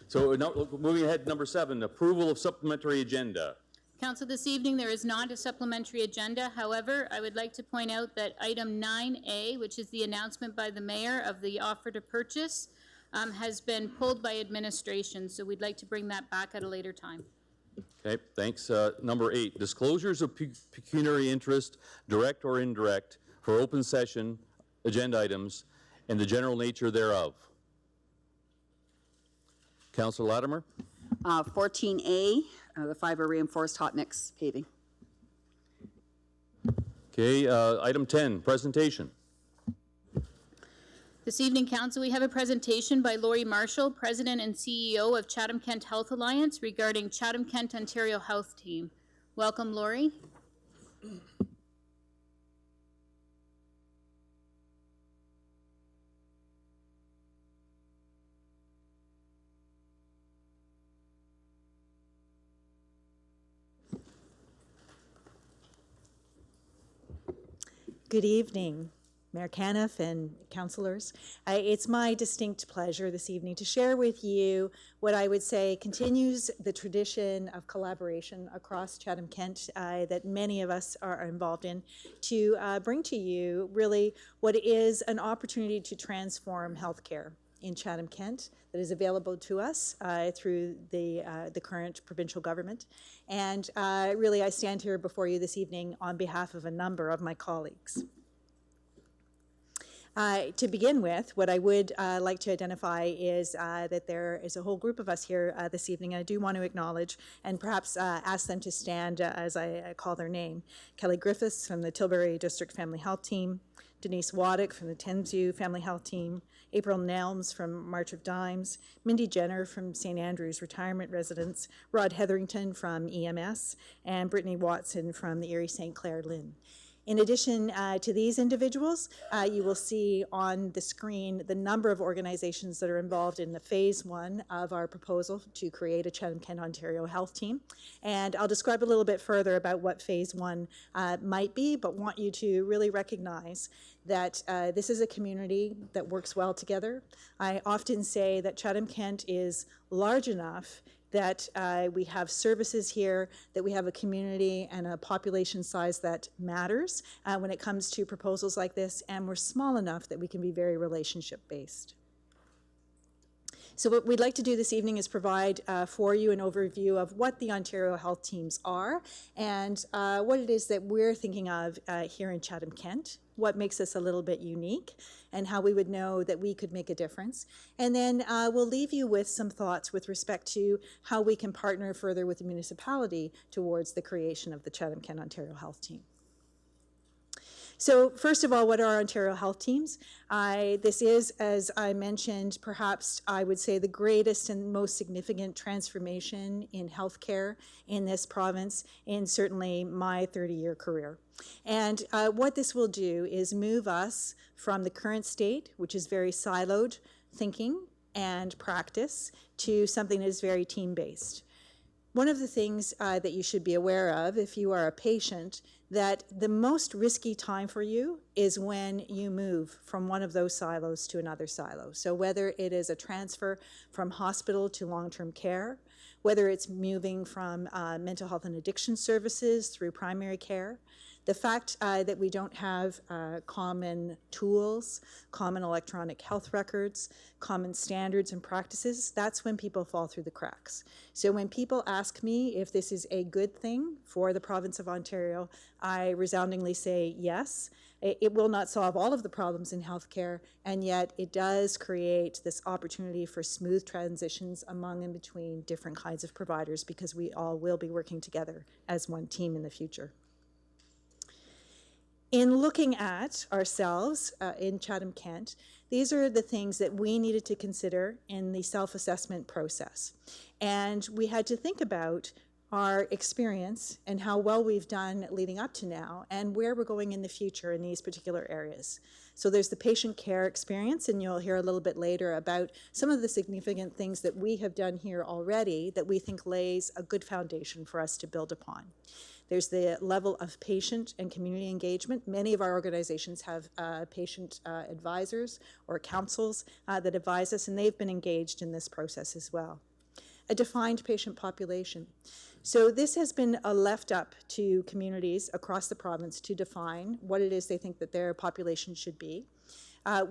So now, moving ahead, number 7, approval of supplementary agenda. Council, this evening there is not a supplementary agenda. However, I would like to point out that item 9A, which is the announcement by the mayor of the offer to purchase, has been pulled by administration. So we'd like to bring that back at a later time. Okay, thanks. Number 8, disclosures of pecuniary interest, direct or indirect, for open session agenda items and the general nature thereof. Councillor Latimer. 14A, the fiber reinforced hot mix paving. Okay, item 10, presentation. This evening, Council, we have a presentation by Laurie Marshall, President and CEO of Chatham-Kent Health Alliance, regarding Chatham-Kent Ontario Health Team. Welcome, Laurie. Good evening, Mayor Caniff and councillors. It's my distinct pleasure this evening to share with you what I would say continues the tradition of collaboration across Chatham-Kent that many of us are involved in, to bring to you really what is an opportunity to transform healthcare in Chatham-Kent that is available to us through the current provincial government. And really, I stand here before you this evening on behalf of a number of my colleagues. To begin with, what I would like to identify is that there is a whole group of us here this evening. I do want to acknowledge and perhaps ask them to stand as I call their name. Kelly Griffiths from the Tilbury District Family Health Team, Denise Waddick from the Thamesview Family Health Team, April Nelms from March of Dimes, Mindy Jenner from St. Andrews Retirement Residence, Rod Hetherington from EMS, and Brittany Watson from the Erie St. Clair Lynn. In addition to these individuals, you will see on the screen the number of organizations that are involved in the phase 1 of our proposal to create a Chatham-Kent Ontario Health Team. And I'll describe a little bit further about what phase 1 might be, but want you to really recognize that this is a community that works well together. I often say that Chatham-Kent is large enough that we have services here, that we have a community and a population size that matters when it comes to proposals like this, and we're small enough that we can be very relationship-based. So what we'd like to do this evening is provide for you an overview of what the Ontario Health Teams are and what it is that we're thinking of here in Chatham-Kent, what makes us a little bit unique, and how we would know that we could make a difference. And then we'll leave you with some thoughts with respect to how we can partner further with the municipality towards the creation of the Chatham-Kent Ontario Health Team. So first of all, what are our Ontario Health Teams? This is, as I mentioned, perhaps I would say the greatest and most significant transformation in healthcare in this province in certainly my 30-year career. And what this will do is move us from the current state, which is very siloed thinking and practice, to something that is very team-based. One of the things that you should be aware of if you are a patient, that the most risky time for you is when you move from one of those silos to another silo. So whether it is a transfer from hospital to long-term care, whether it's moving from mental health and addiction services through primary care, the fact that we don't have common tools, common electronic health records, common standards and practices, that's when people fall through the cracks. So when people ask me if this is a good thing for the province of Ontario, I resoundingly say yes. It will not solve all of the problems in healthcare, and yet it does create this opportunity for smooth transitions among and between different kinds of providers, because we all will be working together as one team in the future. In looking at ourselves in Chatham-Kent, these are the things that we needed to consider in the self-assessment process. And we had to think about our experience and how well we've done leading up to now and where we're going in the future in these particular areas. So there's the patient care experience, and you'll hear a little bit later about some of the significant things that we have done here already that we think lays a good foundation for us to build upon. There's the level of patient and community engagement. Many of our organizations have patient advisors or councils that advise us, and they've been engaged in this process as well. A defined patient population. So this has been left up to communities across the province to define what it is they think that their population should be.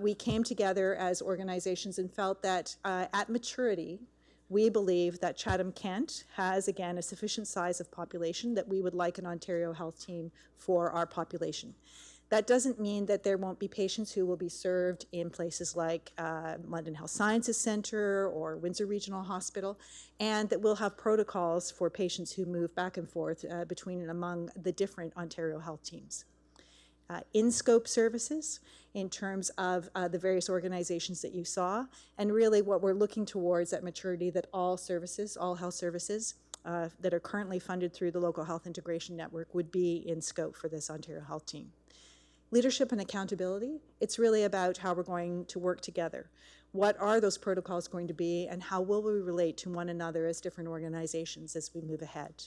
We came together as organizations and felt that at maturity, we believe that Chatham-Kent has, again, a sufficient size of population that we would like an Ontario Health team for our population. That doesn't mean that there won't be patients who will be served in places like London Health Sciences Centre or Windsor Regional Hospital, and that we'll have protocols for patients who move back and forth between and among the different Ontario Health teams. In-scope services in terms of the various organizations that you saw, and really what we're looking towards at maturity, that all services, all health services that are currently funded through the Local Health Integration Network would be in scope for this Ontario Health team. Leadership and accountability, it's really about how we're going to work together. What are those protocols going to be, and how will we relate to one another as different organizations as we move ahead?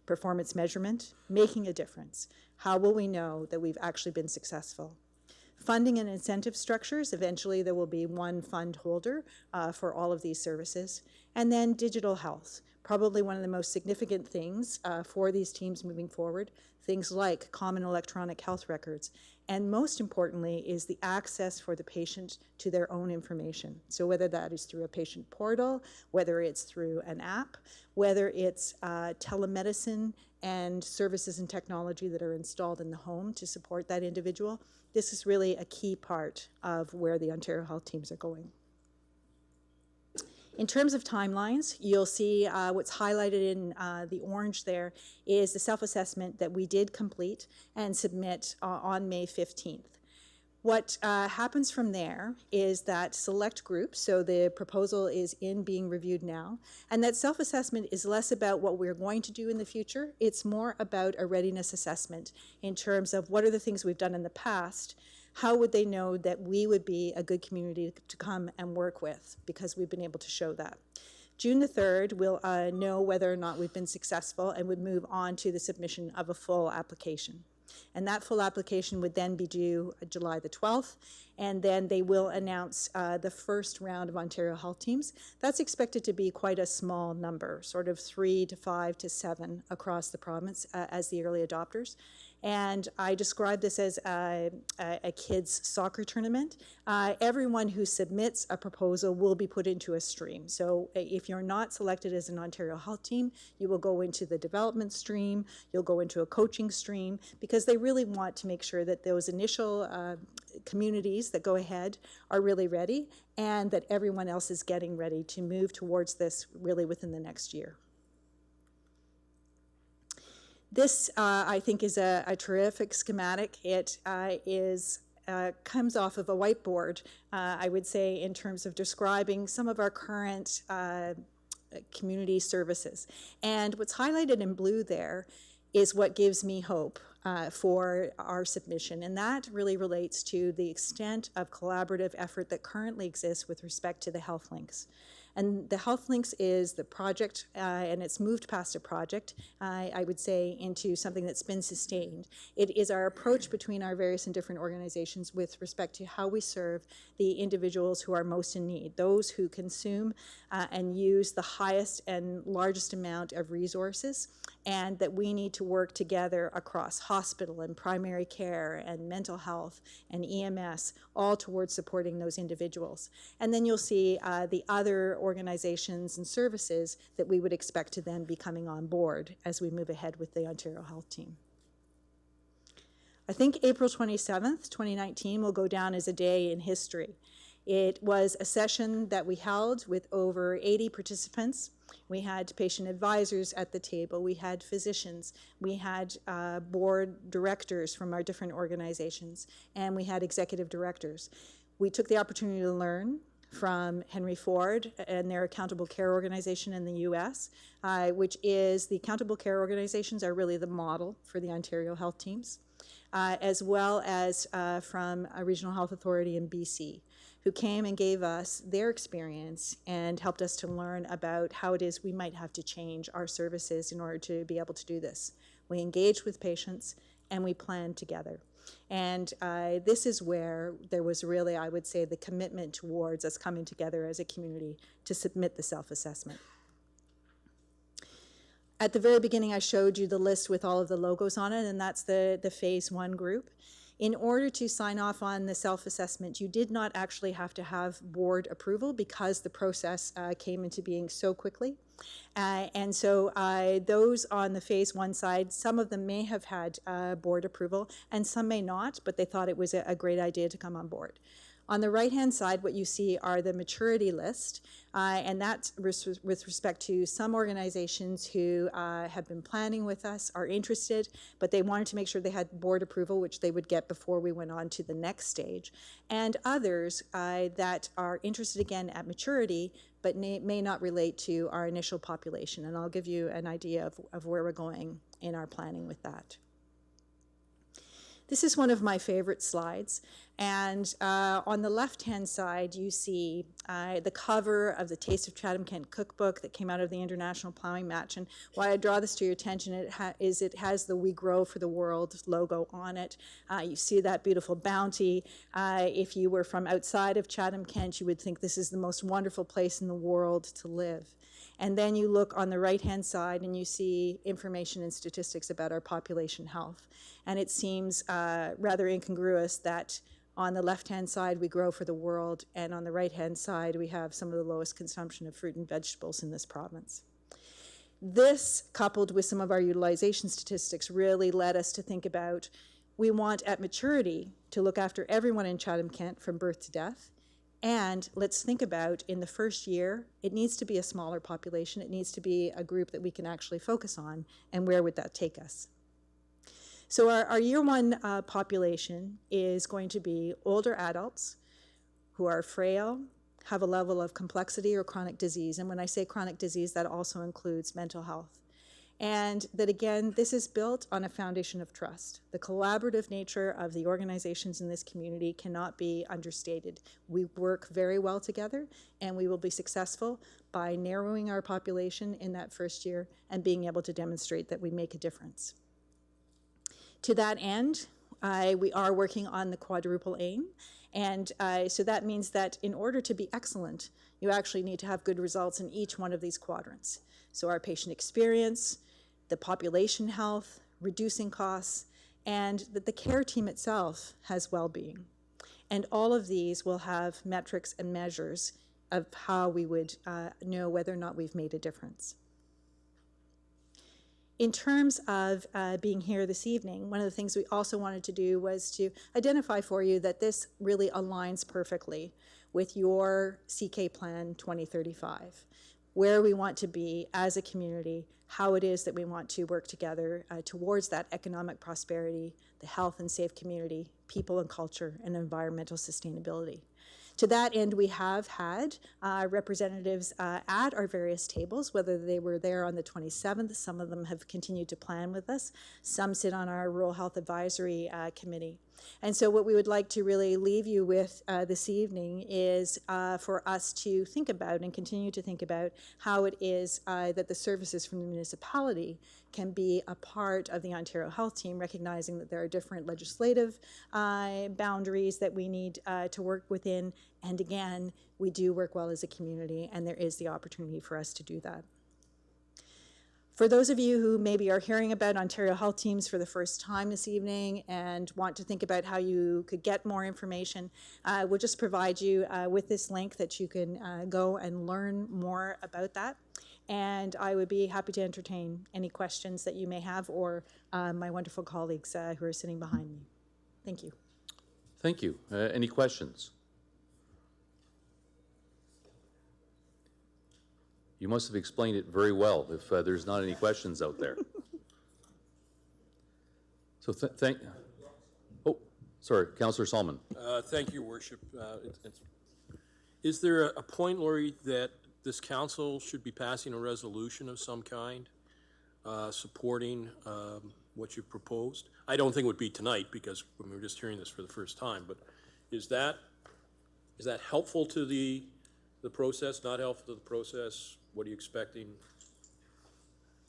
Performance measurement, making a difference. How will we know that we've actually been successful? Funding and incentive structures, eventually there will be one fund holder for all of these services. And then digital health, probably one of the most significant things for these teams moving forward, things like common electronic health records. And most importantly is the access for the patient to their own information. So whether that is through a patient portal, whether it's through an app, whether it's telemedicine and services and technology that are installed in the home to support that individual, this is really a key part of where the Ontario Health teams are going. In terms of timelines, you'll see what's highlighted in the orange there is the self-assessment that we did complete and submit on May 15th. What happens from there is that select groups, so the proposal is being reviewed now, and that self-assessment is less about what we're going to do in the future, it's more about a readiness assessment in terms of what are the things we've done in the past. How would they know that we would be a good community to come and work with, because we've been able to show that. June the 3rd, we'll know whether or not we've been successful and would move on to the submission of a full application. And that full application would then be due July the 12th, and then they will announce the first round of Ontario Health teams. That's expected to be quite a small number, sort of 3 to 5 to 7 across the province as the early adopters. And I describe this as a kids' soccer tournament. Everyone who submits a proposal will be put into a stream. So if you're not selected as an Ontario Health team, you will go into the development stream, you'll go into a coaching stream, because they really want to make sure that those initial communities that go ahead are really ready, and that everyone else is getting ready to move towards this really within the next year. This, I think, is a terrific schematic. It comes off of a whiteboard, I would say, in terms of describing some of our current community services. And what's highlighted in blue there is what gives me hope for our submission, and that really relates to the extent of collaborative effort that currently exists with respect to the Health Links. And the Health Links is the project, and it's moved past a project, I would say, into something that's been sustained. It is our approach between our various and different organizations with respect to how we serve the individuals who are most in need, those who consume and use the highest and largest amount of resources, and that we need to work together across hospital and primary care and mental health and EMS, all towards supporting those individuals. And then you'll see the other organizations and services that we would expect to then be coming on board as we move ahead with the Ontario Health team. I think April 27th, 2019 will go down as a day in history. It was a session that we held with over 80 participants. We had patient advisors at the table, we had physicians, we had board directors from our different organizations, and we had executive directors. We took the opportunity to learn from Henry Ford and their accountable care organization in the US, which is the accountable care organizations are really the model for the Ontario Health teams, as well as from a regional health authority in BC, who came and gave us their experience and helped us to learn about how it is we might have to change our services in order to be able to do this. we engage with patients, and we plan together. And this is where there was really, I would say, the commitment towards us coming together as a community to submit the self-assessment. At the very beginning, I showed you the list with all of the logos on it, and that's the Phase 1 group. In order to sign off on the self-assessment, you did not actually have to have board approval because the process came into being so quickly. And so those on the Phase 1 side, some of them may have had board approval and some may not, but they thought it was a great idea to come on board. On the right-hand side, what you see are the maturity list, and that's with respect to some organizations who have been planning with us, are interested, but they wanted to make sure they had board approval, which they would get before we went on to the next stage, and others that are interested again at maturity, but may not relate to our initial population, and I'll give you an idea of where we're going in our planning with that. This is one of my favorite slides, and on the left-hand side you see the cover of the Taste of Chatham-Kent cookbook that came out of the International Plowing Match, and why I draw this to your attention is it has the We Grow for the World logo on it. You see that beautiful bounty. If you were from outside of Chatham-Kent, you would think this is the most wonderful place in the world to live. And then you look on the right-hand side and you see information and statistics about our population health. And it seems rather incongruous that on the left-hand side we grow for the world, and on the right-hand side we have some of the lowest consumption of fruit and vegetables in this province. This, coupled with some of our utilization statistics, really led us to think about, we want at maturity to look after everyone in Chatham-Kent from birth to death. And let's think about, in the first year, it needs to be a smaller population. It needs to be a group that we can actually focus on. And where would that take us? So our year one population is going to be older adults who are frail, have a level of complexity or chronic disease. And when I say chronic disease, that also includes mental health. And that, again, this is built on a foundation of trust. The collaborative nature of the organizations in this community cannot be understated. We work very well together, and we will be successful by narrowing our population in that first year and being able to demonstrate that we make a difference. To that end, we are working on the quadruple aim. And so that means that in order to be excellent, you actually need to have good results in each one of these quadrants. So our patient experience, the population health, reducing costs, and that the care team itself has well-being. And all of these will have metrics and measures of how we would know whether or not we've made a difference. In terms of being here this evening, one of the things we also wanted to do was to identify for you that this really aligns perfectly with your CK Plan 2035, where we want to be as a community, how it is that we want to work together towards that economic prosperity, the health and safe community, people and culture, and environmental sustainability. To that end, we have had representatives at our various tables, whether they were there on the 27th, some of them have continued to plan with us, some sit on our Rural Health Advisory Committee. And so what we would like to really leave you with this evening is for us to think about and continue to think about how it is that the services from the municipality can be a part of the Ontario Health Team, recognizing that there are different legislative boundaries that we need to work within. And again, we do work well as a community, and there is the opportunity for us to do that. For those of you who maybe are hearing about Ontario Health Teams for the first time this evening and want to think about how you could get more information, we'll just provide you with this link that you can go and learn more about that. And I would be happy to entertain any questions that you may have, or my wonderful colleagues who are sitting behind me. Thank you. Thank you. Any questions? You must have explained it very well if there's not any questions out there. So oh, sorry, Councillor Solomon. Thank you, Worship. Is there a point, Laurie, that this council should be passing a resolution of some kind supporting what you've proposed? I don't think it would be tonight because we were just hearing this for the first time, but is that helpful to the process, not helpful to the process? What are you expecting?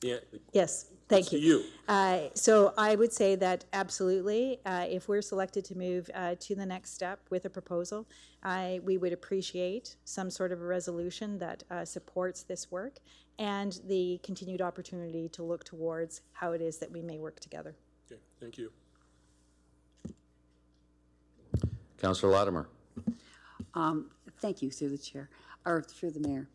Yeah, Yes, thank to you. you. So I would say that absolutely, if we're selected to move to the next step with a proposal, we would appreciate some sort of a resolution that supports this work and the continued opportunity to look towards how it is that we may work together. Okay, thank you. Councillor Latimer. Thank you, through the chair, or through the mayor.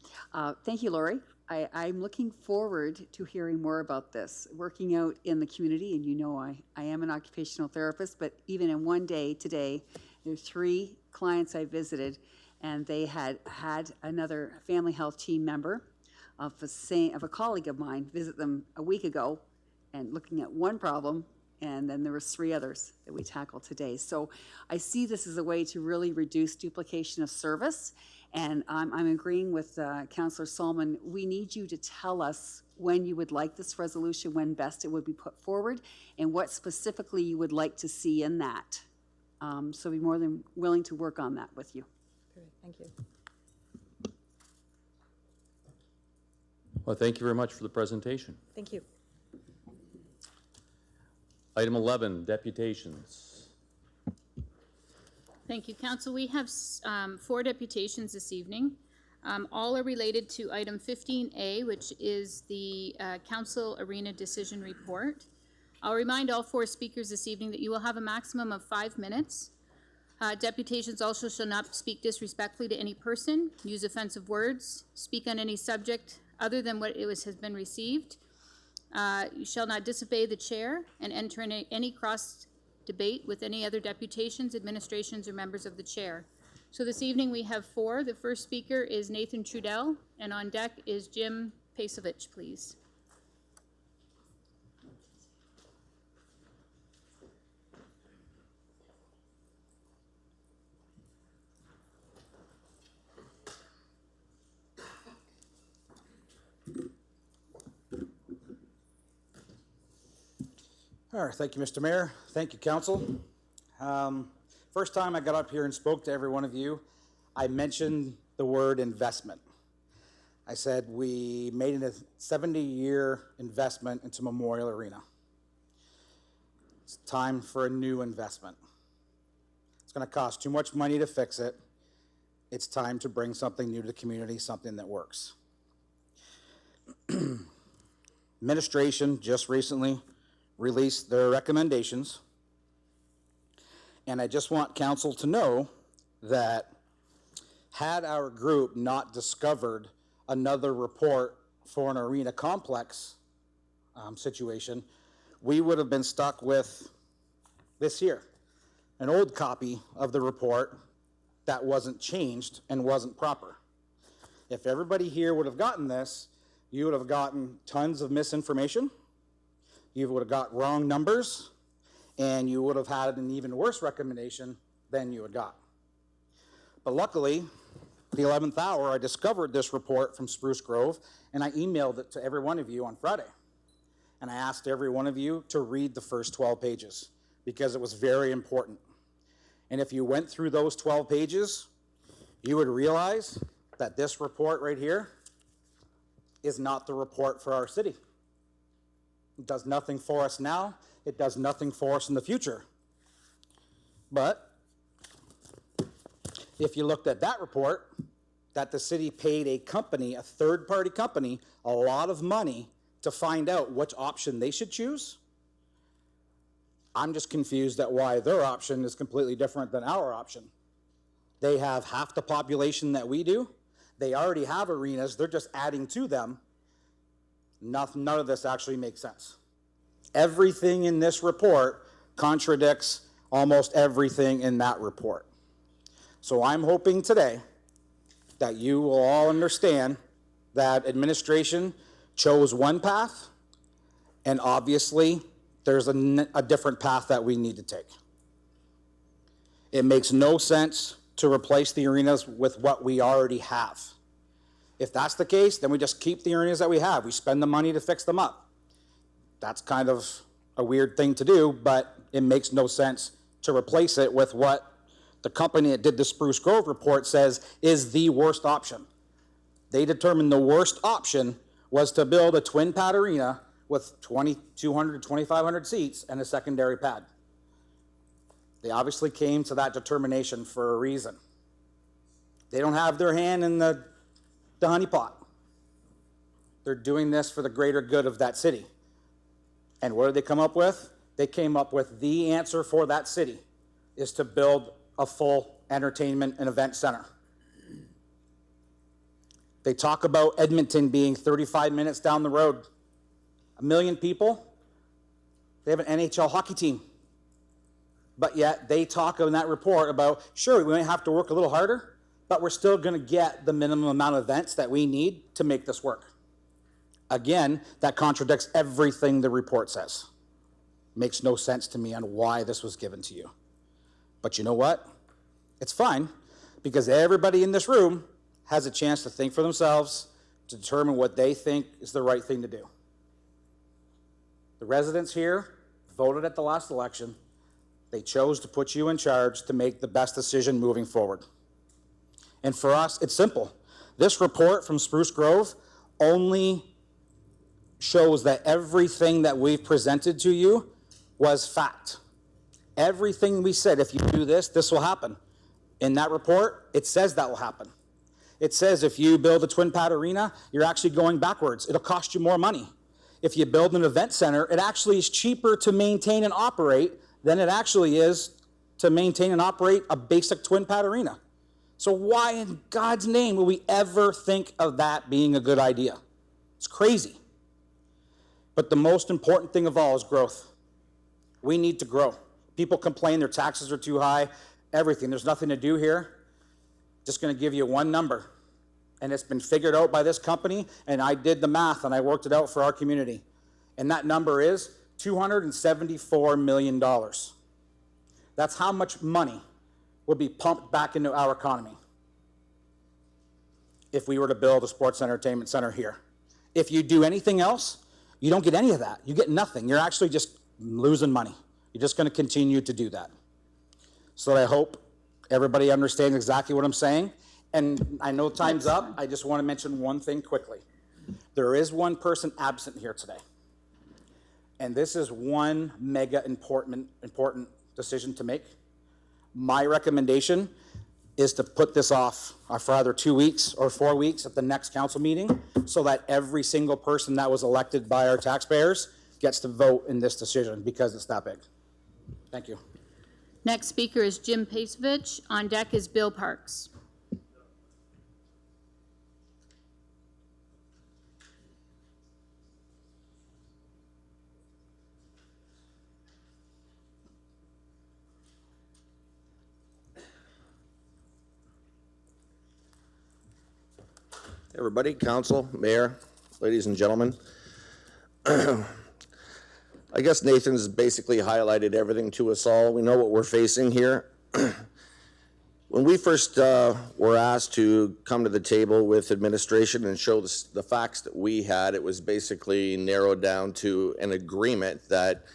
Thank you, Lori. I'm looking forward to hearing more about this. Working out in the community, and you know I am an occupational therapist, but even in one day today, there are 3 clients I visited, and they had another family health team member of a colleague of mine visit them a week ago, and looking at one problem, and then there was 3 others that we tackled today. So I see this as a way to really reduce duplication of service, and I'm agreeing with Councillor Solomon. We need you to tell us when you would like this resolution, when best it would be put forward, and what specifically you would like to see in that. So be more than willing to work on that with you. Great, thank you. Well, thank you very much for the presentation. Thank you. Item 11, deputations. Thank you, Council. We have 4 deputations this evening. All are related to item 15A, which is the Council Arena Decision Report. I'll remind all 4 speakers this evening that you will have a maximum of 5 minutes. Deputations also shall not speak disrespectfully to any person, use offensive words, speak on any subject other than what has been received. You shall not disobey the chair and enter in any cross debate with any other deputations, administrations, or members of the chair. So this evening we have 4. The first speaker is Nathan Trudell, and on deck is Jim Pasovich, please. All right, thank you, Mr. Mayor. Thank you, Council. First time I got up here and spoke to every one of you, I mentioned the word investment. I said we made a 70-year investment into Memorial Arena. It's time for a new investment. It's going to cost too much money to fix it. It's time to bring something new to the community, something that works. Administration just recently released their recommendations, and I just want council to know that had our group not discovered another report for an arena complex situation, we would have been stuck with this here, an old copy of the report that wasn't changed and wasn't proper. If everybody here would have gotten this, you would have gotten tons of misinformation, you would have got wrong numbers, and you would have had an even worse recommendation than you had got. But luckily, the 11th hour, I discovered this report from Spruce Grove, and I emailed it to every one of you on Friday. And I asked every one of you to read the first 12 pages, because it was very important. And if you went through those 12 pages, you would realize that this report right here is not the report for our city. It does nothing for us now. It does nothing for us in the future. But if you looked at that report, that the city paid a company, a third-party company, a lot of money to find out which option they should choose, I'm just confused at why their option is completely different than our option. They have half the population that we do. They already have arenas. They're just adding to them. None of this actually makes sense. Everything in this report contradicts almost everything in that report. So I'm hoping today that you will all understand that administration chose one path, and obviously there's a different path that we need to take. It makes no sense to replace the arenas with what we already have. If that's the case, then we just keep the arenas that we have. We spend the money to fix them up. That's kind of a weird thing to do, but it makes no sense to replace it with what the company that did the Spruce Grove report says is the worst option. They determined the worst option was to build a twin pad arena with 2,200 to 2,500 seats and a secondary pad. They obviously came to that determination for a reason. They don't have their hand in the honey pot. They're doing this for the greater good of that city. And what did they come up with? They came up with the answer for that city is to build a full entertainment and event center. They talk about Edmonton being 35 minutes down the road. 1 million people. They have an NHL hockey team. But yet they talk in that report about, sure, we may have to work a little harder, but we're still going to get the minimum amount of events that we need to make this work. Again, that contradicts everything the report says. Makes no sense to me on why this was given to you. But you know what? It's fine, because everybody in this room has a chance to think for themselves, to determine what they think is the right thing to do. The residents here voted at the last election. They chose to put you in charge to make the best decision moving forward. And for us, it's simple. This report from Spruce Grove only shows that everything that we've presented to you was fact. Everything we said, if you do this, this will happen. In that report, it says that will happen. It says if you build a twin pad arena, you're actually going backwards. It'll cost you more money. If you build an event center, it actually is cheaper to maintain and operate than it actually is to maintain and operate a basic twin pad arena. So why in God's name would we ever think of that being a good idea? It's crazy. But the most important thing of all is growth. We need to grow. People complain their taxes are too high, everything. There's nothing to do here. Just going to give you one number. And it's been figured out by this company, and I did the math, and I worked it out for our community. And that number is $274 million. That's how much money would be pumped back into our economy if we were to build a sports entertainment center here. If you do anything else, you don't get any of that. You get nothing. You're actually just losing money. You're just going to continue to do that. So I hope everybody understands exactly what I'm saying. And I know time's up. I just want to mention one thing quickly. There is one person absent here today. And this is one mega important decision to make. My recommendation is to put this off for either 2 weeks or 4 weeks at the next council meeting so that every single person that was elected by our taxpayers gets to vote in this decision because it's that big. Thank you. Next speaker is Jim Pasevich. On deck is Bill Parks. Everybody, council, mayor, ladies and gentlemen. I guess Nathan's basically highlighted everything to us all. We know what we're facing here. When we first were asked to come to the table with administration and show the facts that we had, it was basically narrowed down to an agreement that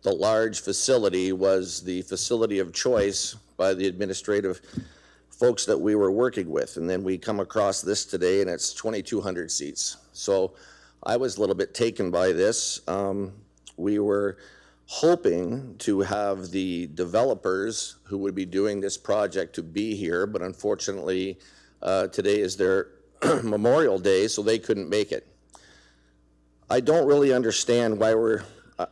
the large facility was the facility of choice by the administrative folks that we were working with. And then we come across this today and it's 2,200 seats. So I was a little bit taken by this. We were hoping to have the developers who would be doing this project to be here, but unfortunately today is their Memorial Day, so they couldn't make it. I don't really understand why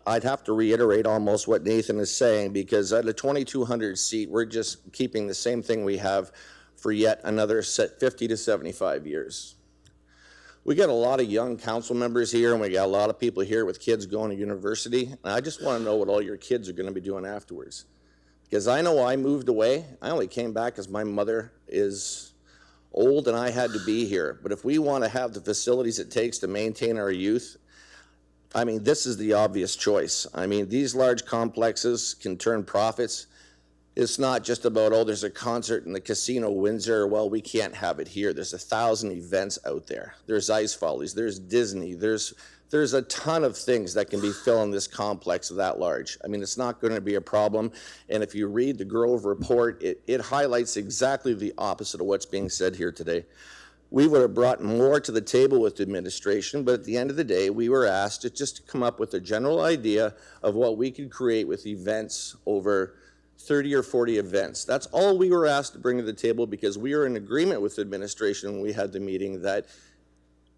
I'd have to reiterate almost what Nathan is saying, because at a 2,200 seat, we're just keeping the same thing we have for yet another 50 to 75 years. We got a lot of young council members here, and we got a lot of people here with kids going to university. And I just want to know what all your kids are going to be doing afterwards. Because I know I moved away. I only came back because my mother is old and I had to be here. But if we want to have the facilities it takes to maintain our youth, I mean, this is the obvious choice. I mean, these large complexes can turn profits. It's not just about, oh, there's a concert in the Casino Windsor. Well, we can't have it here. There's 1,000 events out there. There's Ice Follies. There's Disney. There's a ton of things that can be filling this complex that large. I mean, it's not going to be a problem. And if you read the Grove report, it highlights exactly the opposite of what's being said here today. we would have brought more to the table with the administration, but at the end of the day, we were asked to just come up with a general idea of what we could create with events over 30 or 40 events. That's all we were asked to bring to the table, because we were in agreement with the administration when we had the meeting that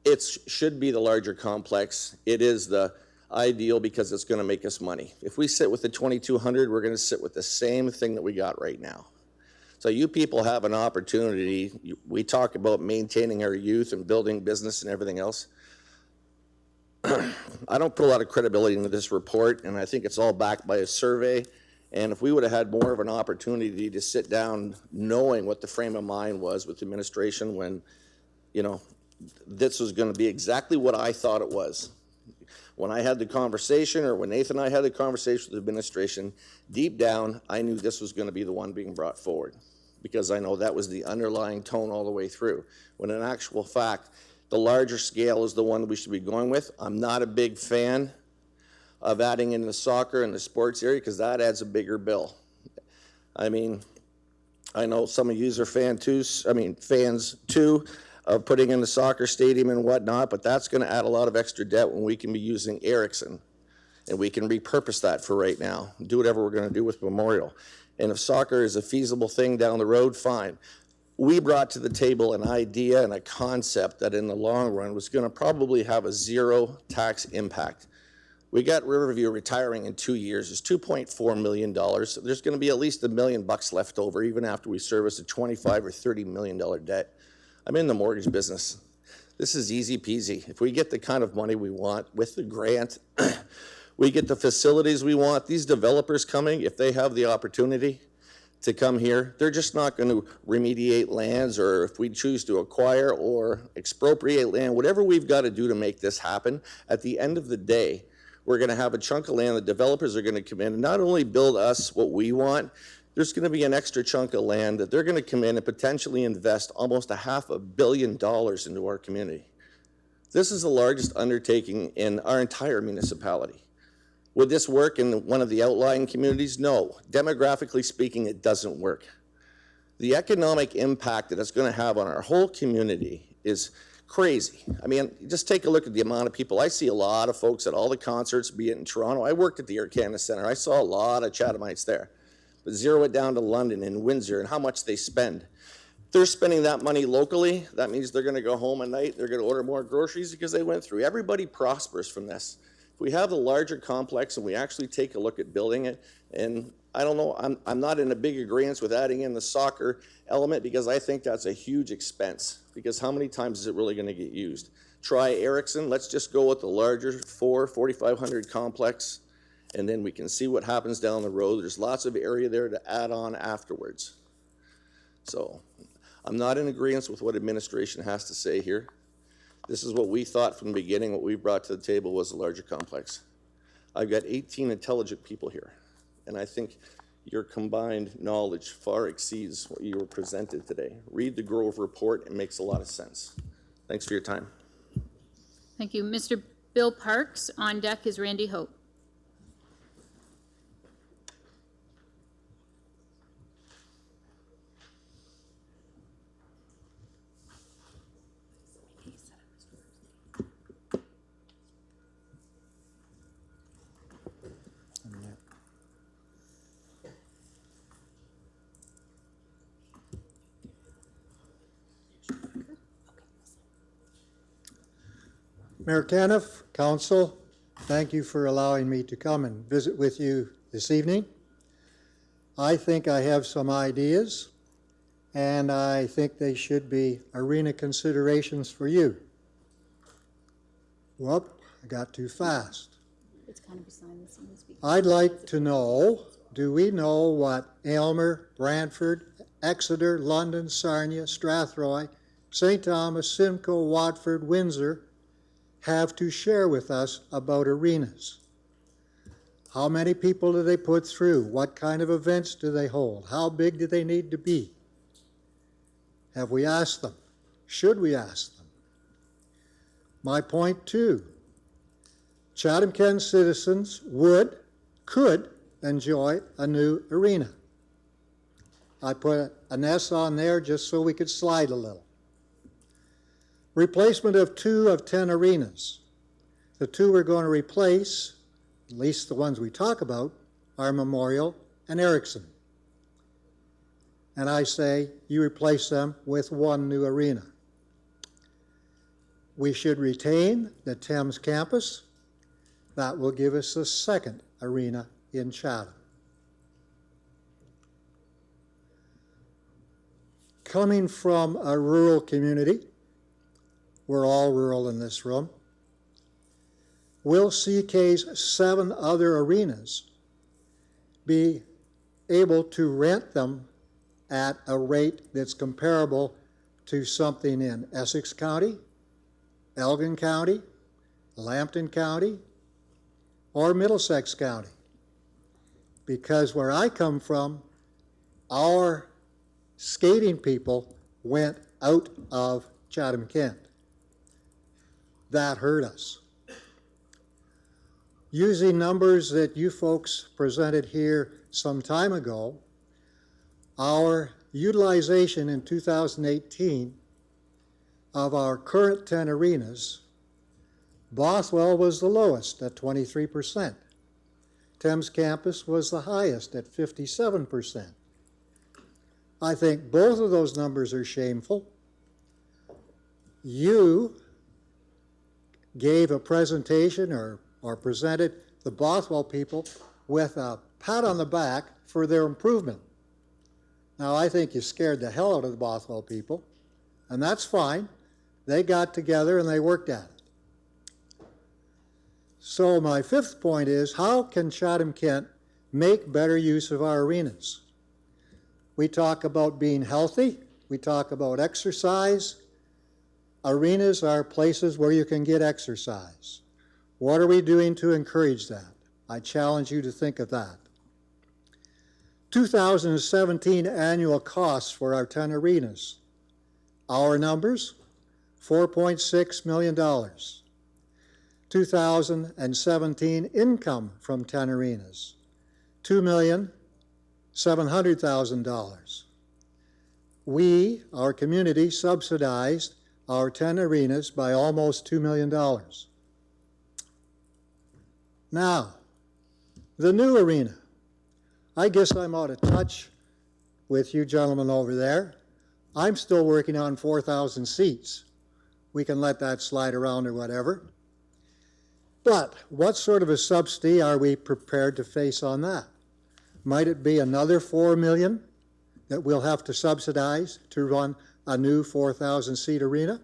it should be the larger complex. It is the ideal because it's going to make us money. If we sit with the 2,200, we're going to sit with the same thing that we got right now. So you people have an opportunity. We talk about maintaining our youth and building business and everything else. I don't put a lot of credibility into this report, and I think it's all backed by a survey. And if we would have had more of an opportunity to sit down knowing what the frame of mind was with the administration when, you know, this was going to be exactly what I thought it was. When I had the conversation, or when Nathan and I had the conversation with the administration, deep down, I knew this was going to be the one being brought forward, because I know that was the underlying tone all the way through. When in actual fact, the larger scale is the one we should be going with. I'm not a big fan of adding in the soccer and the sports area, because that adds a bigger bill. I mean, I know some of you are fans too, of putting in the soccer stadium and whatnot, but that's going to add a lot of extra debt when we can be using Erickson, and we can repurpose that for right now, do whatever we're going to do with Memorial. And if soccer is a feasible thing down the road, fine. We brought to the table an idea and a concept that in the long run was going to probably have a zero tax impact. We got Riverview retiring in 2 years. It's $2.4 million. So there's going to be at least $1 million left over, even after we service a $25 or $30 million debt. I'm in the mortgage business. This is easy peasy. If we get the kind of money we want with the grant, we get the facilities we want. These developers coming, if they have the opportunity to come here, they're just not going to remediate lands, or if we choose to acquire or expropriate land, whatever we've got to do to make this happen, at the end of the day, we're going to have a chunk of land. The developers are going to come in and not only build us what we want, there's going to be an extra chunk of land that they're going to come in and potentially invest almost $500 million into our community. This is the largest undertaking in our entire municipality. Would this work in one of the outlying communities? No. Demographically speaking, it doesn't work. The economic impact that it's going to have on our whole community is crazy. I mean, just take a look at the amount of people. I see a lot of folks at all the concerts, be it in Toronto. I worked at the Air Canada Centre. I saw a lot of Chathamites there. But zero it down to London and Windsor and how much they spend. If they're spending that money locally, that means they're going to go home at night, they're going to order more groceries because they went through. Everybody prospers from this. If we have the larger complex and we actually take a look at building it, and I don't know, I'm not in a big agreement with adding in the soccer element, because I think that's a huge expense, because how many times is it really going to get used? Try Erickson. Let's just go with the larger 4,500 complex, and then we can see what happens down the road. There's lots of area there to add on afterwards. So I'm not in agreement with what administration has to say here. This is what we thought from the beginning. What we brought to the table was a larger complex. I've got 18 intelligent people here, and I think your combined knowledge far exceeds what you were presented today. Read the Grove report. It makes a lot of sense. Thanks for your time. Thank you. Mr. Bill Parks. On deck is Randy Hope. Mayor Caniff, Council, thank you for allowing me to come and visit with you this evening. I think I have some ideas, and I think they should be arena considerations for you. Whoop, I got too fast. It's kind of a sign that someone's speaking. I'd like to know, do we know what Aylmer, Brantford, Exeter, London, Sarnia, Strathroy, St. Thomas, Simcoe, Watford, Windsor have to share with us about arenas? How many people do they put through? What kind of events do they hold? How big do they need to be? Have we asked them? Should we ask them? My point two, Chatham-Kent citizens could enjoy a new arena. I put an S on there just so we could slide a little. Replacement of 2 of 10 arenas. The 2 we're going to replace, at least the ones we talk about, are Memorial and Erickson. And I say you replace them with 1 new arena. We should retain the Thames campus. That will give us a 2nd arena in Chatham. Coming from a rural community, we're all rural in this room, will CK's 7 other arenas be able to rent them at a rate that's comparable to something in Essex County, Elgin County, Lambton County, or Middlesex County? Because where I come from, our skating people went out of Chatham-Kent. That hurt us. Using numbers that you folks presented here some time ago, our utilization in 2018 of our current 10 arenas, Bothwell was the lowest at 23%. Thames Campus was the highest at 57%. I think both of those numbers are shameful. You gave a presentation or presented the Bothwell people with a pat on the back for their improvement. Now, I think you scared the hell out of the Bothwell people, and that's fine. They got together and they worked at it. So my 5th point is, how can Chatham-Kent make better use of our arenas? We talk about being healthy. We talk about exercise. Arenas are places where you can get exercise. What are we doing to encourage that? I challenge you to think of that. 2017 annual costs for our 10 arenas. Our numbers, $4.6 million. 2017 income from 10 arenas, $2,700,000. We, our community, subsidized our 10 arenas by almost $2 million. Now, the new arena. I guess I'm out of touch with you gentlemen over there. I'm still working on 4,000 seats. We can let that slide around or whatever. But what sort of a subsidy are we prepared to face on that? Might it be another $4 million that we'll have to subsidize to run a new 4,000-seat arena?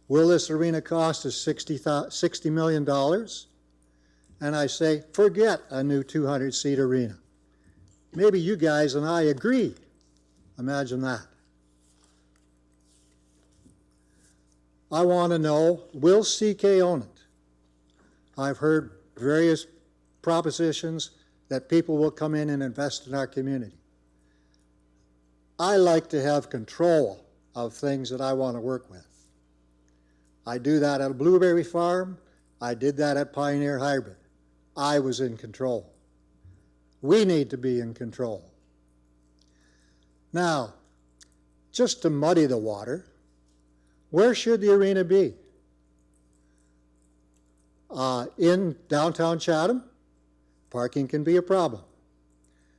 Will this arena cost us $60 million? And I say, forget a new 200-seat arena. Maybe you guys and I agree. Imagine that. I want to know, will CK own it? I've heard various propositions that people will come in and invest in our community. I like to have control of things that I want to work with. I do that at a blueberry farm. I did that at Pioneer Hybrid. I was in control. We need to be in control. Now, just to muddy the water, where should the arena be? In downtown Chatham, parking can be a problem.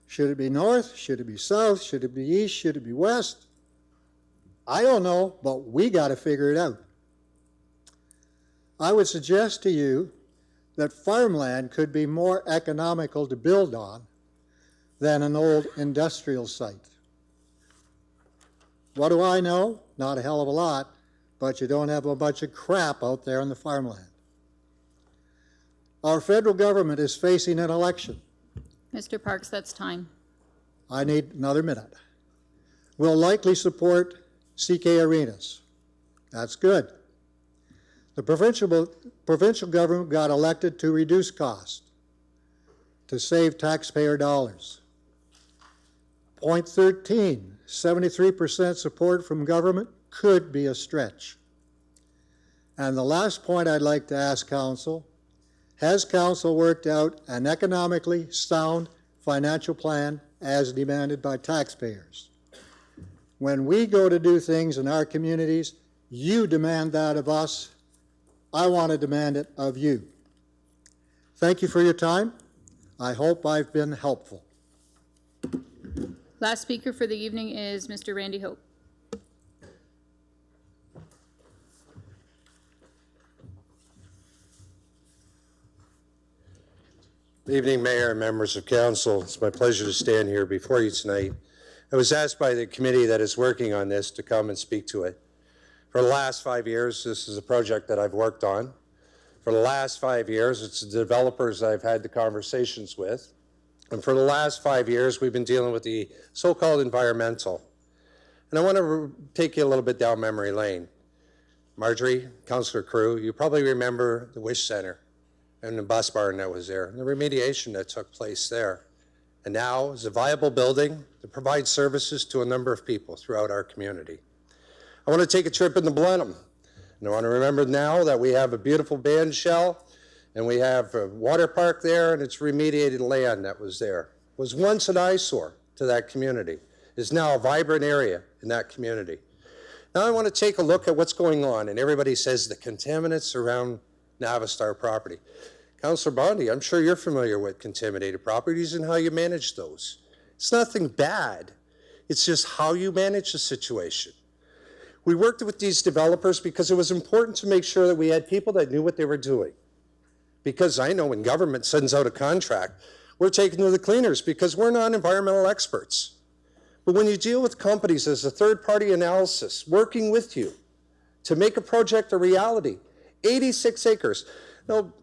Should it be north? Should it be south? Should it be east? Should it be west? I don't know, but we got to figure it out. I would suggest to you that farmland could be more economical to build on than an old industrial site. What do I know? Not a hell of a lot, but you don't have a bunch of crap out there in the farmland. Our federal government is facing an election. Mr. Parks, that's time. I need another minute. We'll likely support CK Arenas. That's good. The provincial government got elected to reduce costs, to save taxpayer dollars. Point 13, 73% support from government could be a stretch. And the last point I'd like to ask Council, has Council worked out an economically sound financial plan as demanded by taxpayers? When we go to do things in our communities, You demand that of us. I want to demand it of you. Thank you for your time. I hope I've been helpful. Last speaker for the evening is Mr. Randy Hope. Good evening, Mayor and members of council. It's my pleasure to stand here before you tonight. I was asked by the committee that is working on this to come and speak to it. For the last 5 years, this is a project that I've worked on. For the last 5 years, it's the developers I've had the conversations with. And for the last 5 years, we've been dealing with the so-called environmental. And I want to take you a little bit down memory lane. Marjorie, Councillor Crew, you probably remember the Wish Center and the bus barn that was there, and the remediation that took place there. And now it's a viable building that provides services to a number of people throughout our community. I want to take a trip into Blenheim, and I want to remember now that we have a beautiful band shell, and we have a water park there, and it's remediated land that was there. It was once an eyesore to that community. It's now a vibrant area in that community. Now I want to take a look at what's going on, and everybody says the contaminants around Navistar property. Councillor Bondi, I'm sure you're familiar with contaminated properties and how you manage those. It's nothing bad. It's just how you manage the situation. We worked with these developers because it was important to make sure that we had people that knew what they were doing. Because I know when government sends out a contract, we're taking to the cleaners because we're not environmental experts. But when you deal with companies as a third-party analysis, working with you to make a project a reality, 86 acres. Now,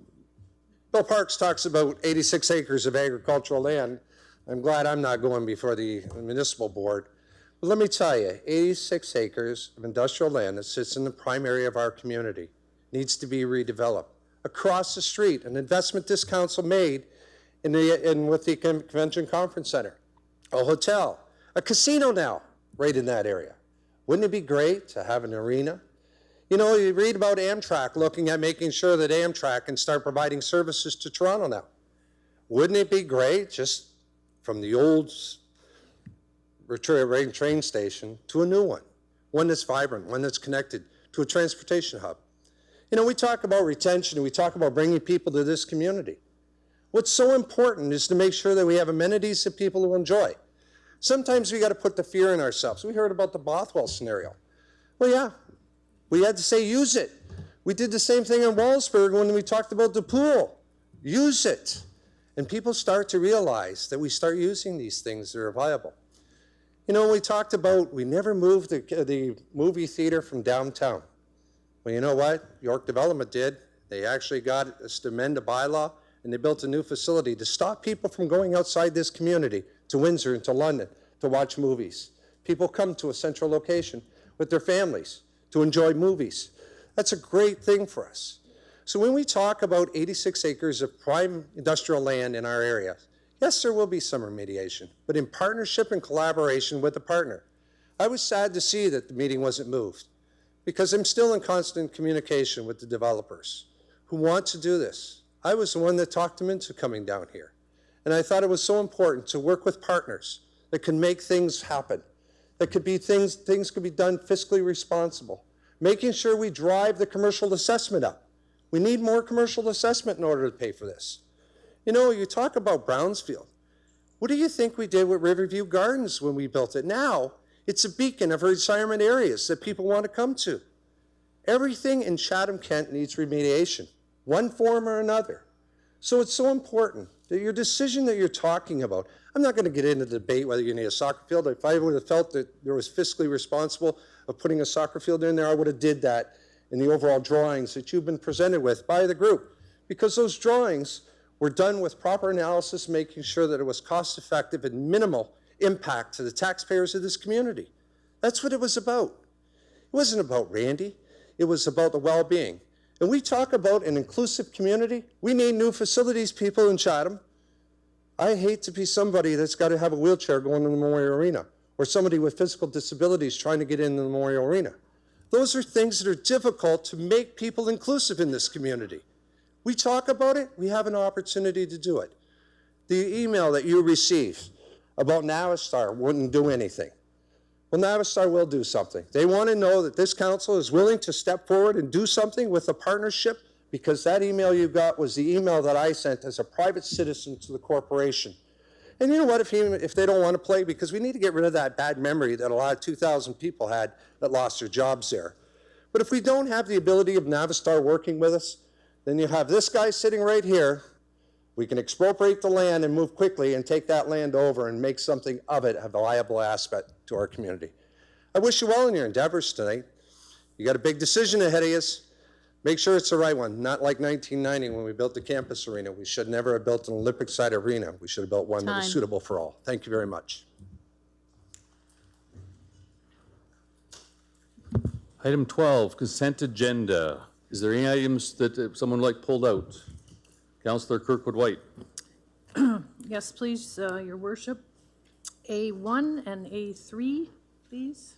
Bill Parks talks about 86 acres of agricultural land. I'm glad I'm not going before the municipal board. But let me tell you, 86 acres of industrial land that sits in the prime area of our community needs to be redeveloped. Across the street, an investment this council made with the Convention Conference Center, a hotel, a casino now, right in that area. Wouldn't it be great to have an arena? You know, you read about Amtrak looking at making sure that Amtrak can start providing services to Toronto now. Wouldn't it be great just from the old train station to a new one that's vibrant, one that's connected to a transportation hub? You know, we talk about retention and we talk about bringing people to this community. What's so important is to make sure that we have amenities that people will enjoy. Sometimes we got to put the fear in ourselves. We heard about the Bothwell scenario. Well, yeah. We had to say, use it. We did the same thing in Wallsburg when we talked about the pool. Use it. And people start to realize that we start using these things that are viable. You know, we talked about, we never moved the movie theater from downtown. Well, you know what? York Development did. They actually got us to amend a bylaw, and they built a new facility to stop people from going outside this community to Windsor and to London to watch movies. People come to a central location with their families to enjoy movies. That's a great thing for us. So when we talk about 86 acres of prime industrial land in our area, yes, there will be some remediation, but in partnership and collaboration with a partner. I was sad to see that the meeting wasn't moved because I'm still in constant communication with the developers who want to do this. I was the one that talked them into coming down here. And I thought it was so important to work with partners that can make things happen. That could be things could be done fiscally responsible. Making sure we drive the commercial assessment up. We need more commercial assessment in order to pay for this. You know, you talk about Brownsfield. What do you think we did with Riverview Gardens when we built it? Now, it's a beacon of retirement areas that people want to come to. Everything in Chatham-Kent needs remediation, one form or another. So it's so important that your decision that you're talking about, I'm not going to get into the debate whether you need a soccer field. If I would have felt that there was fiscally responsible of putting a soccer field in there, I would have did that in the overall drawings that you've been presented with by the group. Because those drawings were done with proper analysis, making sure that it was cost effective and minimal impact to the taxpayers of this community. That's what it was about. It wasn't about Randy. It was about the well-being. And we talk about an inclusive community. We need new facilities, people in Chatham. I hate to be somebody that's got to have a wheelchair going to the Memorial Arena, or somebody with physical disabilities trying to get into the Memorial Arena. Those are things that are difficult to make people inclusive in this community. We talk about it, we have an opportunity to do it. The email that you received about Navistar wouldn't do anything. Well, Navistar will do something. They want to know that this council is willing to step forward and do something with a partnership, because that email you got was the email that I sent as a private citizen to the corporation. And you know what, if they don't want to play, because we need to get rid of that bad memory that a lot of 2,000 people had that lost their jobs there. But if we don't have the ability of Navistar working with us, then you have this guy sitting right here. We can expropriate the land and move quickly and take that land over and make something of it a viable aspect to our community. I wish you well in your endeavors tonight. You got a big decision ahead of you. Make sure it's the right one, not like 1990 when we built the campus arena. We should never have built an Olympic-side arena. We should have built one that was suitable for all. Thank you very much. Item 12, consent agenda. Is there any items that someone would like pulled out? Councillor Kirkwood-White. Yes, please, Your Worship. A1 and A3, please.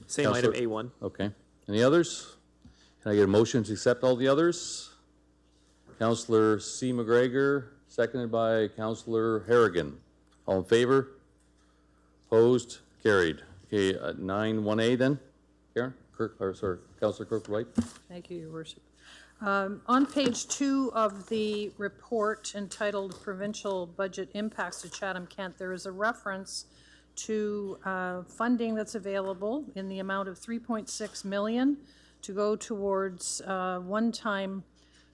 Same item, Councillor- A1. Okay. Any others? Can I get a motion to accept all the others? Councillor C. McGregor, seconded by Councillor Harrigan. All in favor? Opposed? Carried. Okay, 9-1A then? Karen? Councillor Kirkwood-White. Thank you, Your Worship. On page 2 of the report entitled Provincial Budget Impacts to Chatham-Kent, there is a reference to funding that's available in the amount of $3.6 million to go towards one-time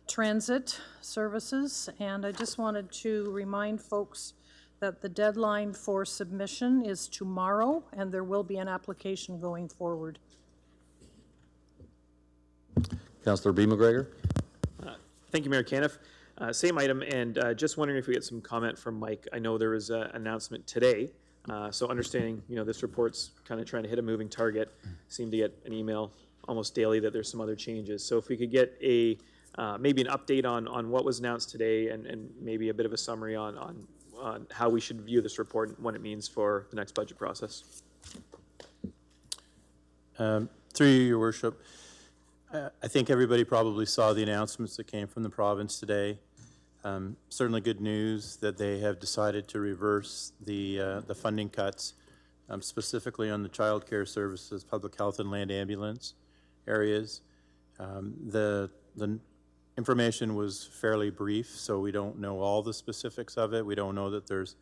transit services. And I just wanted to remind folks that the deadline for submission is tomorrow, and there will be an application going forward. Councillor B. McGregor. Thank you, Mayor Caniff. Same item, and just wondering if we get some comment from Mike. I know there was an announcement today, so understanding, this report's kind of trying to hit a moving target. Seem to get an email almost daily that there's some other changes. So if we could get a maybe an update on what was announced today, and maybe a bit of a summary on how we should view this report and what it means for the next budget process. Through you, Your Worship. I think everybody probably saw the announcements that came from the province today. Certainly good news that they have decided to reverse the funding cuts, specifically on the child care services, public health, and land ambulance areas. The information was fairly brief, so we don't know all the specifics of it. We don't know that there's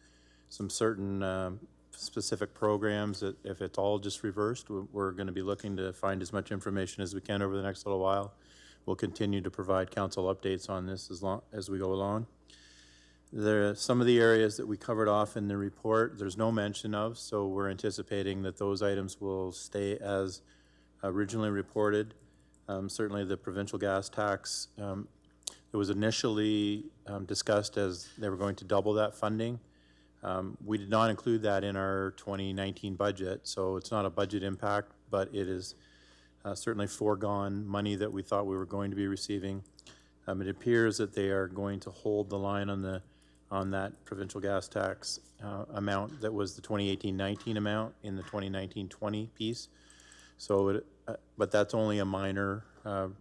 some certain specific programs that if it's all just reversed, we're going to be looking to find as much information as we can over the next little while. We'll continue to provide council updates on this as we go along. Some of the areas that we covered off in the report, there's no mention of, so we're anticipating that those items will stay as originally reported. Certainly the provincial gas tax, it was initially discussed as they were going to double that funding. We did not include that in our 2019 budget, so it's not a budget impact, but it is certainly foregone money that we thought we were going to be receiving. It appears that they are going to hold the line on that provincial gas tax amount that was the 2018-19 amount in the 2019-20 piece. So, but that's only a minor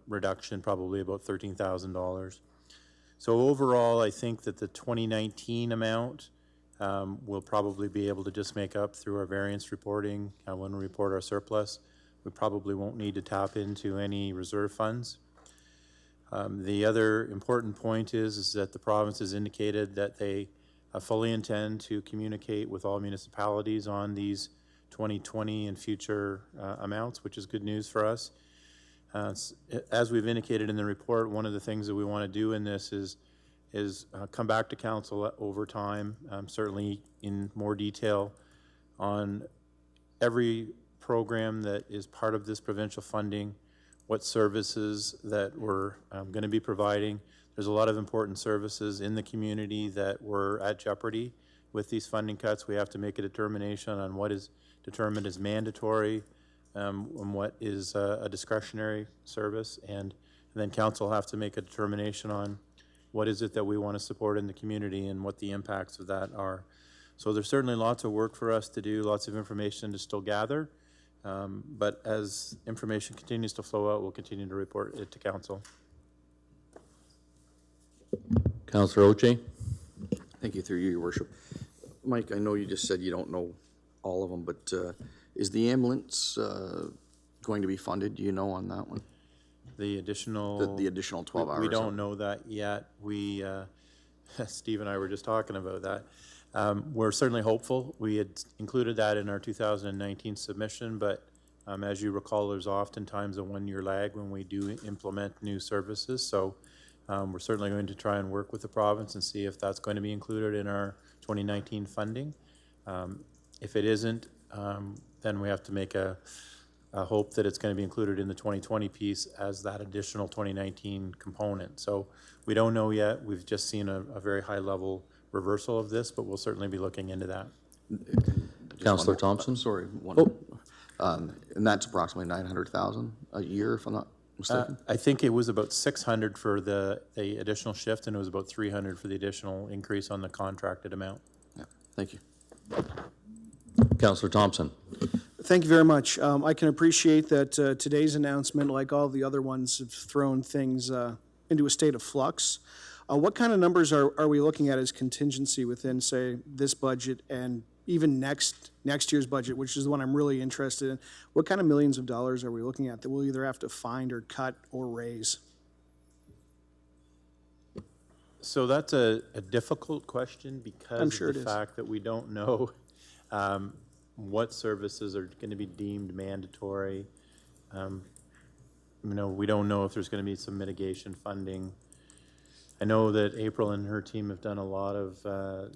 reduction, probably about $13,000. So overall, I think that the 2019 amount we'll probably be able to just make up through our variance reporting when we report our surplus. We probably won't need to tap into any reserve funds. The other important point is that the province has indicated that they fully intend to communicate with all municipalities on these 2020 and future amounts, which is good news for us. As we've indicated in the report, one of the things that we want to do in this is come back to council over time, certainly in more detail on every program that is part of this provincial funding, what services that we're going to be providing. There's a lot of important services in the community that were at jeopardy with these funding cuts. We have to make a determination on what is determined as mandatory and what is a discretionary service, and then council will have to make a determination on what is it that we want to support in the community and what the impacts of that are. So there's certainly lots of work for us to do, lots of information to still gather, but as information continues to flow out, we'll continue to report it to council. Councillor Oche. Thank you, through you, Your Worship. Mike, I know you just said you don't know all of them, but is the ambulance going to be funded? Do you know on that one? The additional. The additional 12 hours? We don't know that yet. We, Steve and I were just talking about that. We're certainly hopeful. We had included that in our 2019 submission, but as you recall, there's oftentimes a one-year lag when we do implement new services. So we're certainly going to try and work with the province and see if that's going to be included in our 2019 funding. If it isn't, then we have to make a hope that it's going to be included in the 2020 piece as that additional 2019 component. So we don't know yet. We've just seen a very high level reversal of this, but we'll certainly be looking into that. Councillor Thompson? Sorry, and that's approximately 900,000 a year, if I'm not mistaken? I think it was about 600 for the additional shift, and it was about 300 for the additional increase on the contracted amount. Yeah, thank you. Councillor Thompson? Thank you very much. I can appreciate that today's announcement, like all the other ones, have thrown things into a state of flux. What kind of numbers are we looking at as contingency within, say, this budget and even next year's budget, which is the one I'm really interested in? What kind of millions of dollars are we looking at that we'll either have to find or cut or raise? So that's a difficult question because I'm sure of the fact that we don't know what services are going to be deemed mandatory. We don't know if there's going to be some mitigation funding. I know that April and her team have done a lot of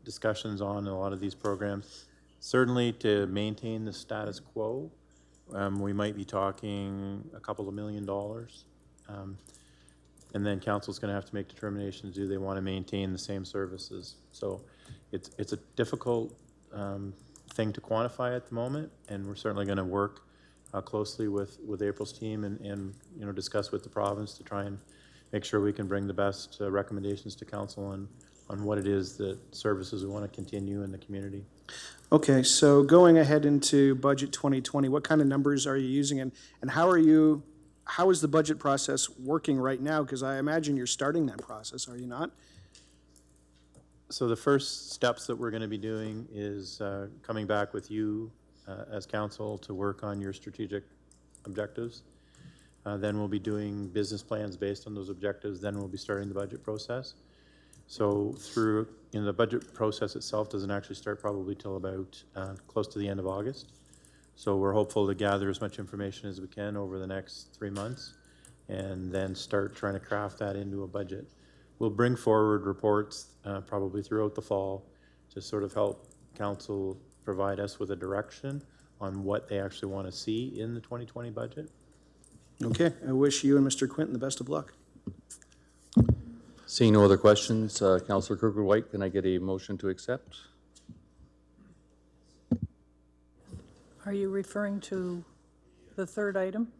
discussions on a lot of these programs. Certainly to maintain the status quo, we might be talking a couple of $1 million. And then council's going to have to make determinations, do they want to maintain the same services? So it's a difficult thing to quantify at the moment, and we're certainly going to work closely with April's team and discuss with the province to try and make sure we can bring the best recommendations to council on what it is that services we want to continue in the community. Okay, so going ahead into budget 2020, what kind of numbers are you using, and how is the budget process working right now? Because I imagine you're starting that process, are you not? So the first steps that we're going to be doing is coming back with you as council to work on your strategic objectives. Then we'll be doing business plans based on those objectives. Then we'll be starting the budget process. So the budget process itself doesn't actually start probably till about close to the end of August. So we're hopeful to gather as much information as we can over the next 3 months and then start trying to craft that into a budget. We'll bring forward reports probably throughout the fall to sort of help council provide us with a direction on what they actually want to see in the 2020 budget. Okay, I wish you and Mr. Quinton the best of luck. Seeing no other questions, Councillor Kirkwood-White, can I get a motion to accept? Are you referring to the third item?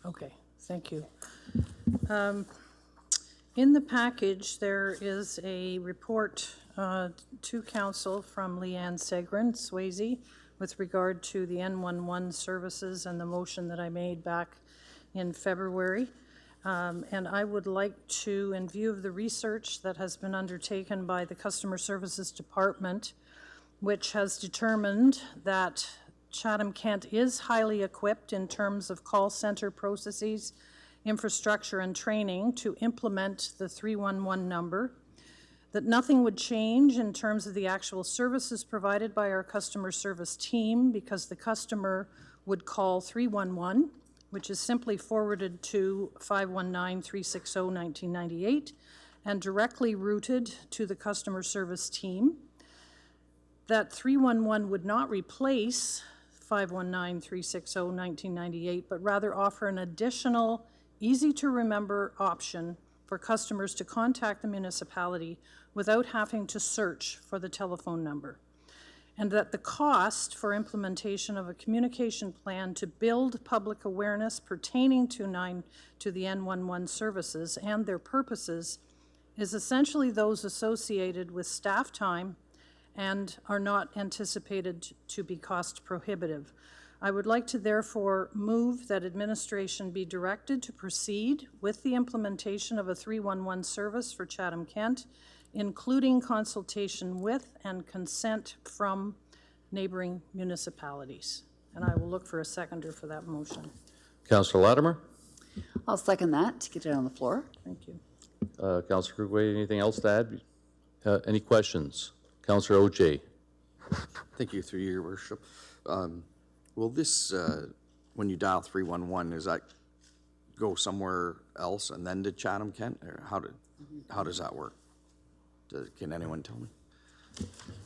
Okay, thank you. In the package, there is a report to council from Leanne Segrin, Swayze, with regard to the N11 services and the motion that I made back in February. And I would like to, in view of the research that has been undertaken by the Customer Services Department, which has determined that Chatham-Kent is highly equipped in terms of call center processes, infrastructure, and training to implement the 311 number, that nothing would change in terms of the actual services provided by our customer service team because the customer would call 311, which is simply forwarded to 519-360-1998 and directly routed to the customer service team. That 311 would not replace 519-360-1998, but rather offer an additional easy-to-remember option for customers to contact the municipality without having to search for the telephone number. And that the cost for implementation of a communication plan to build public awareness pertaining to the N11 services and their purposes is essentially those associated with staff time and are not anticipated to be cost prohibitive. I would like to therefore move that administration be directed to proceed with the implementation of a 311 service for Chatham-Kent, including consultation with and consent from neighboring municipalities. And I will look for a seconder for that motion. Councillor Latimer? I'll second that to get it on the floor. Thank you. Councillor Kruger, anything else to add? Any questions? Councillor OJ? Thank you, through your worship. Will this, when you dial 311, does that go somewhere else and then to Chatham-Kent? Or how does that work? Can anyone tell me?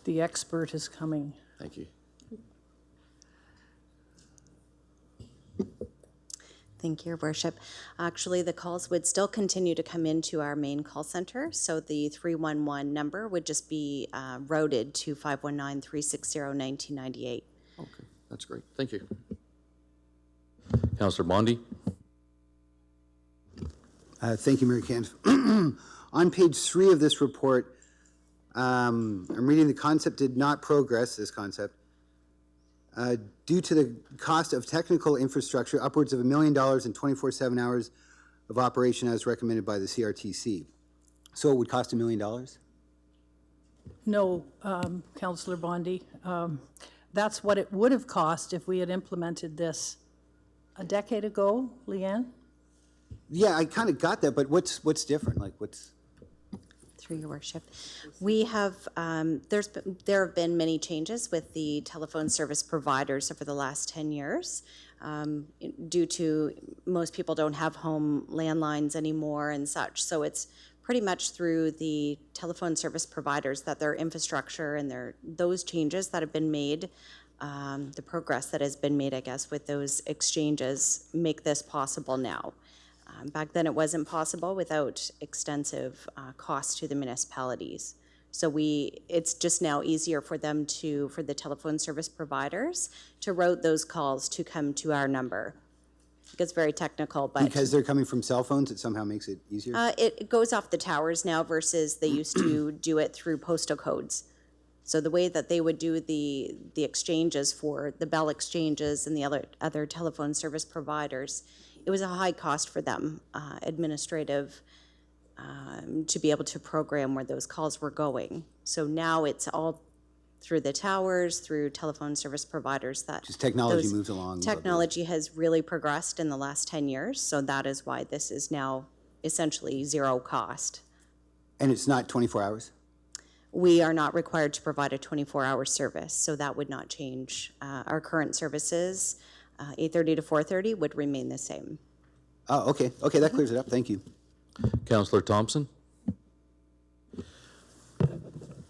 The expert is coming. Thank you. Thank you, Your Worship. Actually, the calls would still continue to come into our main call center, so the 311 number would just be routed to 519-360-1998. Okay, that's great. Thank you. Councillor Bondi? Thank you, Mayor Caniff. On page 3 of this report, I'm reading the concept did not progress, this concept, due to the cost of technical infrastructure, upwards of $1 million and 24/7 hours of operation as recommended by the CRTC. So it would cost $1 million? No, Councillor Bondi. That's what it would have cost if we had implemented this a decade ago, Leanne? Yeah, I kind of got that, but what's different? Like, what's... Through your worship. We have, there have been many changes with the telephone service providers over the last 10 years due to most people don't have home landlines anymore and such. So it's pretty much through the telephone service providers that their infrastructure and those changes that have been made, the progress that has been made, I guess, with those exchanges make this possible now. Back then, it wasn't possible without extensive costs to the municipalities. So it's just now easier for them for the telephone service providers to route those calls to come to our number. It gets very technical, but... Because they're coming from cell phones, it somehow makes it easier? It goes off the towers now versus they used to do it through postal codes. So the way that they would do the exchanges for the Bell exchanges and the other telephone service providers, it was a high cost for them, administrative, to be able to program where those calls were going. So now it's all through the towers, through telephone service providers that... Just technology moves along. Technology has really progressed in the last 10 years, so that is why this is now essentially zero cost. And it's not 24 hours? We are not required to provide a 24-hour service, so that would not change. Our current services, 8:30 to 4:30, would remain the same. Oh, okay. Okay, that clears it up. Thank you. Councillor Thompson?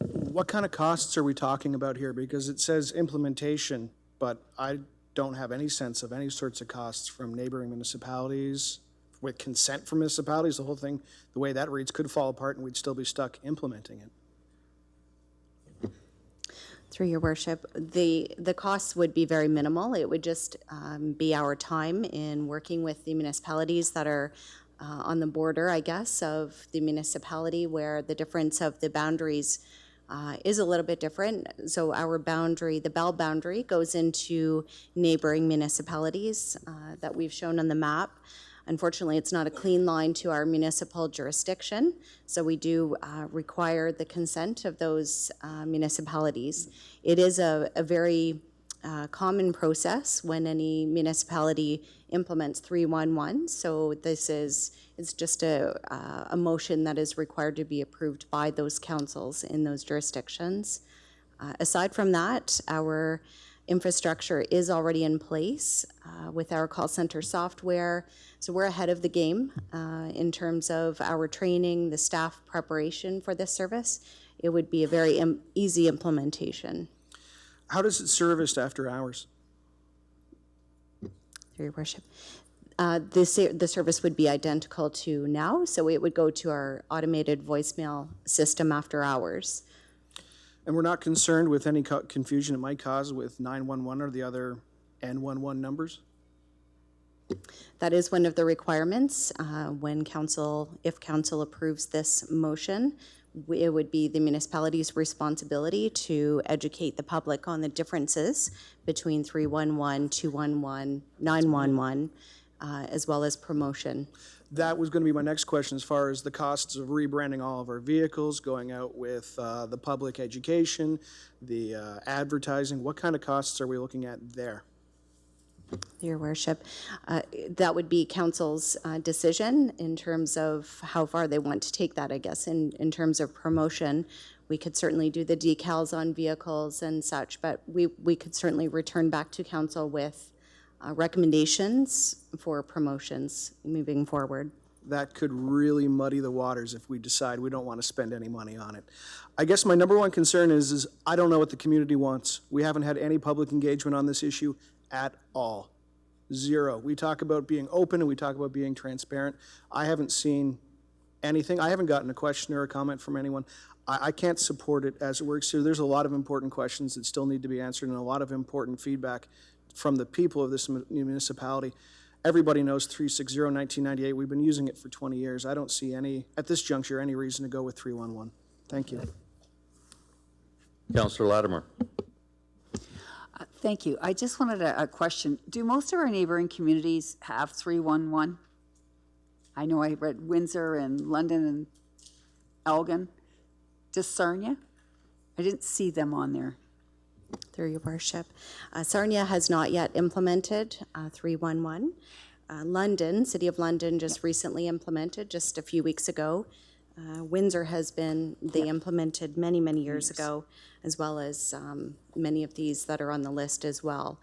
What kind of costs are we talking about here? Because it says implementation, but I don't have any sense of any sorts of costs from neighboring municipalities, with consent from municipalities. The whole thing, the way that reads, could fall apart and we'd still be stuck implementing it. Through your worship, the costs would be very minimal. It would just be our time in working with the municipalities that are on the border, I guess, of the municipality where the difference of the boundaries is a little bit different. So our boundary, the Bell boundary, goes into neighboring municipalities that we've shown on the map. Unfortunately, it's not a clean line to our municipal jurisdiction, so we do require the consent of those municipalities. It is a very common process when any municipality implements 311, so it's just a motion that is required to be approved by those councils in those jurisdictions. Aside from that, our infrastructure is already in place with our call center software. So we're ahead of the game in terms of our training, the staff preparation for this service. It would be a very easy implementation. How does it service after hours? Your worship. The service would be identical to now, so it would go to our automated voicemail system after hours. And we're not concerned with any confusion it might cause with 911 or the other N11 numbers? That is one of the requirements. If council approves this motion, it would be the municipality's responsibility to educate the public on the differences between 311, 211, 911, as well as promotion. That was going to be my next question as far as the costs of rebranding all of our vehicles, going out with the public education, the advertising. What kind of costs are we looking at there? Your worship, that would be council's decision in terms of how far they want to take that, I guess. In terms of promotion, we could certainly do the decals on vehicles and such, but we could certainly return back to council with recommendations for promotions moving forward. That could really muddy the waters if we decide we don't want to spend any money on it. I guess my number one concern is I don't know what the community wants. We haven't had any public engagement on this issue at all. Zero. We talk about being open and we talk about being transparent. I haven't seen anything. I haven't gotten a question or a comment from anyone. I can't support it as it works here. There's a lot of important questions that still need to be answered and a lot of important feedback from the people of this municipality. Everybody knows 360-1998. We've been using it for 20 years. I don't see any, at this juncture, any reason to go with 311. Thank you. Councillor Latimer. Thank you. I just wanted a question. Do most of our neighboring communities have 311? I know I read Windsor and London and Elgin. Does Sarnia? I didn't see them on there. Through your worship. Sarnia has not yet implemented 311. London, City of London just recently implemented, just a few weeks ago. Windsor has been, they implemented many, many years ago, as well as many of these that are on the list as well.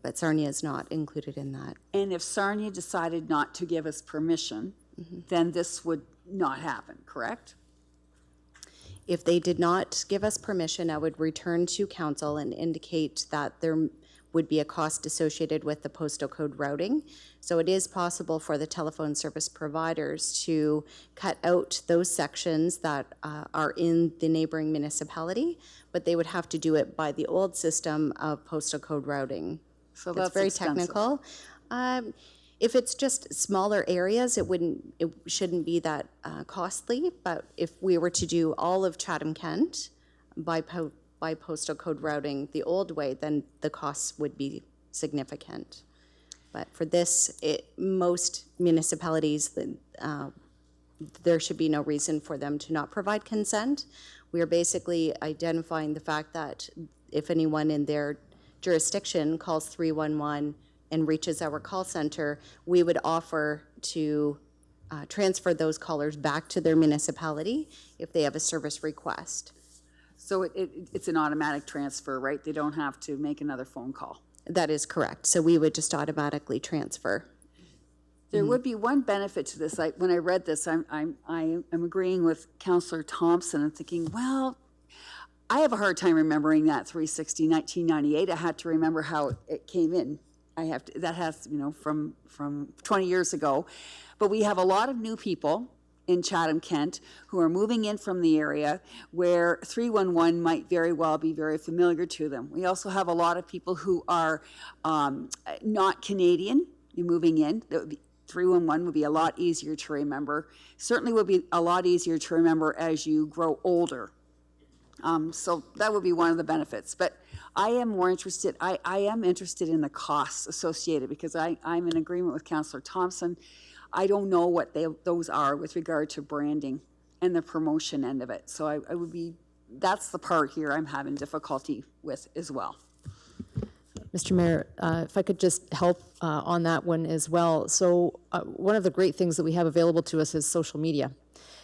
But Sarnia is not included in that. And if Sarnia decided not to give us permission, then this would not happen, correct? If they did not give us permission, I would return to council and indicate that there would be a cost associated with the postal code routing. So it is possible for the telephone service providers to cut out those sections that are in the neighboring municipality, but they would have to do it by the old system of postal code routing. So that's very technical. If it's just smaller areas, it shouldn't be that costly. But if we were to do all of Chatham-Kent by postal code routing the old way, then the costs would be significant. But for this, most municipalities, there should be no reason for them to not provide consent. We are basically identifying the fact that if anyone in their jurisdiction calls 311 and reaches our call center, we would offer to transfer those callers back to their municipality if they have a service request. So it's an automatic transfer, right? They don't have to make another phone call. That is correct. So we would just automatically transfer. There would be one benefit to this. When I read this, I'm agreeing with Councillor Thompson. I'm thinking, well, I have a hard time remembering that 360-1998. I had to remember how it came in. That has, from 20 years ago. But we have a lot of new people in Chatham-Kent who are moving in from the area where 311 might very well be very familiar to them. We also have a lot of people who are not Canadian moving in. 311 would be a lot easier to remember. Certainly would be a lot easier to remember as you grow older. So that would be one of the benefits. But I am more interested, I am interested in the costs associated because I'm in agreement with Councillor Thompson. I don't know what those are with regard to branding and the promotion end of it. So I would be, that's the part here I'm having difficulty with as well. Mr. Mayor, if I could just help on that one as well. So one of the great things that we have available to us is social media.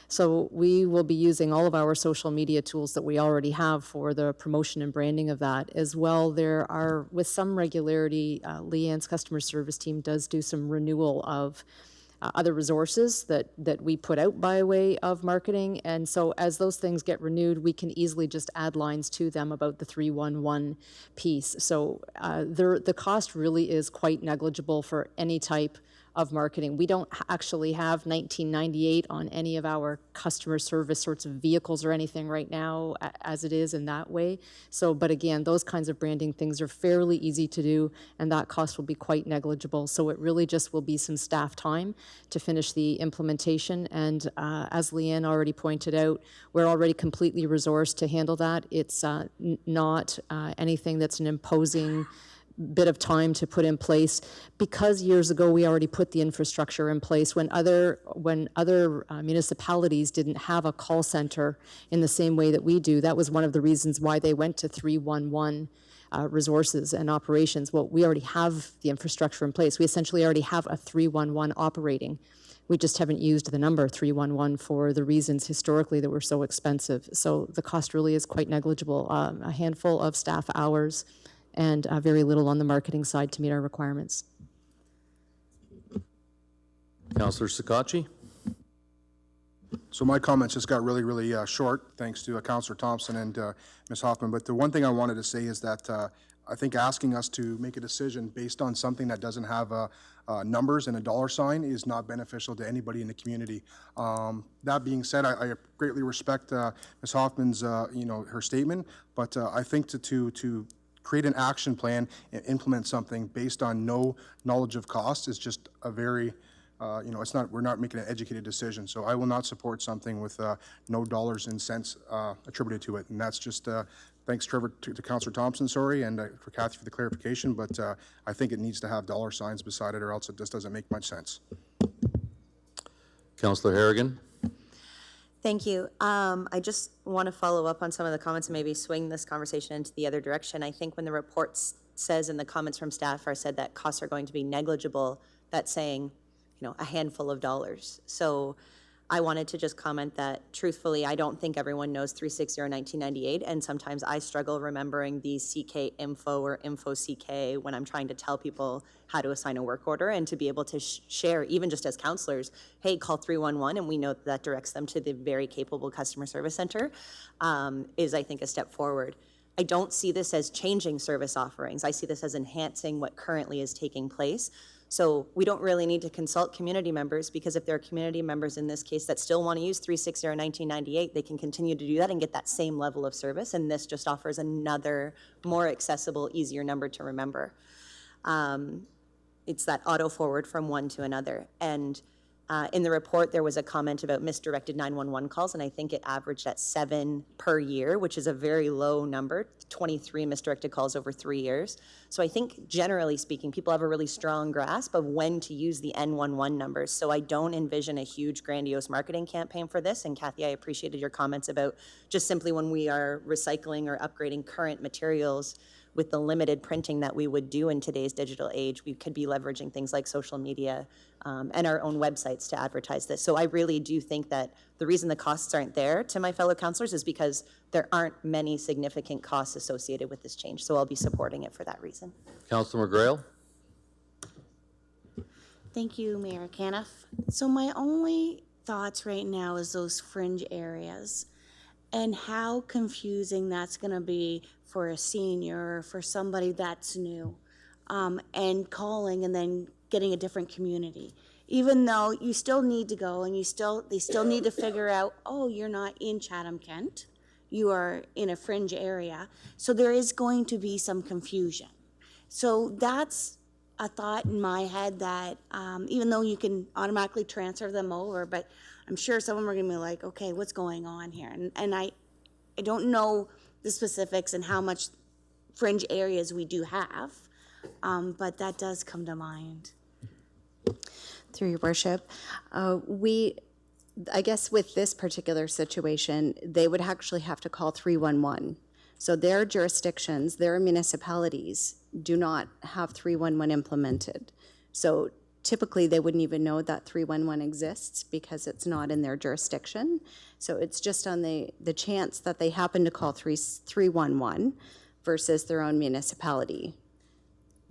So we will be using all of our social media tools that we already have for the promotion and branding of that. As well, there are, with some regularity, Leanne's customer service team does do some renewal of other resources that we put out by way of marketing. And so as those things get renewed, we can easily just add lines to them about the 311 piece. So the cost really is quite negligible for any type of marketing. We don't actually have 1998 on any of our customer service sorts of vehicles or anything right now as it is in that way. So, but again, those kinds of branding things are fairly easy to do, and that cost will be quite negligible. So it really just will be some staff time to finish the implementation. And as Leanne already pointed out, we're already completely resourced to handle that. It's not anything that's an imposing bit of time to put in place, because years ago we already put the infrastructure in place when other municipalities didn't have a call center in the same way that we do. That was one of the reasons why they went to 311 resources and operations. Well, we already have the infrastructure in place. We essentially already have a 311 operating. We just haven't used the number 311 for the reasons historically that were so expensive. So the cost really is quite negligible. A handful of staff hours and very little on the marketing side to meet our requirements. Councillor Sakachi? So my comments just got really, really short, thanks to Councillor Thompson and Ms. Hoffman. But the one thing I wanted to say is that I think asking us to make a decision based on something that doesn't have numbers and a dollar sign is not beneficial to anybody in the community. That being said, I greatly respect Ms. Hoffman's, her statement, but I think to create an action plan and implement something based on no knowledge of cost is just a very, we're not making an educated decision. So I will not support something with no dollars and cents attributed to it. And that's just, thanks, Trevor, to Councillor Thompson, and for Kathy for the clarification, but I think it needs to have dollar signs beside it, or else it just doesn't make much sense. Councillor Harrigan? Thank you. I just want to follow up on some of the comments and maybe swing this conversation into the other direction. I think when the report says, and the comments from staff are said that costs are going to be negligible, that's saying, a handful of dollars. So I wanted to just comment that, truthfully, I don't think everyone knows 360 or 1998, and sometimes I struggle remembering the CK info or info CK when I'm trying to tell people how to assign a work order, and to be able to share, even just as counselors, hey, call 311, and we know that directs them to the very capable customer service center, is, I think, a step forward. I don't see this as changing service offerings. I see this as enhancing what currently is taking place. So we don't really need to consult community members, because if there are community members in this case that still want to use 360 or 1998, they can continue to do that and get that same level of service. And this just offers another more accessible, easier number to remember. It's that auto forward from one to another. And in the report, there was a comment about misdirected 911 calls, and I think it averaged at 7 per year, which is a very low number, 23 misdirected calls over 3 years. So I think, generally speaking, people have a really strong grasp of when to use the N11 numbers. So I don't envision a huge, grandiose marketing campaign for this. And Kathy, I appreciated your comments about just simply when we are recycling or upgrading current materials, with the limited printing that we would do in today's digital age, we could be leveraging things like social media and our own websites to advertise this. So I really do think that the reason the costs aren't there to my fellow councilors is because there aren't many significant costs associated with this change. So I'll be supporting it for that reason. Councillor McGrail? Thank you, Mayor Caniff. So my only thoughts right now is those fringe areas and how confusing that's going to be for a senior or for somebody that's new, and calling and then getting a different community. Even though you still need to go and they still need to figure out, oh, you're not in Chatham-Kent, you are in a fringe area. So there is going to be some confusion. So that's a thought in my head that even though you can automatically transfer them over, but I'm sure some of them are going to be like, okay, what's going on here? And I don't know the specifics and how much fringe areas we do have, but that does come to mind. Through your worship, I guess with this particular situation, they would actually have to call 311. So their jurisdictions, their municipalities do not have 311 implemented. So typically they wouldn't even know that 311 exists because it's not in their jurisdiction. So it's just on the chance that they happen to call 311 versus their own municipality.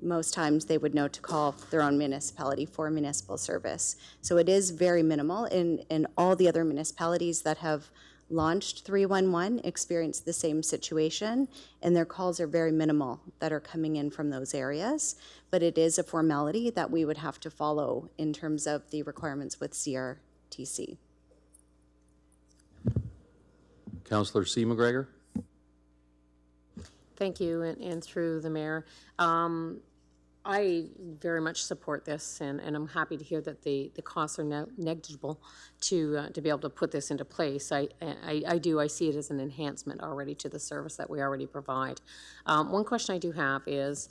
Most times they would know to call their own municipality for municipal service. So it is very minimal. In all the other municipalities that have launched 311 experienced the same situation, and their calls are very minimal that are coming in from those areas. But it is a formality that we would have to follow in terms of the requirements with CRTC. Councillor C. McGregor? Thank you, and through the mayor. I very much support this, and I'm happy to hear that the costs are negligible to be able to put this into place. I see it as an enhancement already to the service that we already provide. One question I do have is,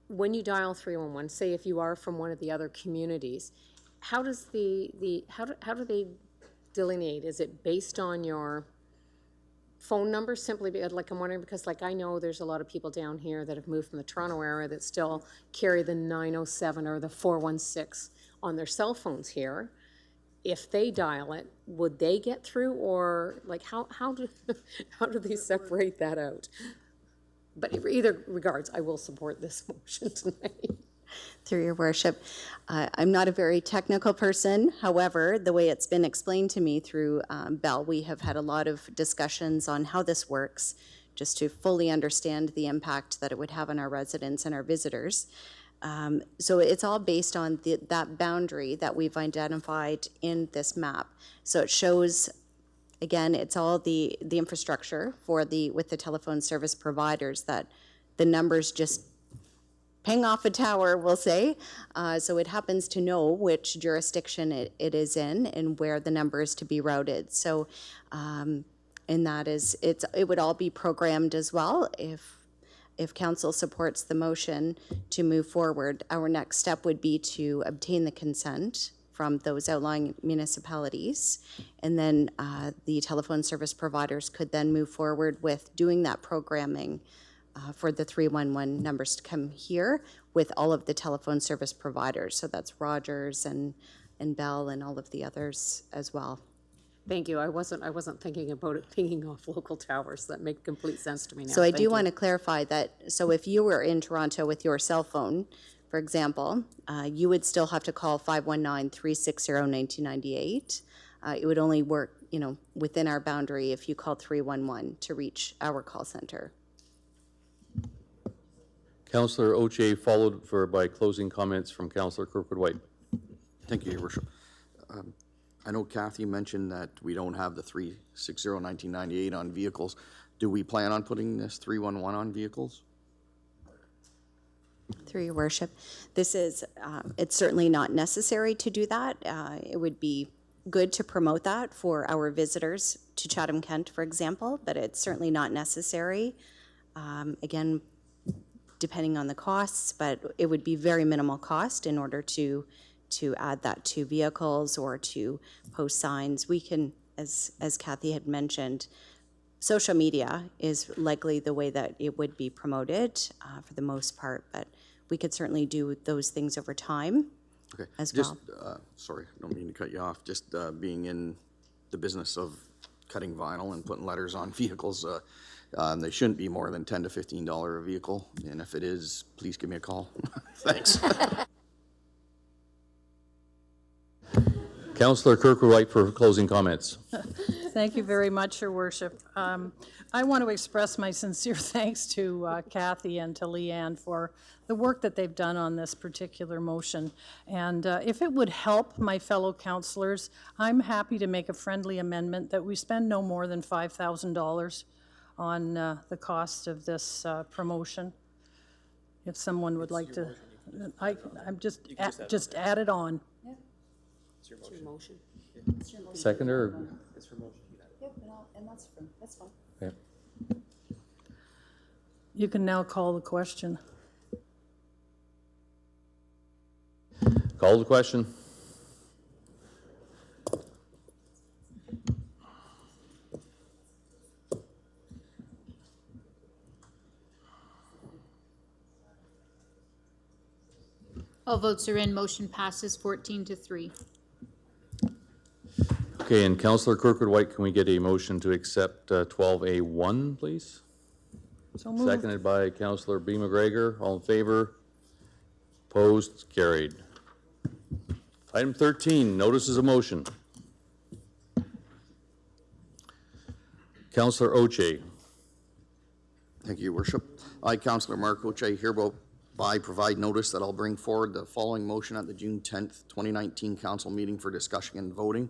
when you dial 311, say if you are from one of the other communities, how does how do they delineate? Is it based on your phone number simply? Like, I'm wondering, because like I know there's a lot of people down here that have moved from the Toronto area that still carry the 907 or the 416 on their cell phones here. If they dial it, would they get through, or like how do they separate that out? But either regards, I will support this motion tonight. Through your worship. I'm not a very technical person. However, the way it's been explained to me through Bell, we have had a lot of discussions on how this works, just to fully understand the impact that it would have on our residents and our visitors. So it's all based on that boundary that we've identified in this map. So it shows, again, it's all the infrastructure for with the telephone service providers, that the numbers just ping off a tower, we'll say. So it happens to know which jurisdiction it is in and where the number is to be routed. So, and that is, it would all be programmed as well. If council supports the motion to move forward, our next step would be to obtain the consent from those outlying municipalities. And then the telephone service providers could then move forward with doing that programming for the 311 numbers to come here with all of the telephone service providers. So that's Rogers and Bell and all of the others as well. Thank you. I wasn't thinking about it pinging off local towers. That makes complete sense to me now. So I do want to clarify that, so if you were in Toronto with your cell phone, for example, you would still have to call 519-360-1998. It would only work, within our boundary if you called 311 to reach our call center. Councillor Oche, followed by closing comments from Councillor Kirkwood-White. Thank you, Your Worship. I know Kathy mentioned that we don't have the 360-1998 on vehicles. Do we plan on putting this 311 on vehicles? Through your worship, this is, it's certainly not necessary to do that. It would be good to promote that for our visitors to Chatham-Kent, for example, but it's certainly not necessary. Again, depending on the costs, but it would be very minimal cost in order to add that to vehicles or to post signs. We can, as Kathy had mentioned, social media is likely the way that it would be promoted for the most part, but we could certainly do those things over time as well. Sorry, I don't mean to cut you off. Just being in the business of cutting vinyl and putting letters on vehicles, they shouldn't be more than $10 to $15 a vehicle, and if it is, please give me a call. Thanks. Councillor Kirkwood-White for closing comments. Thank you very much, Your Worship. I want to express my sincere thanks to Kathy and to Leanne for the work that they've done on this particular motion. And if it would help my fellow councillors, I'm happy to make a friendly amendment that we spend no more than $5,000 on the cost of this promotion. If someone would like to, I'm just add it on. It's your motion. Seconder? Or? It's for motion. Yep, and that's fine. Okay. You can now call the question. Call the question. All votes are in. Motion passes 14-3. Okay, and Councillor Kirkwood-White, can we get a motion to accept 12A1, please? So moved. Seconded by Councillor B. McGregor. All in favor? Opposed? Carried. Item 13, notices of motion. Councillor Oche. Thank you, Your Worship. I, Councillor Mark Oche, hereby provide notice that I'll bring forward the following motion at the June 10th, 2019 council meeting for discussion and voting,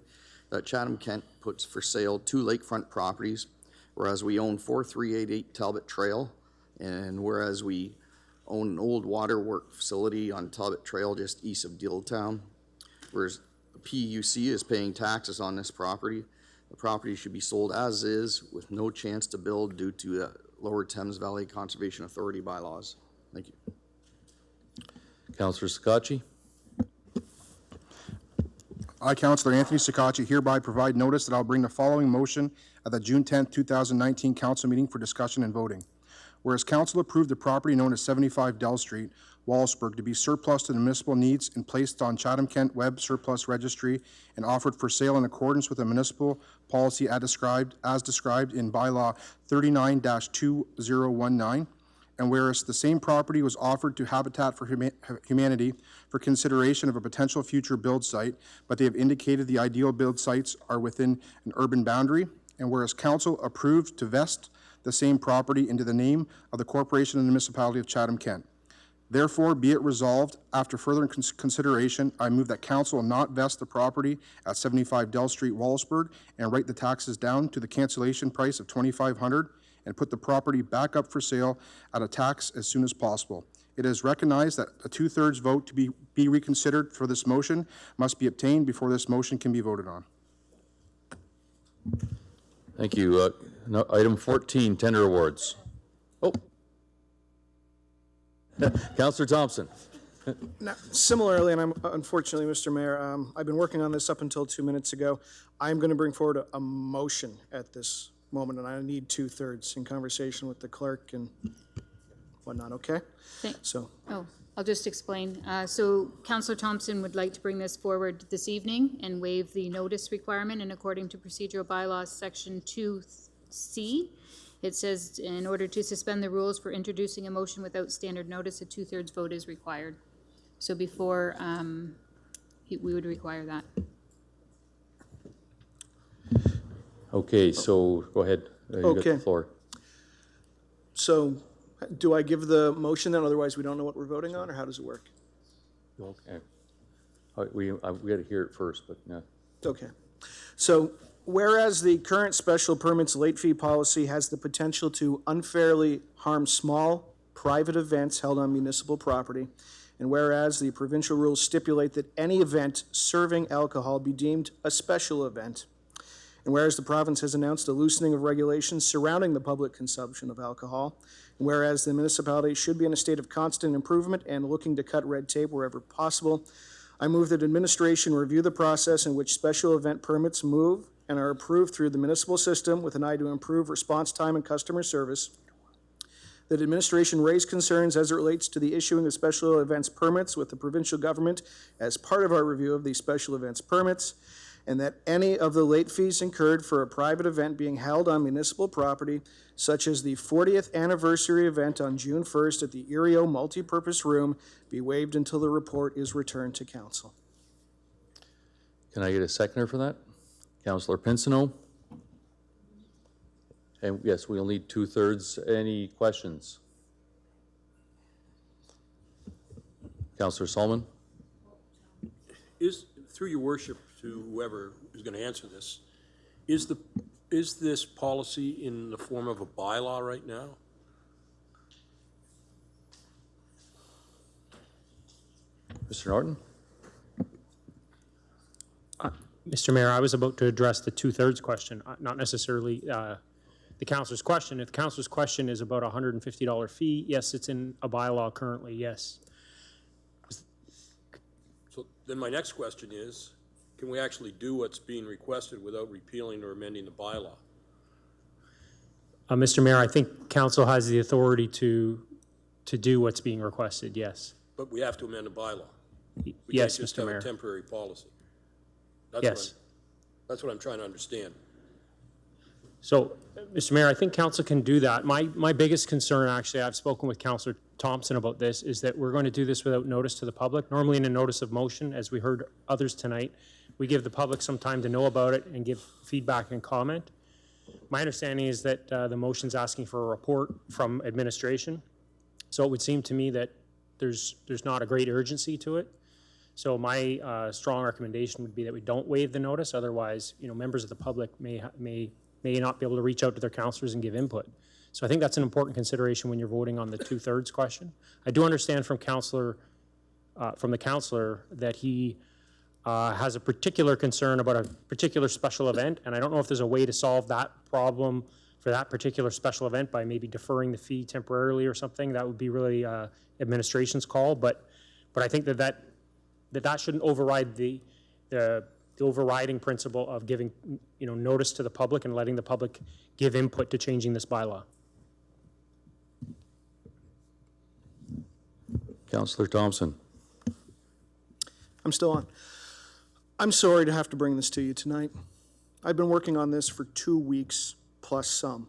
that Chatham-Kent puts for sale 2 lakefront properties, whereas we own 4388 Talbot Trail, and whereas we own an old waterwork facility on Talbot Trail just east of Dealtown, whereas the PUC is paying taxes on this property. The property should be sold as is with no chance to build due to the Lower Thames Valley Conservation Authority bylaws. Thank you. Councillor Scacchi. I, Councillor Anthony Sakachi, hereby provide notice that I'll bring the following motion at the June 10th, 2019 council meeting for discussion and voting. Whereas council approved the property known as 75 Dell Street, Wallsburg, to be surplus to the municipal needs and placed on Chatham-Kent Web Surplus Registry and offered for sale in accordance with the municipal policy as described in bylaw 39-2019. And whereas the same property was offered to Habitat for Humanity for consideration of a potential future build site, but they have indicated the ideal build sites are within an urban boundary. And whereas council approved to vest the same property into the name of the corporation and the municipality of Chatham-Kent. Therefore, be it resolved, after further consideration, I move that council will not vest the property at 75 Dell Street, Wallsburg, and write the taxes down to the cancellation price of $2,500 and put the property back up for sale at a tax as soon as possible. It is recognized that a 2/3 vote to be reconsidered for this motion must be obtained before this motion can be voted on. Thank you. Item 14, tender awards. Oh. Councillor Thompson. Now, similarly, and I'm unfortunately, Mr. Mayor, I've been working on this up until 2 minutes ago. I'm going to bring forward a motion at this moment, and I need 2/3 in conversation with the clerk and whatnot, okay? I'll just explain. So Councillor Thompson would like to bring this forward this evening and waive the notice requirement, and according to procedural bylaws, section 2C, it says in order to suspend the rules for introducing a motion without standard notice, a 2/3 vote is required. So before, we would require that. Okay, so go ahead. You got the floor. So do I give the motion then? Otherwise, we don't know what we're voting on, or how does it work? Okay. We got to hear it first, but yeah. Okay. So whereas the current special permits late fee policy has the potential to unfairly harm small private events held on municipal property, and whereas the provincial rules stipulate that any event serving alcohol be deemed a special event, and whereas the province has announced a loosening of regulations surrounding the public consumption of alcohol, and whereas the municipality should be in a state of constant improvement and looking to cut red tape wherever possible, I move that administration review the process in which special event permits move and are approved through the municipal system with an eye to improve response time and customer service. That administration raise concerns as it relates to the issuing of special events permits with the provincial government as part of our review of these special events permits, and that any of the late fees incurred for a private event being held on municipal property, such as the 40th anniversary event on June 1st at the Erio Multipurpose Room, be waived until the report is returned to council. Can I get a seconder for that? Councillor Pinsino? And yes, we'll need 2/3. Any questions? Councillor Solomon? Through your worship, to whoever is going to answer this, is this policy in the form of a bylaw right now? Mr. Norton? Mr. Mayor, I was about to address the 2/3 question, not necessarily the councilor's question. If the councilor's question is about a $150 fee, yes, it's in a bylaw currently, yes. So then my next question is, can we actually do what's being requested without repealing or amending the bylaw? Mr. Mayor, I think council has the authority to do what's being requested, yes. But we have to amend the bylaw. We Yes, can't just Mr. have Mayor. a temporary policy. Yes. That's what I'm trying to understand. So, Mr. Mayor, I think council can do that. My biggest concern, actually, I've spoken with Councillor Thompson about this, is that we're going to do this without notice to the public. Normally in a notice of motion, as we heard others tonight, we give the public some time to know about it and give feedback and comment. My understanding is that the motion's asking for a report from administration. So it would seem to me that there's not a great urgency to it. So my strong recommendation would be that we don't waive the notice. Otherwise, members of the public may not be able to reach out to their counselors and give input. So I think that's an important consideration when you're voting on the 2/3 question. I do understand from the counselor that he has a particular concern about a particular special event, and I don't know if there's a way to solve that problem for that particular special event by maybe deferring the fee temporarily or something. That would be really administration's call, but I think that shouldn't override the overriding principle of giving notice to the public and letting the public give input to changing this bylaw. Councillor Thompson. I'm still on. I'm sorry to have to bring this to you tonight. I've been working on this for 2 weeks plus some.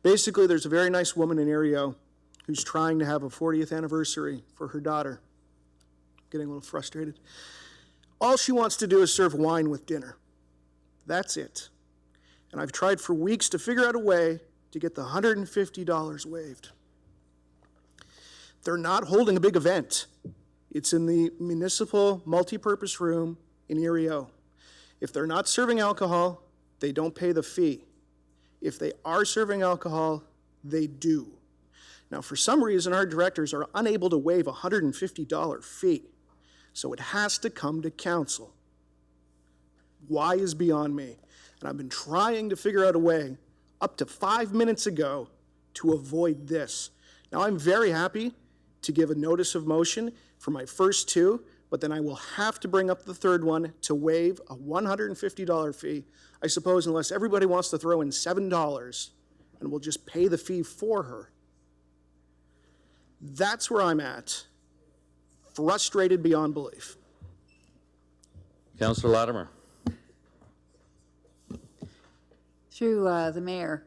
Basically, there's a very nice woman in Erio who's trying to have a 40th anniversary for her daughter. Getting a little frustrated. All she wants to do is serve wine with dinner. That's it. And I've tried for weeks to figure out a way to get the $150 waived. They're not holding a big event. It's in the municipal multipurpose room in Erio. If they're not serving alcohol, they don't pay the fee. If they are serving alcohol, they do. Now, for some reason, our directors are unable to waive a $150 fee, so it has to come to council. Why is beyond me, and I've been trying to figure out a way up to 5 minutes ago to avoid this. Now, I'm very happy to give a notice of motion for my first two, but then I will have to bring up the third one to waive a $150 fee, I suppose, unless everybody wants to throw in $7 and we'll just pay the fee for her. That's where I'm at. Frustrated beyond belief. Councillor Latimer. Through the mayor,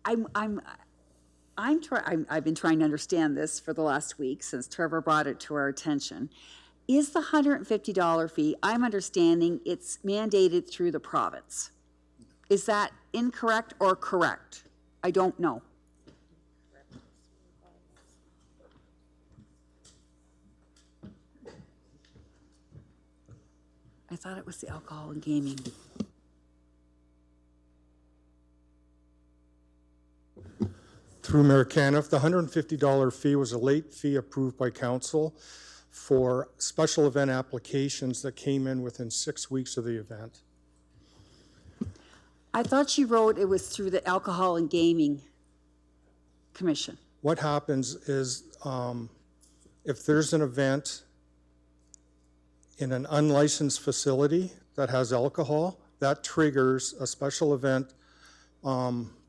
I've been trying to understand this for the last week since Trevor brought it to our attention. Is the $150 fee, I'm understanding it's mandated through the province. Is that incorrect or correct? I don't know. I thought it was the alcohol and gaming. Through Mayor Caniff, the $150 fee was a late fee approved by council for special event applications that came in within 6 weeks of the event. I thought she wrote it was through the Alcohol and Gaming Commission. What happens is if there's an event in an unlicensed facility that has alcohol, that triggers a special event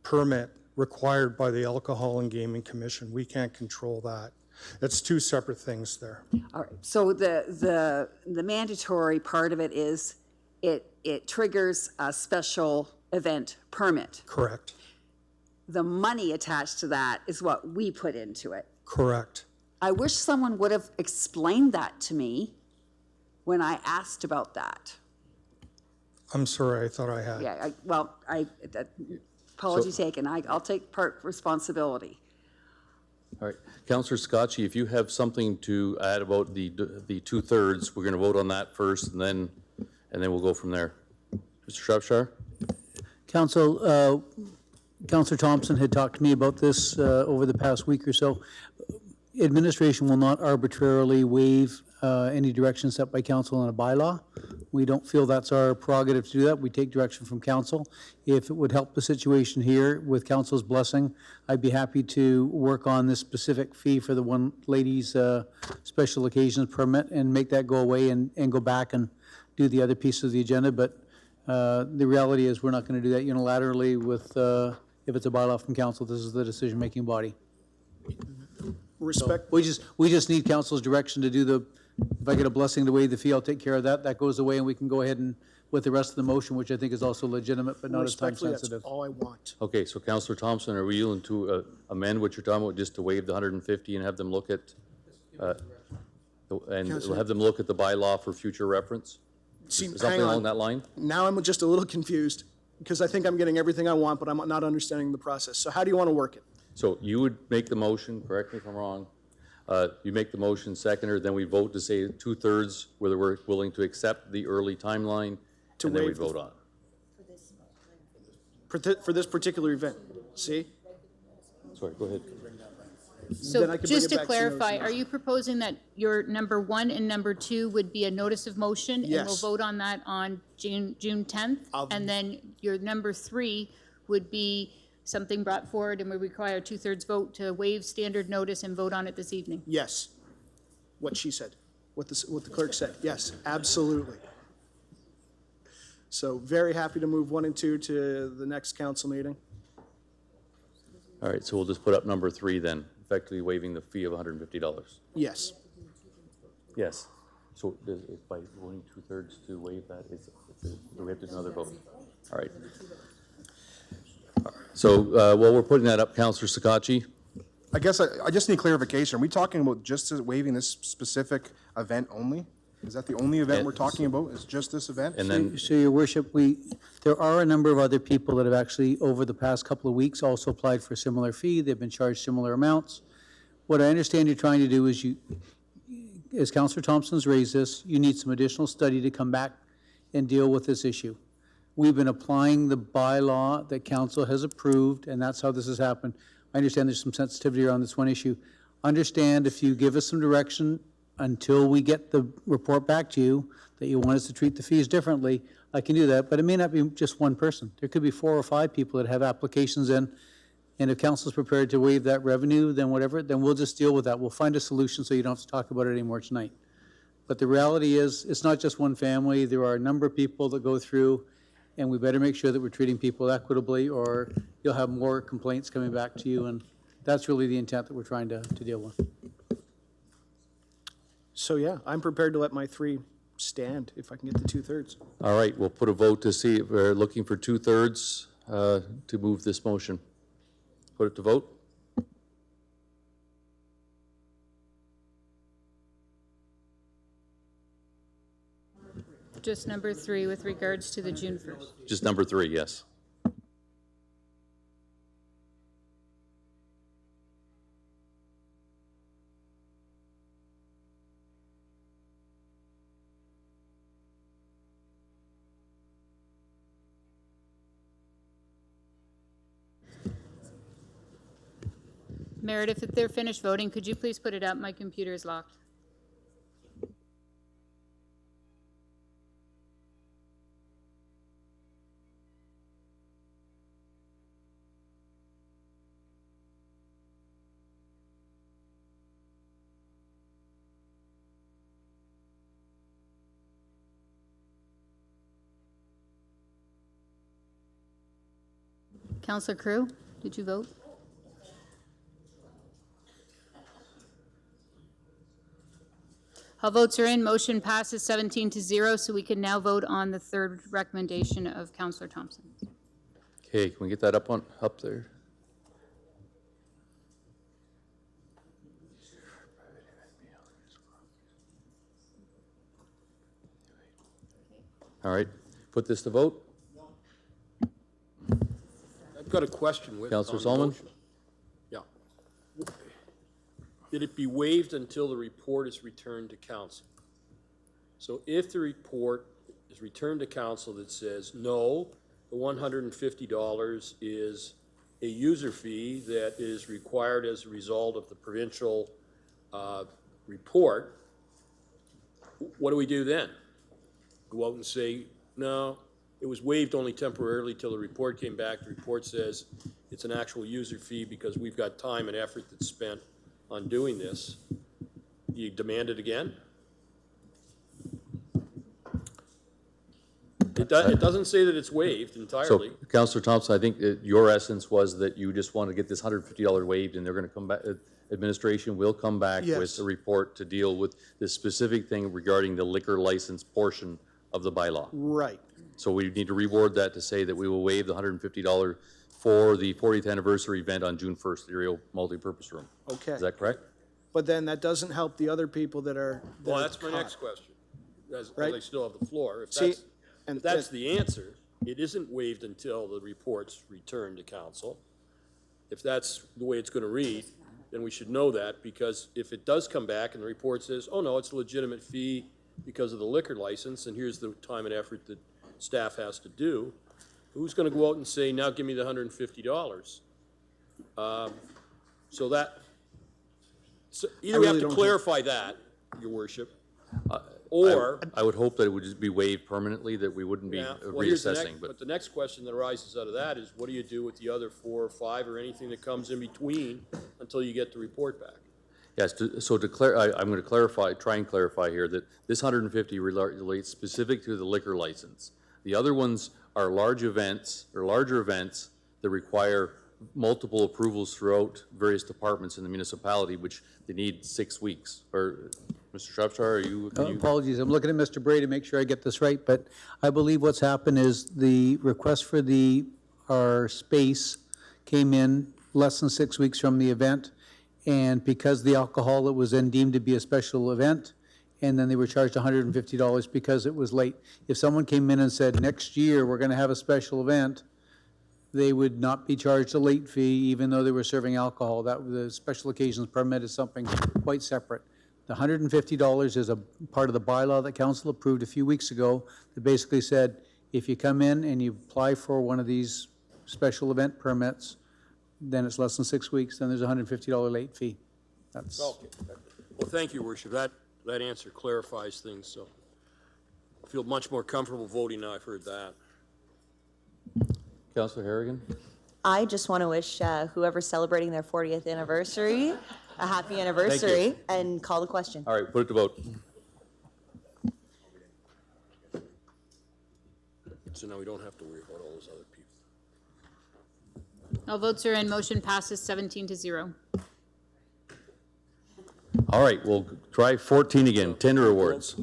permit required by the Alcohol and Gaming Commission. We can't control that. It's two separate things there. All right. So the mandatory part of it is it triggers a special event permit. Correct. The money attached to that is what we put into it. Correct. I wish someone would have explained that to me when I asked about that. I'm sorry, I thought I had. Yeah, apology taken. I'll take part responsibility. All right, Councillor Scotchy, if you have something to add about the 2/3, we're going to vote on that first, and then we'll go from there. Mr. Shropshire? Councillor Thompson had talked to me about this over the past week or so. Administration will not arbitrarily waive any direction set by council on a bylaw. We don't feel that's our prerogative to do that. We take direction from council. If it would help the situation here with council's blessing, I'd be happy to work on this specific fee for the one lady's special occasions permit and make that go away and go back and do the other piece of the agenda. But the reality is we're not going to do that unilaterally with, if it's a bylaw from council, this is the decision-making body. Respect. So we just need council's direction to do the, if I get a blessing to waive the fee, I'll take care of that. That goes away and we can go ahead and with the rest of the motion, which I think is also legitimate, but not as time Respectfully, sensitive. that's all I want. Okay, so Councillor Thompson, are we willing to amend what you're talking about, just to waive the 150 and have them look at, have them look at the bylaw for future reference? See, Something hang on. along that line? Now I'm just a little confused. because I think I'm getting everything I want, but I'm not understanding the process. So how do you want to work it? So you would make the motion, correct me if I'm wrong. You make the motion, seconder, then we vote to say 2/3 whether we're willing to accept the early timeline, and then we waive the- vote on it. For this particular event, see? Sorry, go ahead. Then So I can bring just it to back clarify, notice. are you proposing that your number 1 and number 2 would be a notice of motion? And we'll Yes. vote on that on June 10th? And then your number 3 would be something brought forward and would require a 2/3 vote to waive standard notice and vote on it this evening? Yes. What she said, what the clerk said. Yes, absolutely. So very happy to move 1 and 2 to the next council meeting. All right, so we'll just put up number 3 then, effectively waiving the fee of $150. Yes. Yes. So is by voting 2/3 to waive that, do we have to do another vote? All right. So while we're putting that up, Councillor Sakachi? I guess I just need clarification. Are we talking about just waiving this specific event only? Is that the only event we're talking about, is just this event? And then, So, Your Worship, there are a number of other people that have actually, over the past couple of weeks, also applied for a similar fee. They've been charged similar amounts. What I understand you're trying to do is as Councillor Thompson's raised this, you need some additional study to come back and deal with this issue. We've been applying the bylaw that council has approved, and that's how this has happened. I understand there's some sensitivity around this one issue. Understand if you give us some direction until we get the report back to you, that you want us to treat the fees differently, I can do that, but it may not be just one person. There could be 4 or 5 people that have applications in, and if council's prepared to waive that revenue, then whatever, then we'll just deal with that. We'll find a solution so you don't have to talk about it anymore tonight. But the reality is, it's not just one family. There are a number of people that go through, and we better make sure that we're treating people equitably, or you'll have more complaints coming back to you, and that's really the intent that we're trying to deal with. So yeah, I'm prepared to let my 3 stand if I can get the 2/3. all right, we'll put a vote to see if we're looking for 2/3 to move this motion. Put it to vote. Just number 3 with regards to the June 1st. Just number 3, yes. Meredith, if they're finished voting, could you please put it up? My computer is locked. Councillor Crew, did you vote? All votes are in. Motion passes 17-0, so we can now vote on the 3rd recommendation of Councillor Thompson. Okay, can we get that up there? All right, put this to vote. I've got a question with. Councillor on the Solomon? motion. Yeah. Did it be waived until the report is returned to council? So if the report is returned to council that says, no, the $150 is a user fee that is required as a result of the provincial report, what do we do then? Go out and say, no, it was waived only temporarily till the report came back. The report says it's an actual user fee because we've got time and effort that's spent on doing this. You demand it again? It doesn't say that it's waived entirely. So, Councillor Thompson, I think that your essence was that you just want to get this $150 waived, and they're going to come back, administration will come back Yes. with a report to deal with this specific thing regarding the liquor license portion of the bylaw. Right. So we need to reword that to say that we will waive the $150 for the 40th anniversary event on June 1st, the Rio multipurpose room. Okay. Is that correct? But then that doesn't help the other people that are. Well, that's my next question, as Right. I still have the floor. If See, that's, and if that's the answer, it isn't waived until the report's returned to council. If that's the way it's gonna read, then we should know that, because if it does come back and the report says, oh no, it's a legitimate fee because of the liquor license, and here's the time and effort that staff has to do, who's gonna go out and say, now give me the $150? So either we have to clarify that, your worship, or. I would hope that it would just be waived permanently, that we wouldn't be Yeah, well, here's the reassessing, but the next question that arises out of that is, what do you do with the other 4 or 5 or anything that comes in between until you get the report back? yes, I'm going to try and clarify here that this 150 relates specific to the liquor license. The other ones are larger events that require multiple approvals throughout various departments in the municipality, which they need 6 weeks. Or, Mr. Shropshire, Apologies, I'm looking at Mr. Bray to make sure I get this right, but I believe what's happened is the request for our space came in less than 6 weeks from the event, and because the alcohol, it was then deemed to be a special event, and then they were charged $150 because it was late. If someone came in and said, next year, we're gonna have a special event, they would not be charged a late fee, even though they were serving alcohol. The special occasions permit is something quite separate. The $150 is a part of the bylaw that council approved a few weeks ago that basically said, if you come in and you apply for one of these special event permits, then it's less than 6 weeks, then there's a $150 late fee. That's. Okay. Well, thank you, Your Worship. That answer clarifies things, so I feel much more comfortable voting now I've heard that. Councillor Harrigan? I just want to wish whoever's celebrating their 40th anniversary a happy anniversary and call the question. All right, put it to vote. So now we don't have to worry about all those other people. All votes are in. Motion passes 17-0. All right, we'll try 14 again, tender awards.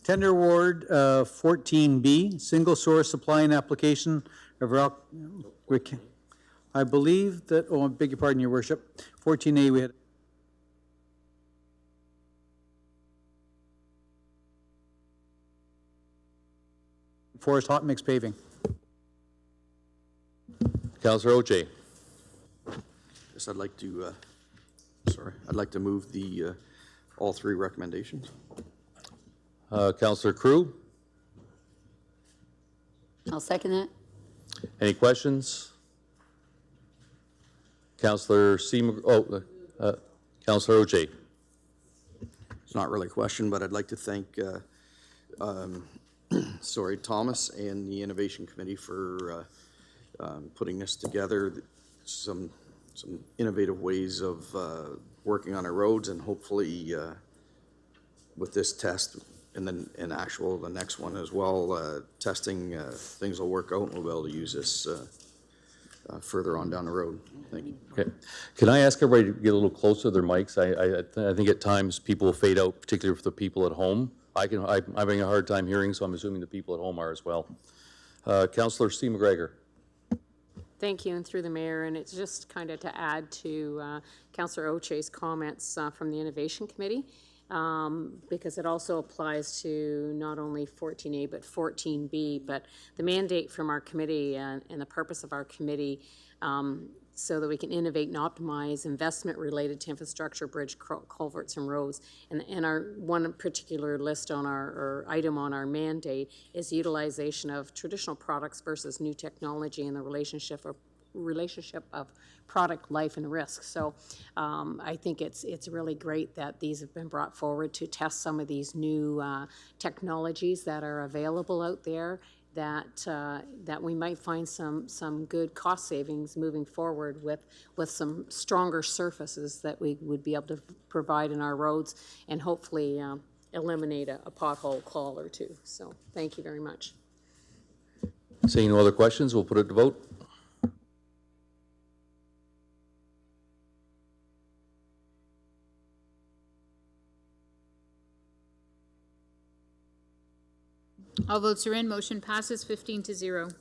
Tender award 14B, single source supply and application of I believe that, I beg your pardon, Your Worship. 14A, we had. Forest hot mix paving. Councillor Oche. Yes, I'd like to move the, all 3 recommendations. Councillor Crew. I'll second that. Any questions? Councillor Councillor Oche. It's not really a question, but I'd like to thank Thomas and the Innovation Committee for putting this together. Some innovative ways of working on our roads, and hopefully with this test and then the next one as well, testing, things will work out and we'll be able to use this further on down the road. Thank you. Okay. Can I ask everybody to get a little closer to their mics? I think at times people fade out, particularly for the people at home. I'm having a hard time hearing, so I'm assuming the people at home are as well. Councillor C. McGregor. Thank you, and through the mayor, and it's just kind of to add to Councillor Oche's comments from the Innovation Committee, because it also applies to not only 14A but 14B, but the mandate from our committee and the purpose of our committee so that we can innovate and optimize investment related to infrastructure, bridge, culverts, and roads. And our one particular list on or item on our mandate is utilization of traditional products versus new technology and the relationship of product life and risk. So I think it's really great that these have been brought forward to test some of these new technologies that are available out there, that we might find some good cost savings moving forward with some stronger surfaces that we would be able to provide in our roads, and hopefully eliminate a pothole call or two. So thank you very much. Seeing no other questions, we'll put it to vote. All votes are in. Motion passes 15-0.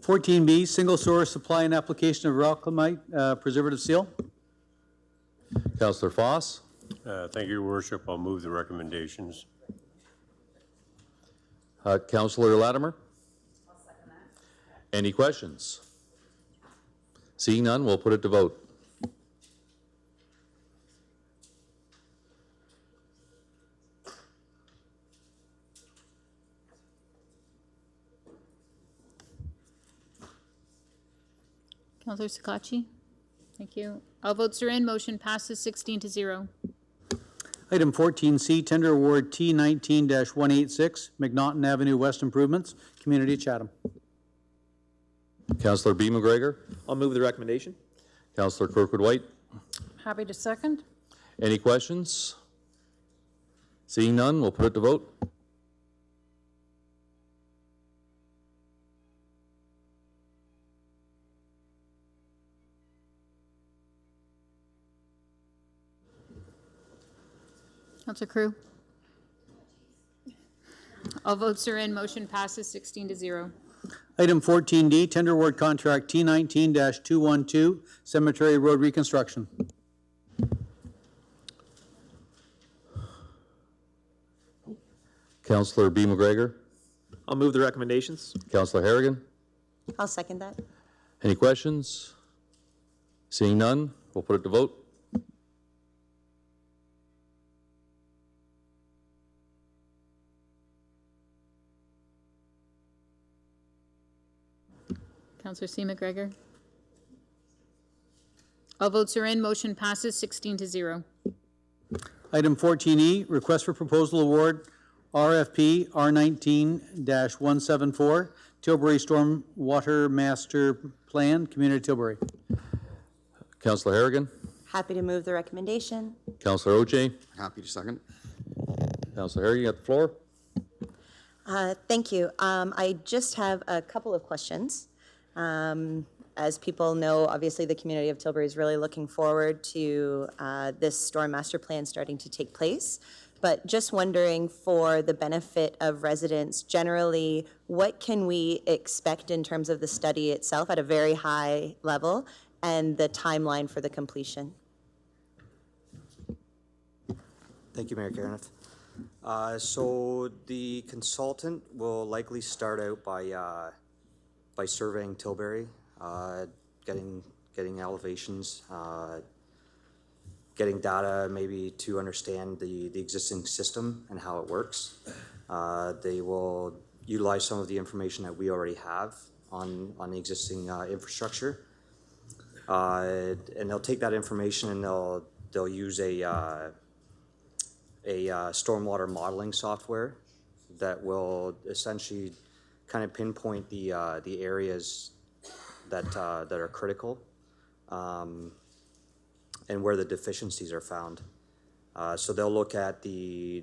14B, single source supply and application of roclamite preservative seal. Councillor Foss. Thank you, Your Worship. I'll move the recommendations. Councillor Latimer. Any questions? Seeing none, we'll put it to vote. Counselor Sakachi? Thank you. All votes are in. Motion passes 16-0. Item 14C, tender award T19-186, McNaughton Avenue West Improvements, Community of Chatham. Councillor B. McGregor. I'll move the recommendation. Councillor Kirkwood-White. Happy to second. Any questions? Seeing none, we'll put it to vote. Counselor Crew? All votes are in. Motion passes 16-0. Item 14D, tender award contract T19-212, Cemetery Road Reconstruction. Councillor B. McGregor. I'll move the recommendations. Councillor Harrigan. I'll second that. Any questions? Seeing none, we'll put it to vote. Counselor C. McGregor? All votes are in. Motion passes 16-0. Item 14E, request for proposal award RFP R19-174, Tilbury Storm Water Master Plan, Community of Tilbury. Councillor Harrigan. Happy to move the recommendation. Councillor Oche. Happy to second. Councillor Harrigan, you got the floor. Thank you. I just have a couple of questions. As people know, obviously the community of Tilbury is really looking forward to this storm master plan starting to take place. But just wondering, for the benefit of residents generally, what can we expect in terms of the study itself at a very high level and the timeline for the completion? Thank you, Mayor Carniff. So the consultant will likely start out by surveying Tilbury, getting elevations, getting data maybe to understand the existing system and how it works. They will utilize some of the information that we already have on the existing infrastructure. And they'll take that information and they'll use a stormwater modeling software that will essentially kind of pinpoint the areas that are critical and where the deficiencies are found. So they'll look at the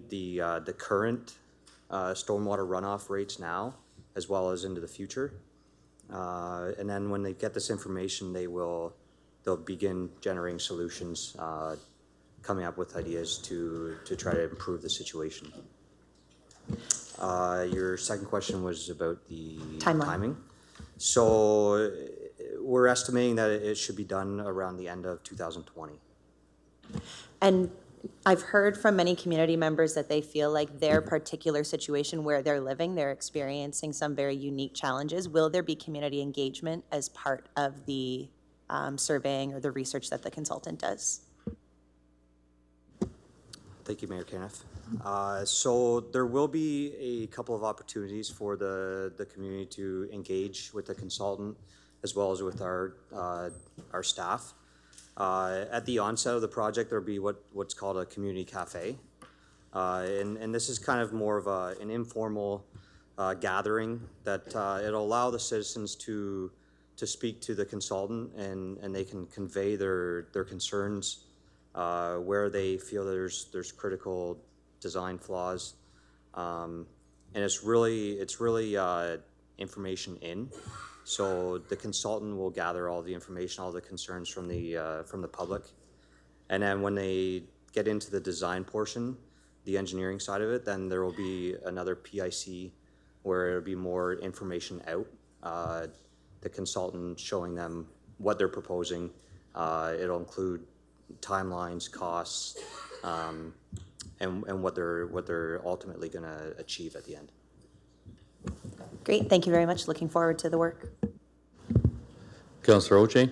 current stormwater runoff rates now, as well as into the future. And then when they get this information, they'll begin generating solutions, coming up with ideas to try to improve the situation. Your second question was about the timing. So we're estimating that it should be done around the end of 2020. And I've heard from many community members that they feel like their particular situation where they're living, they're experiencing some very unique challenges. Will there be community engagement as part of the surveying or the research that the consultant does? Thank you, Mayor Carniff. So there will be a couple of opportunities for the community to engage with the consultant as well as with our staff. At the onset of the project, there'll be what's called a community cafe. And this is kind of more of an informal gathering that it'll allow the citizens to speak to the consultant and they can convey their concerns, where they feel there's critical design flaws, and it's really information in. So the consultant will gather all the information, all the concerns from the public, and then when they get into the design portion, the engineering side of it, then there will be another PIC where it'll be more information out. The consultant showing them what they're proposing. It'll include timelines, costs, and what they're ultimately going to achieve at the end. Great, thank you very much. Looking forward to the work. Councillor Oche?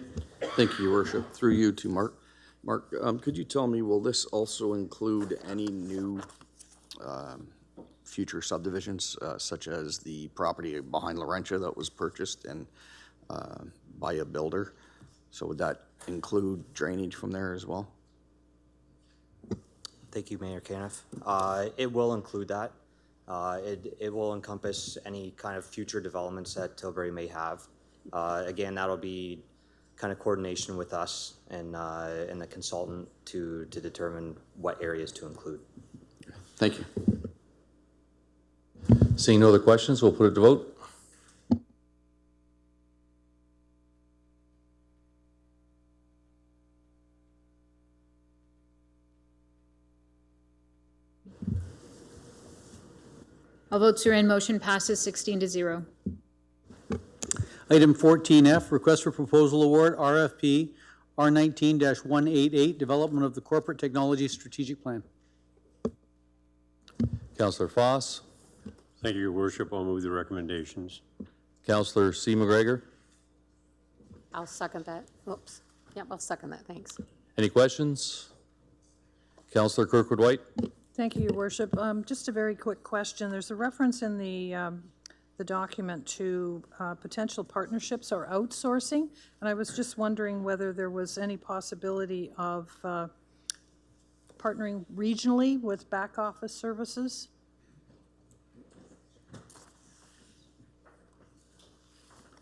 Thank you, Your Worship. Through you to Mark. Mark, could you tell me, will this also include any new future subdivisions, such as the property behind Laurentia that was purchased and by a builder? So would that include drainage from there as well? Thank you, Mayor Caniff. It will include that. It will encompass any kind of future developments that Tilbury may have. Again, that'll be kind of coordination with us and the consultant to determine what areas to include. Thank you. Seeing no other questions, we'll put it to vote. All votes are in. Motion passes 16-0. Item 14F, request for proposal award, RFP R19-188, development of the corporate technology strategic plan. Councillor Foss. Thank you, Your Worship. I'll move the recommendations. Councillor C. McGregor. I'll second that. Oops. Yep, I'll second that. Thanks. Any questions? Councillor Kirkwood-White. Thank you, Your Worship. Just a very quick question. There's a reference in the document to potential partnerships or outsourcing, and I was just wondering whether there was any possibility of partnering regionally with back office services.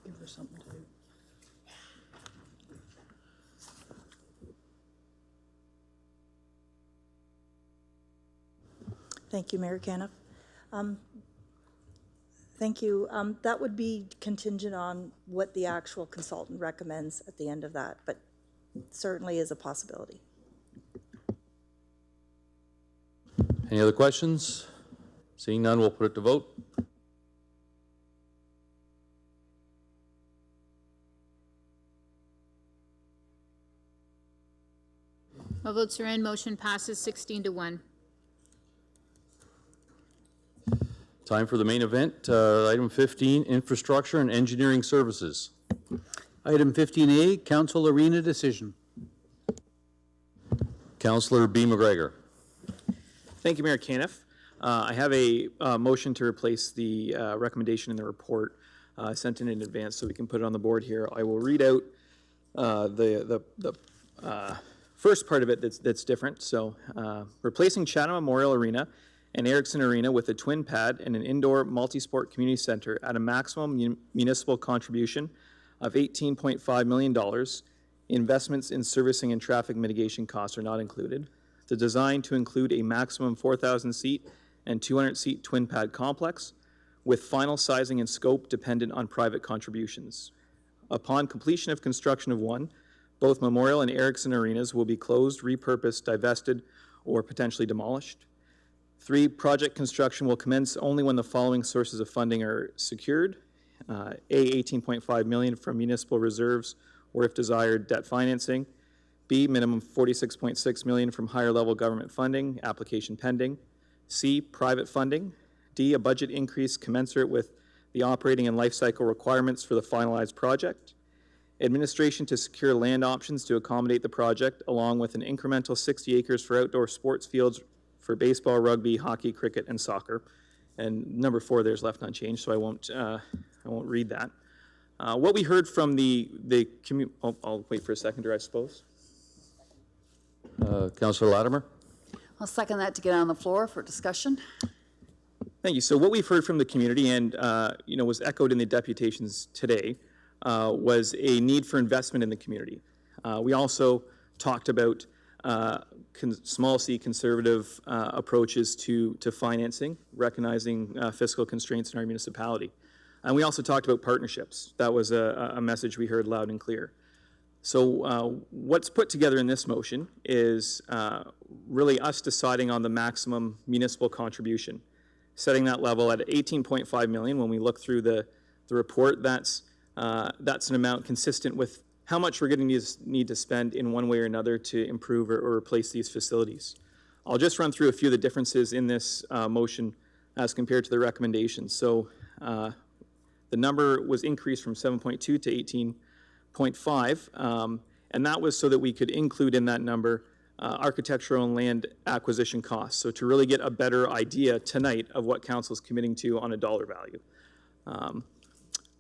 Give her something to do. Thank you, Mayor Caniff. Thank you. That would be contingent on what the actual consultant recommends at the end of that, but certainly is a possibility. Any other questions? Seeing none, we'll put it to vote. All votes are in. Motion passes 16-1. Time for the main event. Item 15, infrastructure and engineering services. Item 15A, council arena decision. Councillor B. McGregor. Thank you, Mayor Caniff. I have a motion to replace the recommendation in the report sent in advance so we can put it on the board here. I will read out the first part of it that's different. So replacing Chatham Memorial Arena and Erickson Arena with a twin pad and an indoor multi-sport community center at a maximum municipal contribution of $18.5 million. Investments in servicing and traffic mitigation costs are not included. The design to include a maximum 4,000-seat and 200-seat twin pad complex with final sizing and scope dependent on private contributions. Upon completion of construction of one, both Memorial and Erickson Arenas will be closed, repurposed, divested, or potentially demolished. 3, project construction will commence only when the following sources of funding are secured. A, $18.5 million from municipal reserves, or if desired, debt financing. B, minimum $46.6 million from higher level government funding, application pending. C, private funding. D, a budget increase commensurate with the operating and life cycle requirements for the finalized project. Administration to secure land options to accommodate the project, along with an incremental 60 acres for outdoor sports fields for baseball, rugby, hockey, cricket, and soccer. And number 4 there's left unchanged, so I won't read that. What we heard from the community, I'll wait for a seconder, I suppose. Councillor Latimer. I'll second that to get on the floor for discussion. Thank you. So what we've heard from the community and was echoed in the deputations today was a need for investment in the community. We also talked about small c conservative approaches to financing, recognizing fiscal constraints in our municipality. And we also talked about partnerships. That was a message we heard loud and clear. So what's put together in this motion is really us deciding on the maximum municipal contribution, setting that level at $18.5 million. When we look through the report, that's an amount consistent with how much we're going to need to spend in one way or another to improve or replace these facilities. I'll just run through a few of the differences in this motion as compared to the recommendations. So the number was increased from 7.2 to 0.5, and that was so that we could include in that number architectural and land acquisition costs. So to really get a better idea tonight of what council's committing to on a dollar value.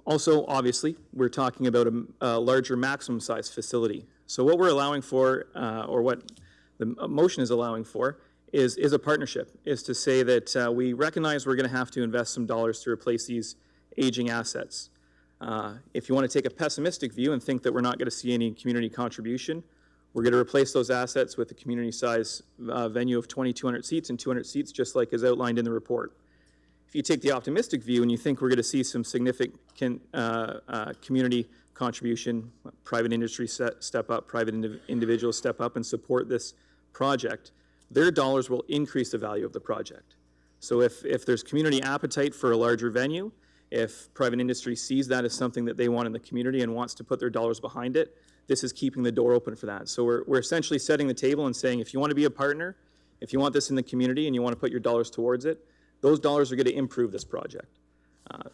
Also, obviously, we're talking about a larger maximum size facility. So what we're allowing for, or what the motion is allowing for, is a partnership, is to say that we recognize we're going to have to invest some dollars to replace these aging assets. If you want to take a pessimistic view and think that we're not going to see any community contribution, we're going to replace those assets with a community size venue of 2,200 seats and 200 seats, just like is outlined in the report. If you take the optimistic view and you think we're going to see some significant community contribution, private industry step up, private individuals step up and support this project, their dollars will increase the value of the project. So if there's community appetite for a larger venue, if private industry sees that as something that they want in the community and wants to put their dollars behind it, this is keeping the door open for that. So we're essentially setting the table and saying, if you want to be a partner, if you want this in the community and you want to put your dollars towards it, those dollars are going to improve this project.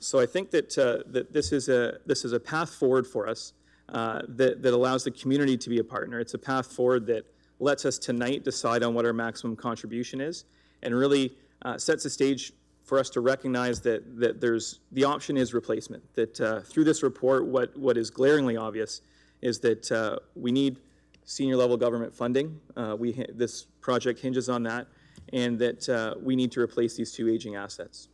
So I think that that this is a path forward for us that allows the community to be a partner. It's a path forward that lets us tonight decide on what our maximum contribution is, and really sets the stage for us to recognize that there's the option is replacement. That through this report, what is glaringly obvious is that we need senior level government funding. This project hinges on that, and that we need to replace these two aging assets.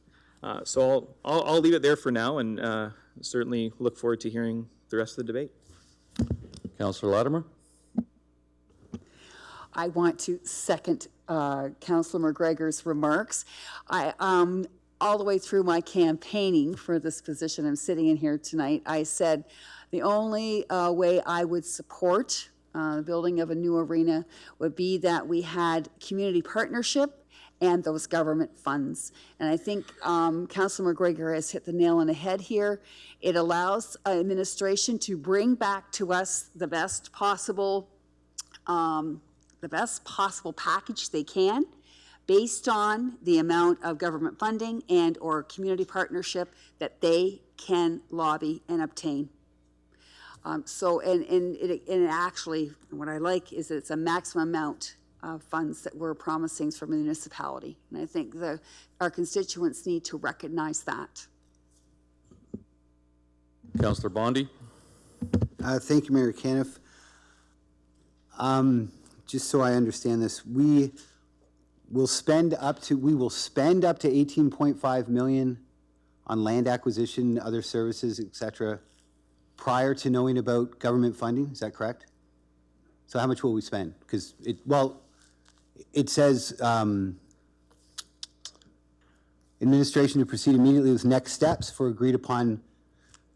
So I'll leave it there for now, and certainly look forward to hearing the rest of the debate. Councillor Latimer? I want to second Councillor McGregor's remarks. All the way through my campaigning for this position, I'm sitting in here tonight, I said the only way I would support the building of a new arena would be that we had community partnership and those government funds. And I think Councillor McGregor has hit the nail on the head here. It allows administration to bring back to us the best possible package they can based on the amount of government funding and or community partnership that they can lobby and obtain. And actually, what I like is that it's a maximum amount of funds that we're promising from the municipality. And I think our constituents need to recognize that. Councillor Bondi? Thank you, Mayor Caniff. Just so I understand this, we will spend up to 18.5 million on land acquisition, other services, et cetera, prior to knowing about government funding. Is that correct? So how much will we spend? Because it says administration to proceed immediately with next steps for agreed upon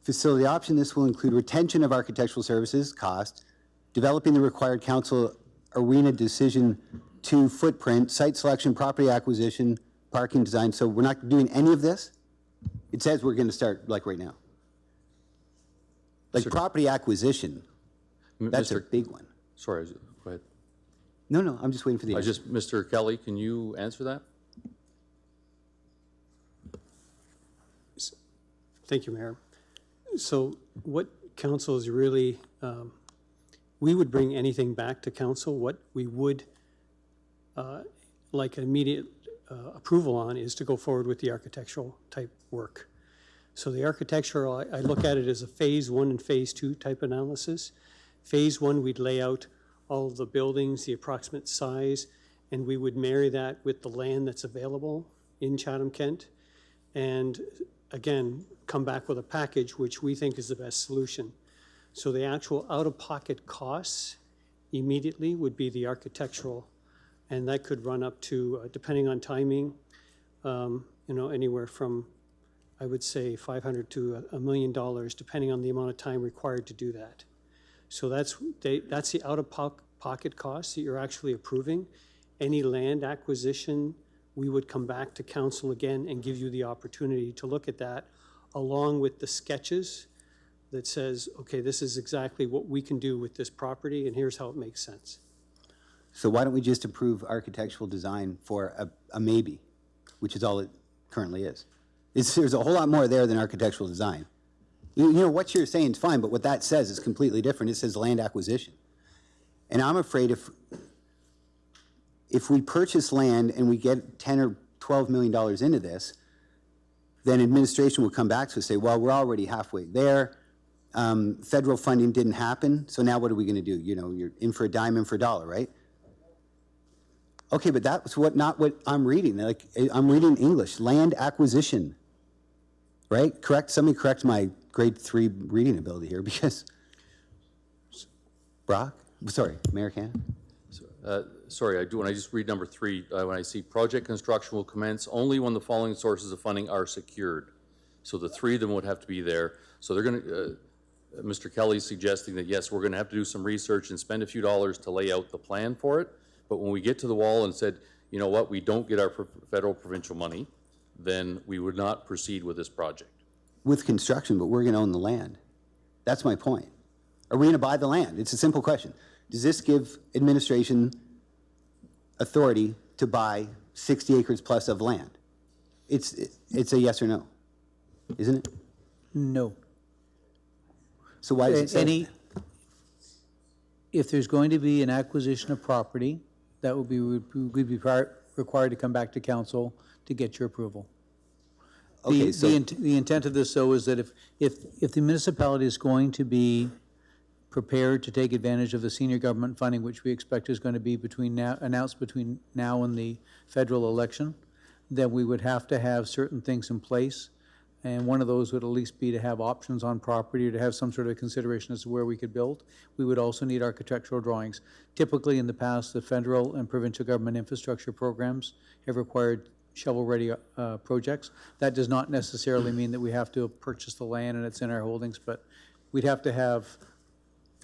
facility option. This will include retention of architectural services cost, developing the required council arena decision to footprint, site selection, property acquisition, parking design. So we're not doing any of this? It says we're going to start like right now. Like property acquisition, that's a big one. Sorry, go ahead. No, I'm just waiting for the answer. Mr. Kelly, can you answer that? Thank you, Mayor. So what council is really, we would bring anything back to council. What we would like immediate approval on is to go forward with the architectural type work. So the architectural, I look at it as a phase 1 and phase 2 type analysis. Phase 1, we'd lay out all of the buildings, the approximate size, and we would marry that with the land that's available in Chatham-Kent. And again, come back with a package which we think is the best solution. So the actual out-of-pocket costs immediately would be the architectural, and that could run up to, depending on timing, anywhere from, I would say, $500,000 to $1 million, depending on the amount of time required to do that. So that's the out-of-pocket costs that you're actually approving. Any land acquisition, we would come back to council again and give you the opportunity to look at that, along with the sketches that says, okay, this is exactly what we can do with this property, and here's how it makes sense. So why don't we just approve architectural design for a maybe, which is all it currently is. There's a whole lot more there than architectural design. You know, what you're saying is fine, but what that says is completely different. It says land acquisition. And I'm afraid if we purchase land and we get $10 or $12 million into this, then administration will come back to us and say, well, we're already halfway there. Federal funding didn't happen, so now what are we going to do? You know, you're in for a dime, in for a dollar, right? Okay, but that's not what I'm reading. Like, I'm reading English, land acquisition, right? Somebody correct my grade 3 reading ability here, because, Brock? Sorry, Mayor Cannon? Sorry, when I just read number 3, when I see project construction will commence only when the following sources of funding are secured. So the 3 of them would have to be there. So they're going to, Mr. Kelly's suggesting that, yes, we're going to have to do some research and spend a few dollars to lay out the plan for it. But when we get to the wall and said, you know what, we don't get our federal provincial money, then we would not proceed with this project. With construction, but we're going to own the land. That's my point. Are we going to buy the land? It's a simple question. Does this give administration authority to buy 60 acres plus of land? It's a yes or no, isn't it? No. So why does it say that? If there's going to be an acquisition of property, that would be, we'd be required to come back to council to get your approval. Okay, The intent of this, though, is that if the municipality is going to be prepared to take advantage of the senior government funding, which we expect is going to be announced between now and the federal election, then we would have to have certain things in place. And one of those would at least be to have options on property or to have some sort of consideration as to where we could build. We would also need architectural drawings. Typically, in the past, the federal and provincial government infrastructure programs have required shovel-ready projects. That does not necessarily mean that we have to purchase the land and it's in our holdings, but we'd have to have,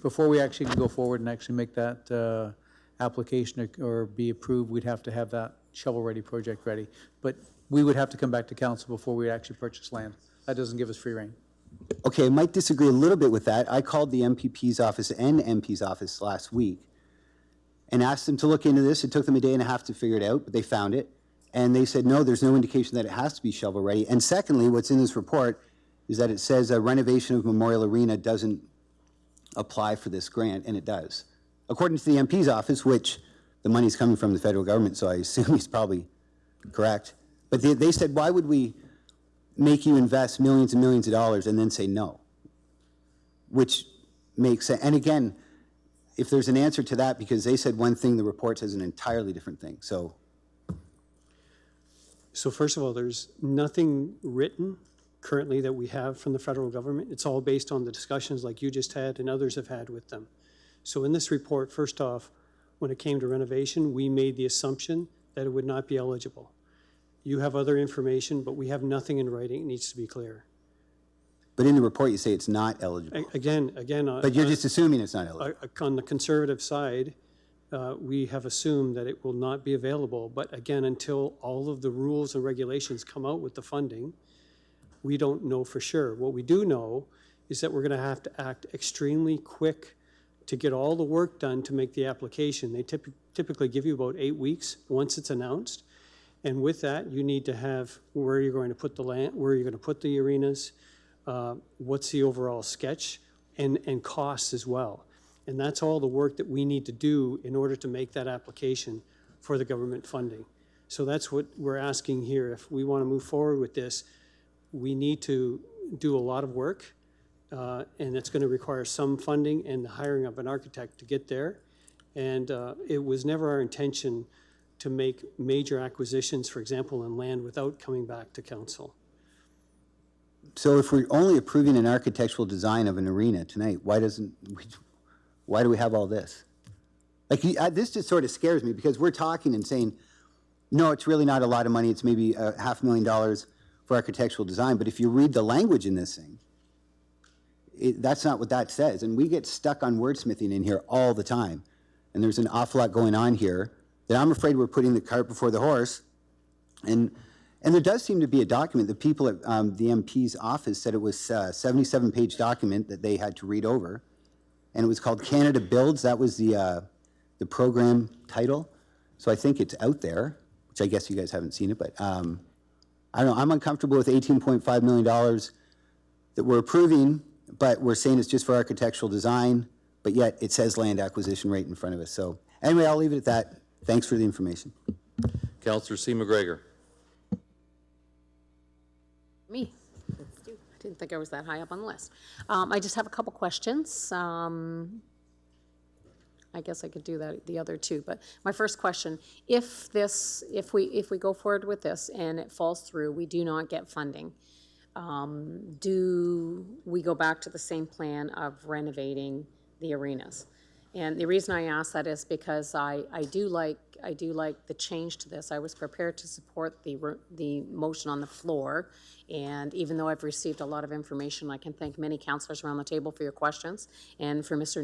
before we actually can go forward and actually make that application or be approved, we'd have to have that shovel-ready project ready. But we would have to come back to council before we actually purchase land. That doesn't give us free rein. Okay, I might disagree a little bit with that. I called the MPP's office and MP's office last week and asked them to look into this. It took them a day and a half to figure it out, but they found it. And they said, no, there's no indication that it has to be shovel-ready. And secondly, what's in this report is that it says a renovation of Memorial Arena doesn't apply for this grant, and it does. According to the MP's office, which the money's coming from the federal government, so I assume he's probably correct. But they said, why would we make you invest millions and millions of dollars and then say no? Which makes sense. And again, if there's an answer to that, because they said one thing, the report says an entirely different thing. So first of all, there's nothing written currently that we have from the federal government. It's all based on the discussions like you just had and others have had with them. So in this report, first off, when it came to renovation, we made the assumption that it would not be eligible. You have other information, but we have nothing in writing. It needs to be clear. But in the report, you say it's not eligible. Again. But you're just assuming it's not eligible. On the conservative side, we have assumed that it will not be available. But again, until all of the rules and regulations come out with the funding, we don't know for sure. What we do know is that we're going to have to act extremely quick to get all the work done to make the application. They typically give you about 8 weeks once it's announced. And with that, you need to have where you're going to put the land, where you're going to put the arenas, what's the overall sketch, and costs as well. And that's all the work that we need to do in order to make that application for the government funding. So that's what we're asking here. If we want to move forward with this, we need to do a lot of work, and it's going to require some funding and the hiring of an architect to get there. And it was never our intention to make major acquisitions, for example, in land without coming back to council. So if we're only approving an architectural design of an arena tonight, why do we have all this? Like, this just sort of scares me, because we're talking and saying, no, it's really not a lot of money. It's maybe $500,000 for architectural design. But if you read the language in this thing, that's not what that says. And we get stuck on wordsmithing in here all the time. And there's an awful lot going on here that I'm afraid we're putting the cart before the horse. And there does seem to be a document. The people at the MP's office said it was a 77-page document that they had to read over. And it was called Canada Builds. That was the program title. So I think it's out there, which I guess you guys haven't seen it. But I don't know. I'm uncomfortable with $18.5 million that we're approving, but we're saying it's just for architectural design, but yet it says land acquisition right in front of us. So anyway, I'll leave it at that. Thanks for the information. Councillor C. McGregor. Me. Let's do. I didn't think I was that high up on the list. I just have a couple questions. I guess I could do that, the other two, but my first question, if we go forward with this and it falls through, we do not get funding, do we go back to the same plan of renovating the arenas? And the reason I ask that is because I do like the change to this. I was prepared to support the motion on the floor, and even though I've received a lot of information, I can thank many councillors around the table for your questions, and for Mr.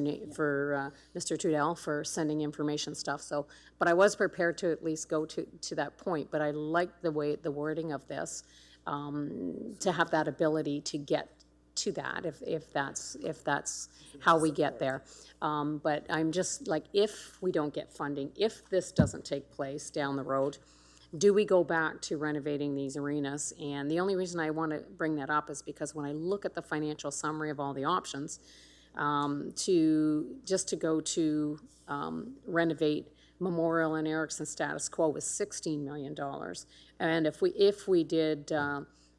Trudell for sending information stuff. So, but I was prepared to at least go to that point. But I like the wording of this, to have that ability to get to that if that's how we get there. But I'm just like, if we don't get funding, if this doesn't take place down the road, do we go back to renovating these arenas? And the only reason I want to bring that up is because when I look at the financial summary of all the options, to go to renovate Memorial and Erickson status quo was $16 million. And if we did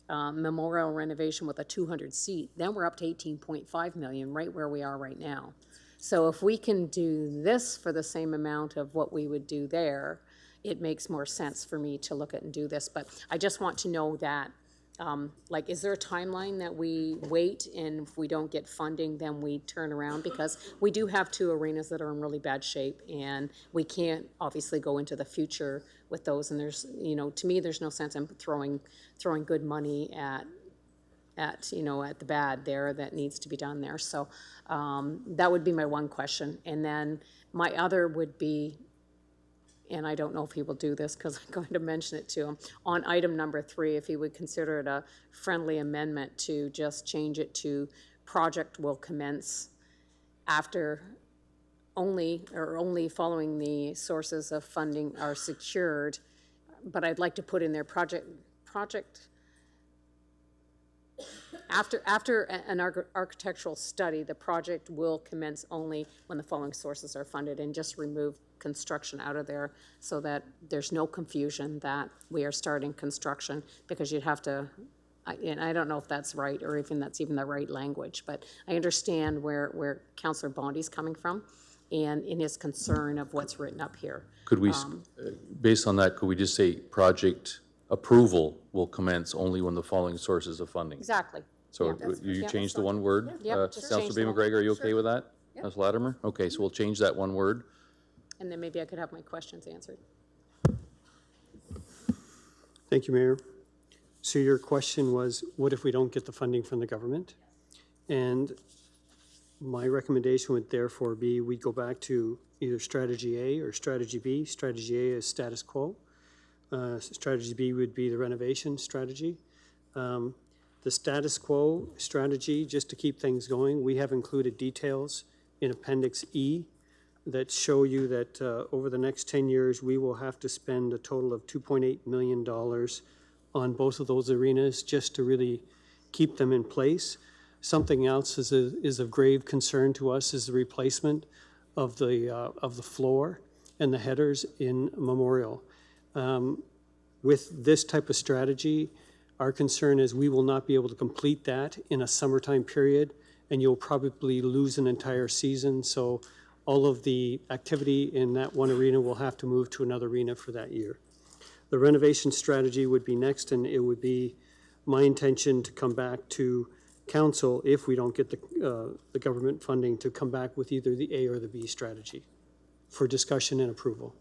Memorial renovation with a 200 seat, then we're up to 18.5 million, right where we are right now. So if we can do this for the same amount of what we would do there, it makes more sense for me to look at and do this. But I just want to know that, like, is there a timeline that we wait, and if we don't get funding, then we turn around? Because we do have two arenas that are in really bad shape, and we can't obviously go into the future with those. And there's, to me, there's no sense in throwing good money at the bad there that needs to be done there. So that would be my one question. And then my other would be, and I don't know if he will do this because I'm going to mention it to him, on item number 3, if he would consider it a friendly amendment to just change it to project will commence after only following the sources of funding are secured. But I'd like to put in there project after an architectural study, the project will commence only when the following sources are funded, and just remove construction out of there so that there's no confusion that we are starting construction, because you'd have to, and I don't know if that's right or even that's even the right language, but I understand where Councillor Bondi's coming from and in his concern of what's written up here. Could we, based on that, could we just say project approval will commence only when the following sources of funding? Exactly. So you change the one word? Councillor B. McGregor, are you okay with that? Councillor Latimer? Okay, so we'll change that one word. And then maybe I could have my questions answered. Thank you, Mayor. So your question was, what if we don't get the funding from the government? And my recommendation would therefore be we go back to either strategy A or strategy B. Strategy A is status quo. Strategy B would be the renovation strategy. The status quo strategy, just to keep things going, we have included details in Appendix E that show you that over the next 10 years, we will have to spend a total of $2.8 million on both of those arenas just to really keep them in place. Something else is of grave concern to us is the replacement of the floor and the headers in Memorial. With this type of strategy, our concern is we will not be able to complete that in a summertime period, and you'll probably lose an entire season. So all of the activity in that one arena will have to move to another arena for that year. The renovation strategy would be next, and it would be my intention to come back to council if we don't get the government funding, to come back with either the A or the B strategy for discussion and approval.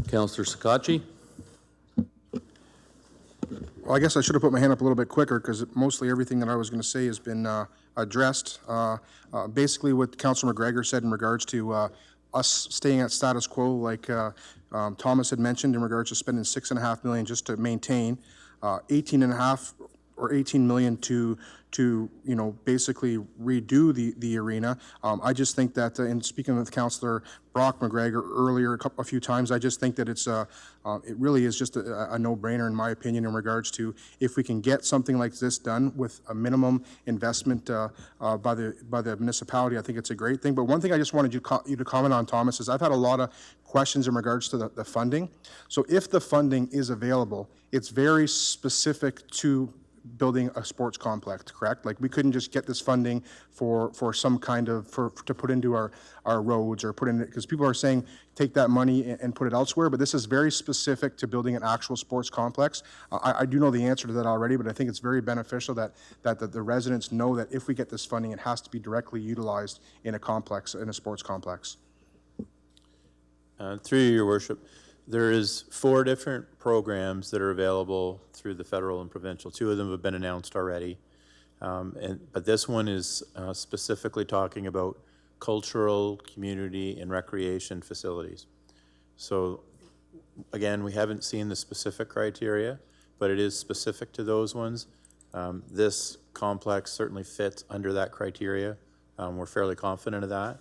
Councillor Sakachi? Well, I guess I should have put my hand up a little bit quicker, because mostly everything that I was going to say has been addressed. Basically, what Councillor McGregor said in regards to us staying at status quo, like Thomas had mentioned, in regards to spending $6.5 million just to maintain, 18.5 or 18 million to basically redo the arena. I just think that, in speaking with Councillor Brock McGregor earlier a few times, I just think that it really is just a no-brainer in my opinion in regards to if we can get something like this done with a minimum investment by the municipality. I think it's a great thing. But one thing I just wanted you to comment on, Thomas, is I've had a lot of questions in regards to the funding. So if the funding is available, it's very specific to building a sports complex, correct? Like, we couldn't just get this funding for some kind of, to put into our roads or put in it, because people are saying, take that money and put it elsewhere, but this is very specific to building an actual sports complex. I do know the answer to that already, but I think it's very beneficial that the residents know that if we get this funding, it has to be directly utilized in a sports complex. Through you, Your Worship, there is 4 different programs that are available through the federal and provincial. 2 of them have been announced already. But this one is specifically talking about cultural, community, and recreation facilities. So again, we haven't seen the specific criteria, but it is specific to those ones. This complex certainly fits under that criteria. We're fairly confident of that.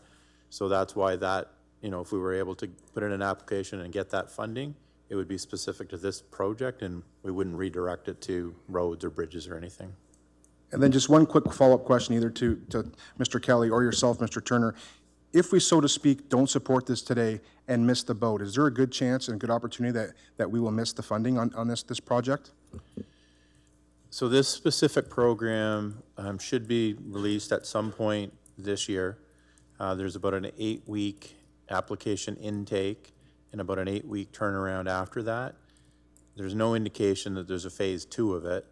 So that's why that, if we were able to put in an application and get that funding, it would be specific to this project, and we wouldn't redirect it to roads or bridges or anything. And then just one quick follow-up question, either to Mr. Kelly or yourself, Mr. Turner. If we, so to speak, don't support this today and miss the boat, is there a good chance and good opportunity that we will miss the funding on this project? So this specific program should be released at some point this year. There's about an 8-week application intake and about an 8-week turnaround after that. There's no indication that there's a phase 2 of it.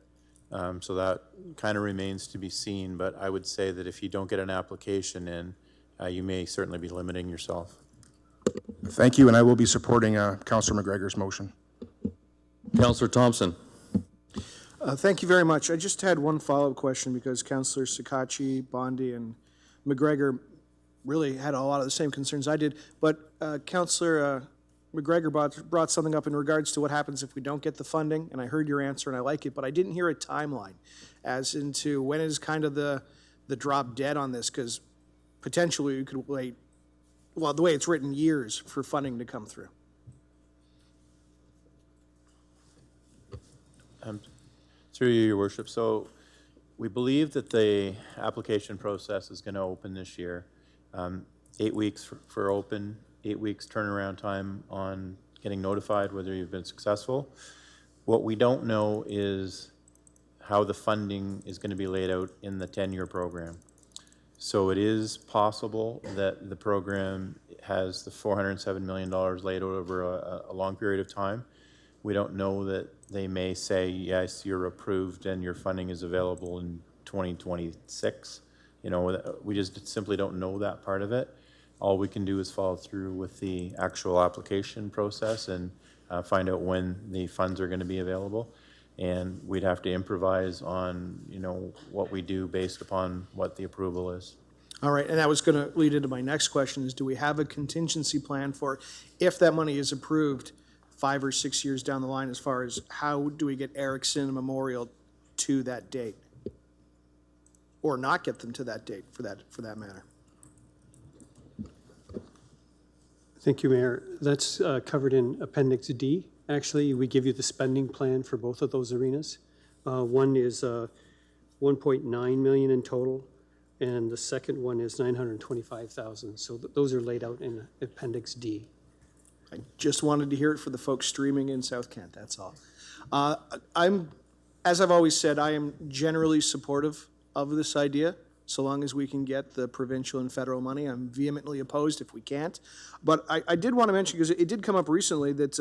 So that kind of remains to be seen, but I would say that if you don't get an application in, you may certainly be limiting yourself. Thank you, and I will be supporting Councillor McGregor's motion. Councillor Thompson. Thank you very much. I just had one follow-up question because Councillor Sakachi, Bondi, and McGregor really had a lot of the same concerns I did, but Councillor McGregor brought something up in regards to what happens if we don't get the funding, and I heard your answer and I like it, but I didn't hear a timeline as into when is kind of the drop dead on this, because potentially we could wait, well, the way it's written, years for funding to come through. Through you, Your Worship. So we believe that the application process is going to open this year. 8 weeks for open, 8 weeks turnaround time on getting notified whether you've been successful. What we don't know is how the funding is going to be laid out in the 10-year program. So it is possible that the program has the $407 million laid out over a long period of time. We don't know that they may say, yes, you're approved and your funding is available in 2026. We just simply don't know that part of it. All we can do is follow through with the actual application process and find out when the funds are going to be available. And we'd have to improvise on, what we do based upon what the approval is. All right, and that was going to lead into my next question is, do we have a contingency plan for if that money is approved 5 or 6 years down the line, as far as how do we get Erickson Memorial to that date? Or not get them to that date, for that matter? Thank you, Mayor. That's covered in Appendix D. Actually, we give you the spending plan for both of those arenas. One is 1.9 million in total, and the second one is 925,000. So those are laid out in Appendix D. I just wanted to hear it for the folks streaming in South Kent, that's all. As I've always said, I am generally supportive of this idea, so long as we can get the provincial and federal money. I'm vehemently opposed if we can't. But I did want to mention, because it did come up recently, that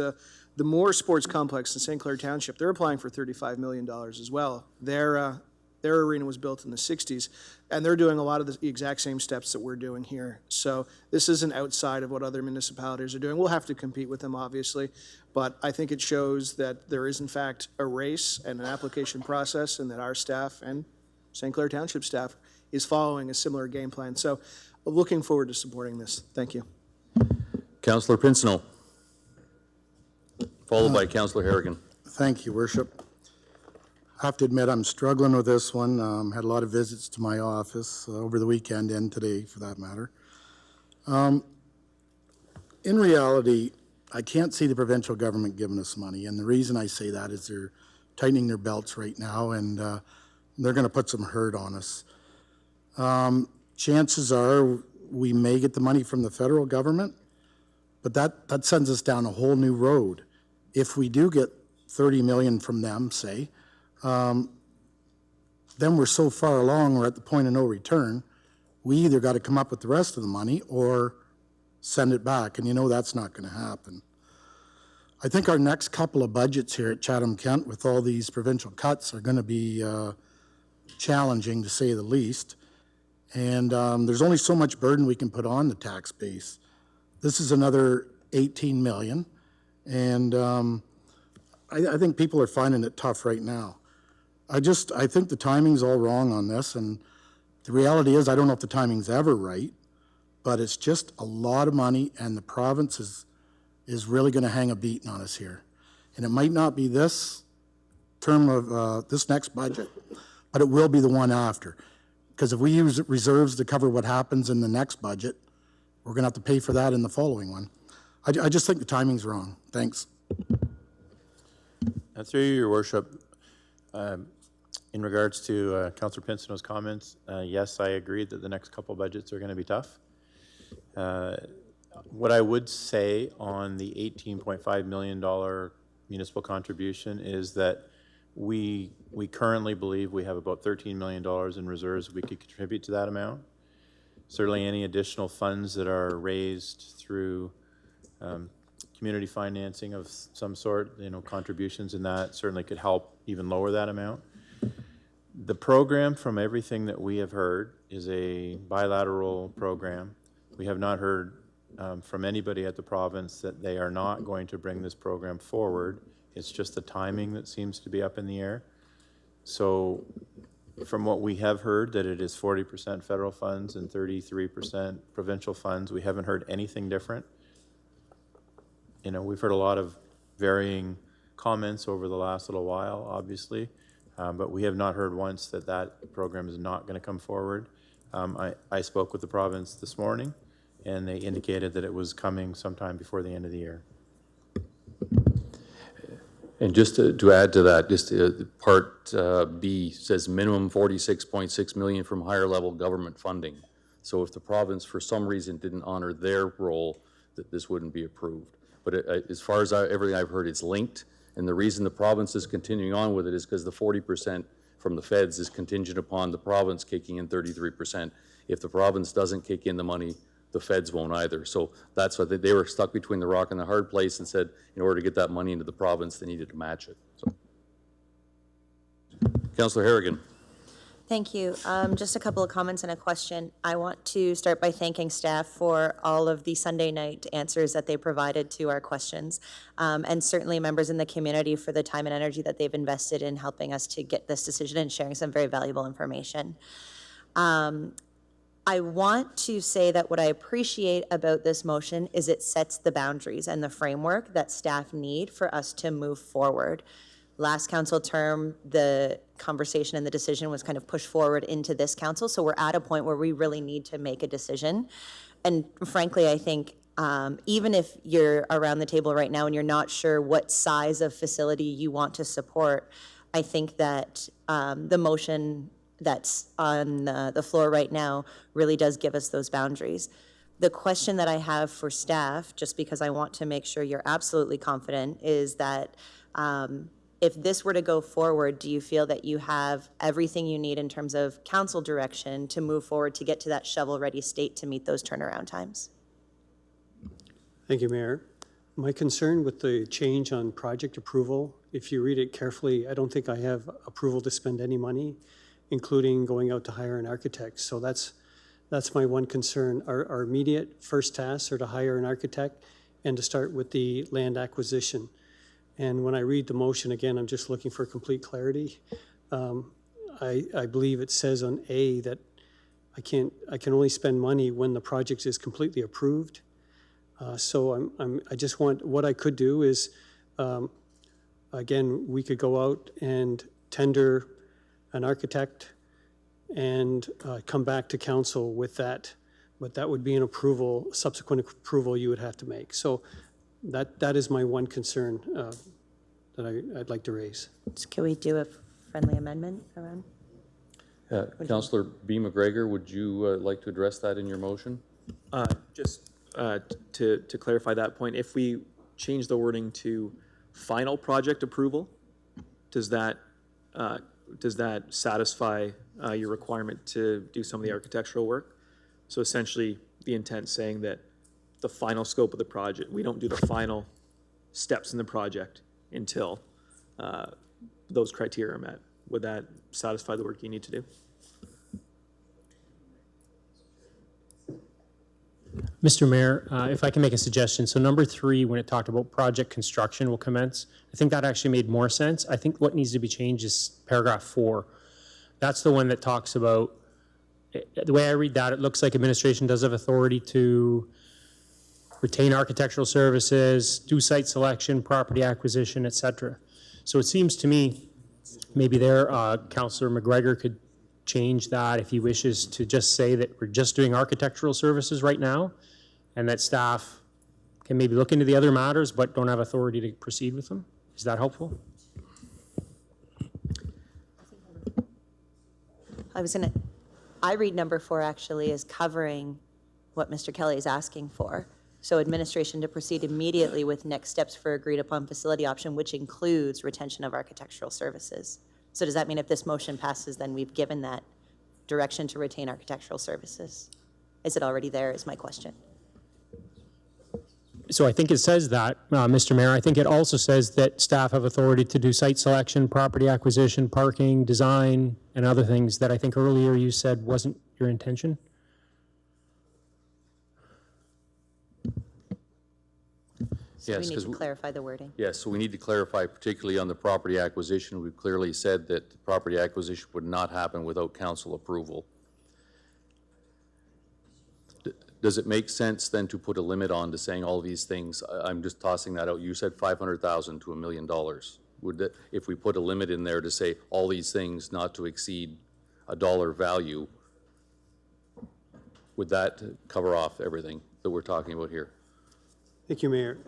the Moore Sports Complex in St. Clair Township, they're applying for $35 million as well. Their arena was built in the 60s, and they're doing a lot of the exact same steps that we're doing here. So this isn't outside of what other municipalities are doing. We'll have to compete with them, obviously, but I think it shows that there is, in fact, a race and an application process, and that our staff and St. Clair Township staff is following a similar game plan. So looking forward to supporting this. Thank you. Councillor Pincinel, followed by Councillor Harrigan. Thank you, Worship. I have to admit, I'm struggling with this one. Had a lot of visits to my office over the weekend and today, for that matter. In reality, I can't see the provincial government giving us money, and the reason I say that is they're tightening their belts right now, and they're going to put some hurt on us. Chances are we may get the money from the federal government, but that sends us down a whole new road. If we do get 30 million from them, say, then we're so far along, we're at the point of no return. We either got to come up with the rest of the money or send it back, and you know that's not going to happen. I think our next couple of budgets here at Chatham-Kent with all these provincial cuts are going to be challenging, to say the least. And there's only so much burden we can put on the tax base. This is another 18 million, and I think people are finding it tough right now. I think the timing's all wrong on this, and the reality is I don't know if the timing's ever right, but it's just a lot of money, and the province is really going to hang a beating on us here. And it might not be this term of this next budget, but it will be the one after. Because if we use reserves to cover what happens in the next budget, we're going to have to pay for that in the following one. I just think the timing's wrong. Thanks. Through you, Your Worship, in regards to Councillor Pinson's comments, yes, I agree that the next couple budgets are going to be tough. What I would say on the $18.5 million municipal contribution is that we currently believe we have about $13 million in reserves we could contribute to that amount. Certainly any additional funds that are raised through community financing of some sort, contributions in that certainly could help even lower that amount. The program, from everything that we have heard, is a bilateral program. We have not heard from anybody at the province that they are not going to bring this program forward. It's just the timing that seems to be up in the air. So from what we have heard, that it is 40% federal funds and 33% provincial funds. We haven't heard anything different. We've heard a lot of varying comments over the last little while, obviously, but we have not heard once that that program is not going to come forward. I spoke with the province this morning, and they indicated that it was coming sometime before the end of the year. And just to add to that, just Part B says minimum 46.6 million from higher level government funding. So if the province for some reason didn't honor their role, that this wouldn't be approved. But as far as everything I've heard, it's linked. And the reason the province is continuing on with it is because the 40% from the feds is contingent upon the province kicking in 33%. If the province doesn't kick in the money, the feds won't either. So that's why they were stuck between the rock and the hard place and said in order to get that money into the province, they needed to match it. So, Councillor Harrigan. Thank you. Just a couple of comments and a question. I want to start by thanking staff for all of the Sunday night answers that they provided to our questions, and certainly members in the community for the time and energy that they've invested in helping us to get this decision and sharing some very valuable information. I want to say that what I appreciate about this motion is it sets the boundaries and the framework that staff need for us to move forward. Last council term, the conversation and the decision was kind of pushed forward into this council, so we're at a point where we really need to make a decision. And frankly, I think even if you're around the table right now and you're not sure what size of facility you want to support, I think that the motion that's on the floor right now really does give us those boundaries. The question that I have for staff, just because I want to make sure you're absolutely confident, is that if this were to go forward, do you feel that you have everything you need in terms of council direction to move forward to get to that shovel-ready state to meet those turnaround times? Thank you, Mayor. My concern with the change on project approval, if you read it carefully, I don't think I have approval to spend any money, including going out to hire an architect. So that's my one concern. Our immediate first tasks are to hire an architect and to start with the land acquisition. And when I read the motion again, I'm just looking for complete clarity. I believe it says on A that I can only spend money when the project is completely approved. So I just want, what I could do is, again, we could go out and tender an architect and come back to council with that. But that would be an approval, subsequent approval you would have to make. So that is my one concern that I'd like to raise. Can we do a friendly amendment around? Councillor B. McGregor, would you like to address that in your motion? Just to clarify that point, if we change the wording to final project approval, does that satisfy your requirement to do some of the architectural work? So essentially, the intent saying that the final scope of the project, we don't do the final steps in the project until those criteria are met. Would that satisfy the work you need to do? Mr. Mayor, if I can make a suggestion. So number 3, when it talked about project construction will commence, I think that actually made more sense. I think what needs to be changed is paragraph 4. That's the one that talks about, the way I read that, it looks like administration does have authority to retain architectural services, do site selection, property acquisition, et cetera. So it seems to me, maybe there, Councillor McGregor could change that if he wishes to just say that we're just doing architectural services right now, and that staff can maybe look into the other matters but don't have authority to proceed with them. Is that helpful? I read number 4 actually as covering what Mr. Kelly is asking for. So administration to proceed immediately with next steps for agreed upon facility option, which includes retention of architectural services. So does that mean if this motion passes, then we've given that direction to retain architectural services? Is it already there, is my question. So I think it says that, Mr. Mayor. I think it also says that staff have authority to do site selection, property acquisition, parking, design, and other things that I think earlier you said wasn't your intention. So we need to clarify the wording. Yes, so we need to clarify, particularly on the property acquisition. We've clearly said that the property acquisition would not happen without council approval. Does it make sense then to put a limit on to saying all these things? I'm just tossing that out. You said $500,000 to $1 million. Would that, if we put a limit in there to say all these things not to exceed a dollar value, would that cover off everything that we're talking about here? Thank you, Mayor.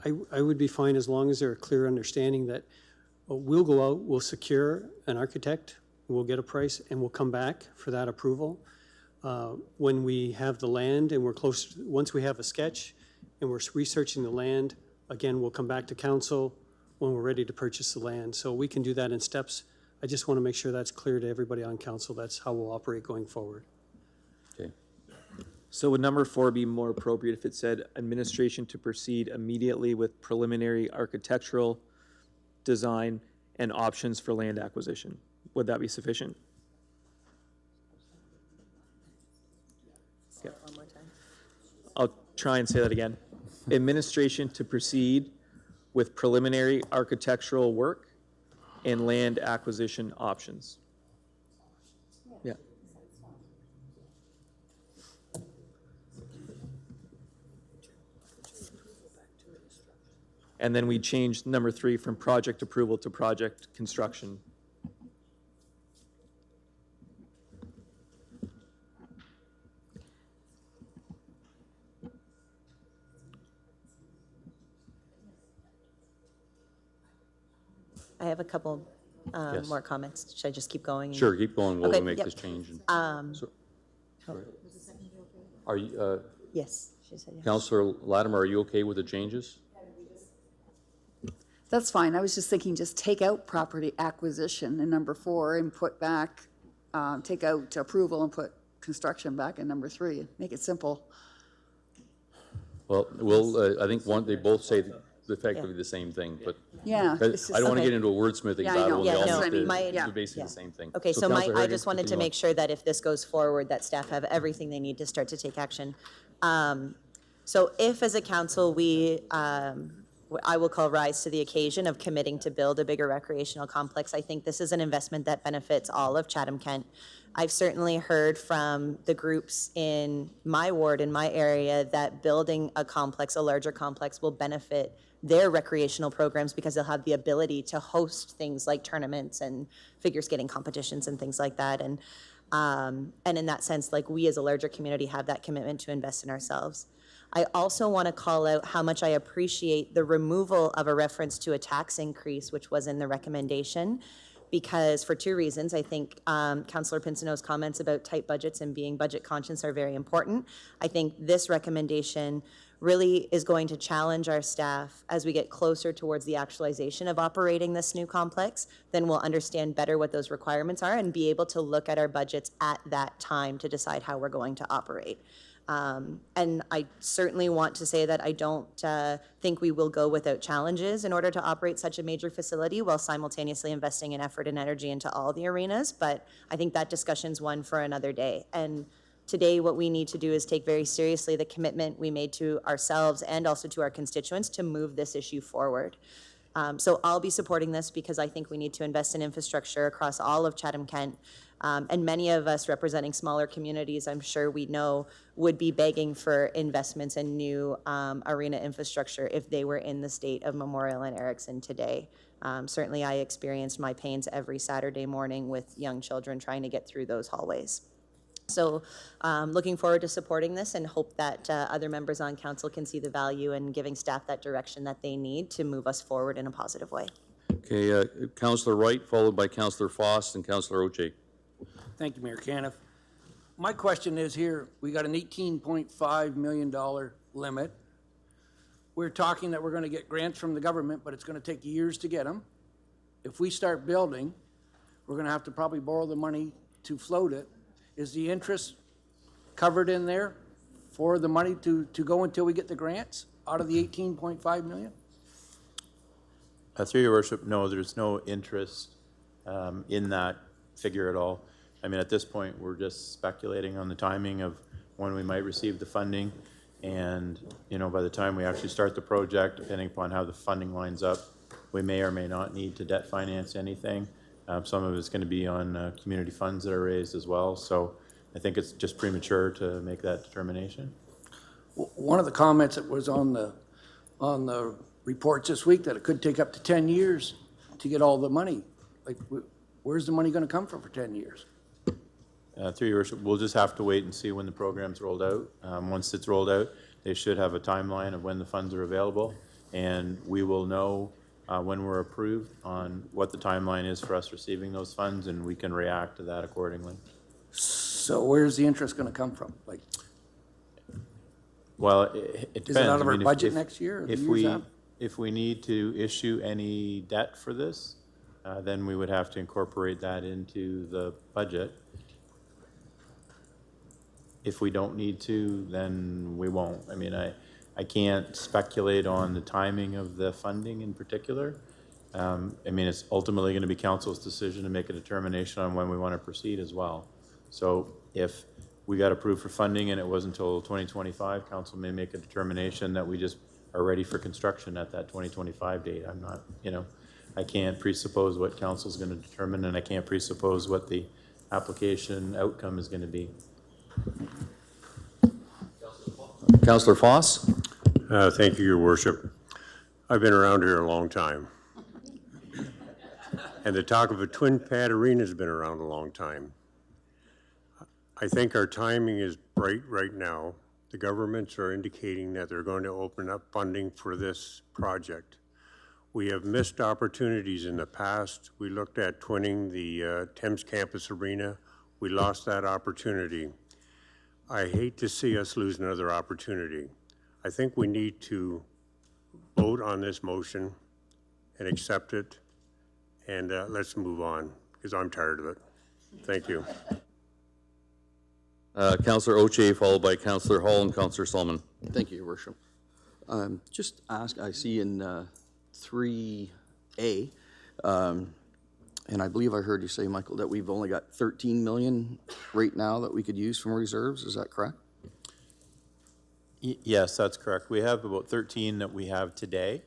I would be fine as long as there's a clear understanding that we'll go out, we'll secure an architect, we'll get a price, and we'll come back for that approval. When we have the land and we're close, once we have a sketch and we're researching the land, again, we'll come back to council when we're ready to purchase the land. So we can do that in steps. I just want to make sure that's clear to everybody on council. That's how we'll operate going forward. Okay. So would number 4 be more appropriate if it said administration to proceed immediately with preliminary architectural design and options for land acquisition? Would that be sufficient? Yeah. One more time. I'll try and say that again. Administration to proceed with preliminary architectural work and land acquisition options. Yeah. And then we changed number 3 from project approval to project construction. I have a couple Yes. more comments. Should I just keep going? Sure, keep going while we Okay, make yep. this change. Sorry. Are you, Yes, she said yes. Councillor Latimer, are you okay with the changes? That's fine. I was just thinking, just take out property acquisition in number 4 and put back, take out approval and put construction back in number 3. Make it simple. Well, I think they both say effectively the same thing, but Yeah. I it's just- don't want to okay. get into a wordsmithing Yeah, I battle know. when Yeah, they all no, have to my- do basically the same thing. Okay, so Councillor I Harrigan, just wanted to continue make sure that if this goes forward, that staff have everything they need to start to take action. So if as a council, we I will call rise to the occasion of committing to build a bigger recreational complex. I think this is an investment that benefits all of Chatham-Kent. I've certainly heard from the groups in my ward, in my area, that building a complex, a larger complex, will benefit their recreational programs because they'll have the ability to host things like tournaments and figure skating competitions and things like that. And in that sense, like, we as a larger community have that commitment to invest in ourselves. I also want to call out how much I appreciate the removal of a reference to a tax increase, which was in the recommendation, because for two reasons. I think Councillor Pinsonneau's comments about tight budgets and being budget conscious are very important. I think this recommendation really is going to challenge our staff as we get closer towards the actualization of operating this new complex. Then we'll understand better what those requirements are and be able to look at our budgets at that time to decide how we're going to operate. And I certainly want to say that I don't think we will go without challenges in order to operate such a major facility while simultaneously investing in effort and energy into all the arenas. But I think that discussion's one for another day. And today, what we need to do is take very seriously the commitment we made to ourselves and also to our constituents to move this issue forward. So I'll be supporting this because I think we need to invest in infrastructure across all of Chatham-Kent. And many of us representing smaller communities, I'm sure we know, would be begging for investments in new arena infrastructure if they were in the state of Memorial and Erickson today. Certainly I experienced my pains every Saturday morning with young children trying to get through those hallways. So looking forward to supporting this and hope that other members on council can see the value in giving staff that direction that they need to move us forward in a positive way. Okay, Councillor Wright, followed by Councillor Foss and Councillor Oche. Thank you, Mayor Caniff. My question is here, we got an $18.5 million limit. We're talking that we're going to get grants from the government, but it's going to take years to get them. If we start building, we're going to have to probably borrow the money to float it. Is the interest covered in there for the money to go until we get the grants out of the 18.5 million? Through your worship, no, there's no interest in that figure at all. I mean, at this point, we're just speculating on the timing of when we might receive the funding. And, you know, by the time we actually start the project, depending upon how the funding lines up, we may or may not need to debt finance anything. Some of it's going to be on community funds that are raised as well. So I think it's just premature to make that determination. One of the comments that was on the reports this week that it could take up to 10 years to get all the money. Like, where's the money going to come from for 10 years? Through your worship, we'll just have to wait and see when the program's rolled out. Once it's rolled out, they should have a timeline of when the funds are available, and we will know when we're approved on what the timeline is for us receiving those funds, and we can react to that accordingly. So where's the interest going to come from? Like, well, it depends. Is it out of I our mean, budget next year or the years after? If we need to issue any debt for this, then we would have to incorporate that into the budget. If we don't need to, then we won't. I mean, I can't speculate on the timing of the funding in particular. I mean, it's ultimately going to be council's decision to make a determination on when we want to proceed as well. So if we got approved for funding and it wasn't until 2025, council may make a determination that we just are ready for construction at that 2025 date. I'm not, you know, I can't presuppose what council's going to determine, and I can't presuppose what the application outcome is going to be. Councillor Foss. Thank you, Your Worship. I've been around here a long time. And the talk of a twin pad arena has been around a long time. I think our timing is bright right now. The governments are indicating that they're going to open up funding for this project. We have missed opportunities in the past. We looked at twinning the Thames Campus Arena. We lost that opportunity. I hate to see us lose another opportunity. I think we need to vote on this motion and accept it, and let's move on, because I'm tired of it. Thank you. Councillor Oche, followed by Councillor Hall and Councillor Solomon. Thank you, Your Worship. Just ask, I see in 3A, and I believe I heard you say, Michael, that we've only got 13 million right now that we could use from reserves. Is that correct? Yes, that's correct. We have about 13 that we have today.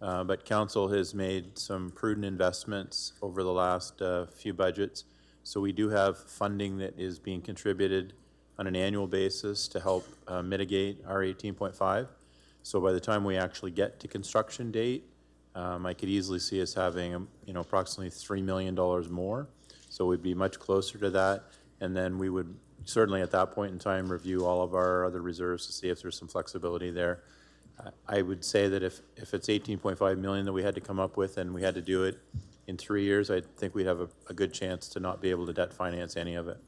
but council has made some prudent investments over the last few budgets. So we do have funding that is being contributed on an annual basis to help mitigate our 18.5. So by the time we actually get to construction date, I could easily see us having, approximately $3 million more. So we'd be much closer to that. And then we would certainly at that point in time review all of our other reserves to see if there's some flexibility there. I would say that if it's 18.5 million that we had to come up with and we had to do it in 3 years, I think we'd have a good chance to not be able to debt finance any of it.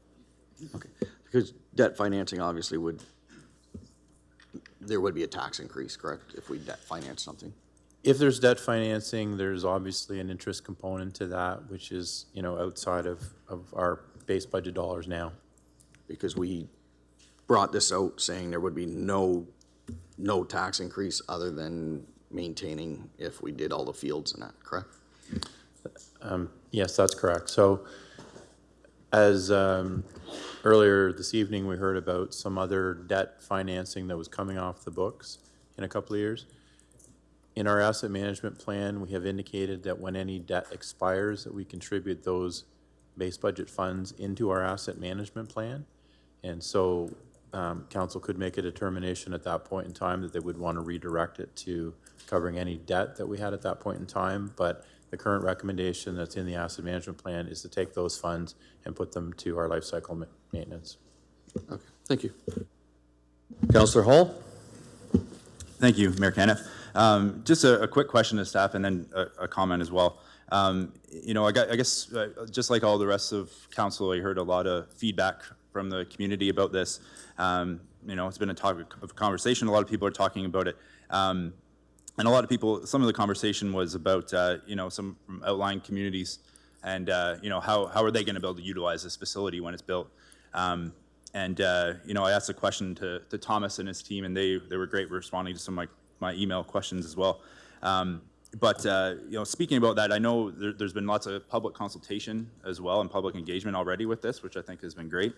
Okay, because debt financing obviously there would be a tax increase, correct, if we debt finance something? If there's debt financing, there's obviously an interest component to that, which is, outside of our base budget dollars now. Because we brought this out saying there would be no tax increase other than maintaining if we did all the fields and that, correct? Yes, that's correct. So as earlier this evening, we heard about some other debt financing that was coming off the books in a couple of years. In our asset management plan, we have indicated that when any debt expires, that we contribute those base budget funds into our asset management plan. And so council could make a determination at that point in time that they would want to redirect it to covering any debt that we had at that point in time. But the current recommendation that's in the asset management plan is to take those funds and put them to our life cycle maintenance. Okay, thank you. Councillor Hall? Thank you, Mayor Caniff. Just a quick question to staff and then a comment as well. I guess just like all the rest of council, I heard a lot of feedback from the community about this. It's been a topic of conversation. A lot of people are talking about it. And a lot of people, some of the conversation was about, some from outlying communities and, how are they going to be able to utilize this facility when it's built? I asked a question to Thomas and his team, and they were great responding to some of my email questions as well. Speaking about that, I know there's been lots of public consultation as well and public engagement already with this, which I think has been great.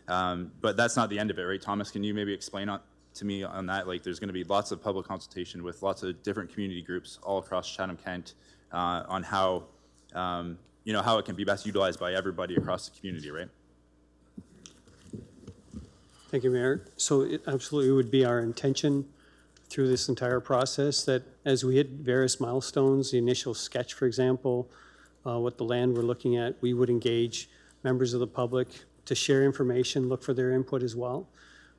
But that's not the end of it, right? Thomas, can you maybe explain to me on that? Like, there's going to be lots of public consultation with lots of different community groups all across Chatham-Kent on how, how it can be best utilized by everybody across the community, right? Thank you, Mayor. So it absolutely would be our intention through this entire process that as we hit various milestones, the initial sketch, for example, what the land we're looking at, we would engage members of the public to share information, look for their input as well,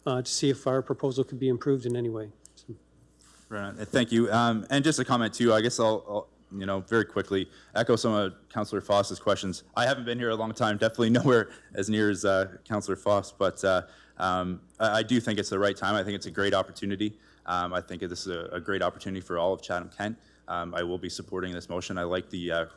to see if our proposal could be improved in any way. So. Right. Thank you. And just a comment too, I guess I'll very quickly echo some of Councillor Foss's questions. I haven't been here a long time, definitely nowhere as near as Councillor Foss, but I do think it's the right time. I think it's a great opportunity. I think this is a great opportunity for all of Chatham-Kent. I will be supporting this motion. I like the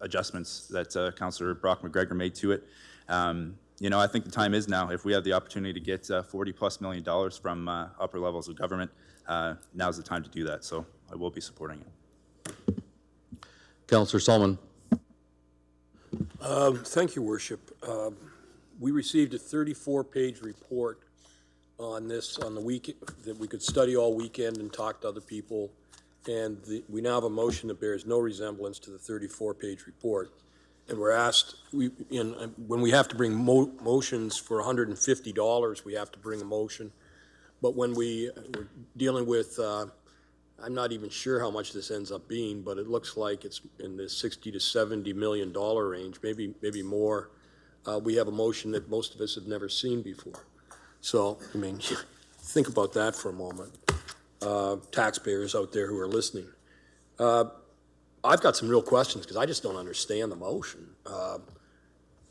adjustments that Councillor Brock McGregor made to it. I think the time is now. If we have the opportunity to get $40+ million from upper levels of government, now's the time to do that. So I will be supporting it. Councillor Solomon. Thank you, Worship. We received a 34-page report on this on the week that we could study all weekend and talk to other people, and we now have a motion that bears no resemblance to the 34-page report. And we're asked, when we have to bring motions for $150, we have to bring a motion. But when we're dealing with, I'm not even sure how much this ends up being, but it looks like it's in the $60 to $70 million range, maybe more. We have a motion that most of us have never seen before. So, think about that for a moment. Taxpayers out there who are listening. I've got some real questions because I just don't understand the motion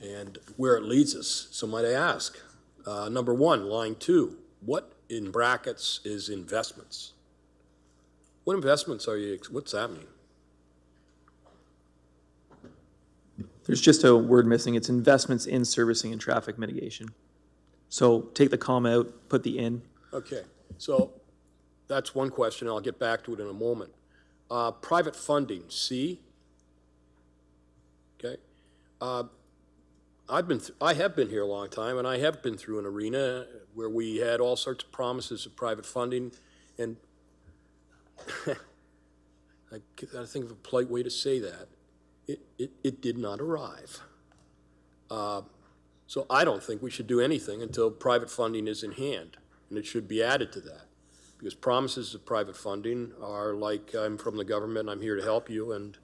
and where it leads us. So might I ask, number one, line 2, what in brackets is investments? What investments what's that mean? There's just a word missing. It's investments in servicing and traffic mitigation. So take the comma out, put the in. Okay, so that's one question. I'll get back to it in a moment. Private funding, C. Okay. I have been here a long time, and I have been through an arena where we had all sorts of promises of private funding, and I gotta think of a polite way to say that. It did not arrive. So I don't think we should do anything until private funding is in hand, and it should be added to that. Because promises of private funding are like, I'm from the government, I'm here to help you, and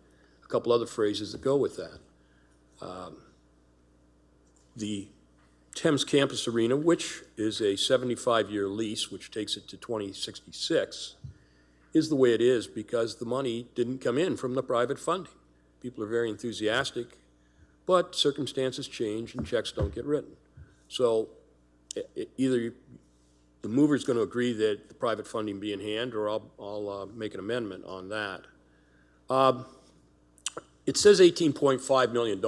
a couple other phrases that go with that. The Thames Campus Arena, which is a 75-year lease, which takes it to 2066, is the way it is because the money didn't come in from the private funding. People are very enthusiastic, but circumstances change and checks don't get written. So either the mover's going to agree that the private funding be in hand, or I'll make an amendment on that. It says $18.5 million,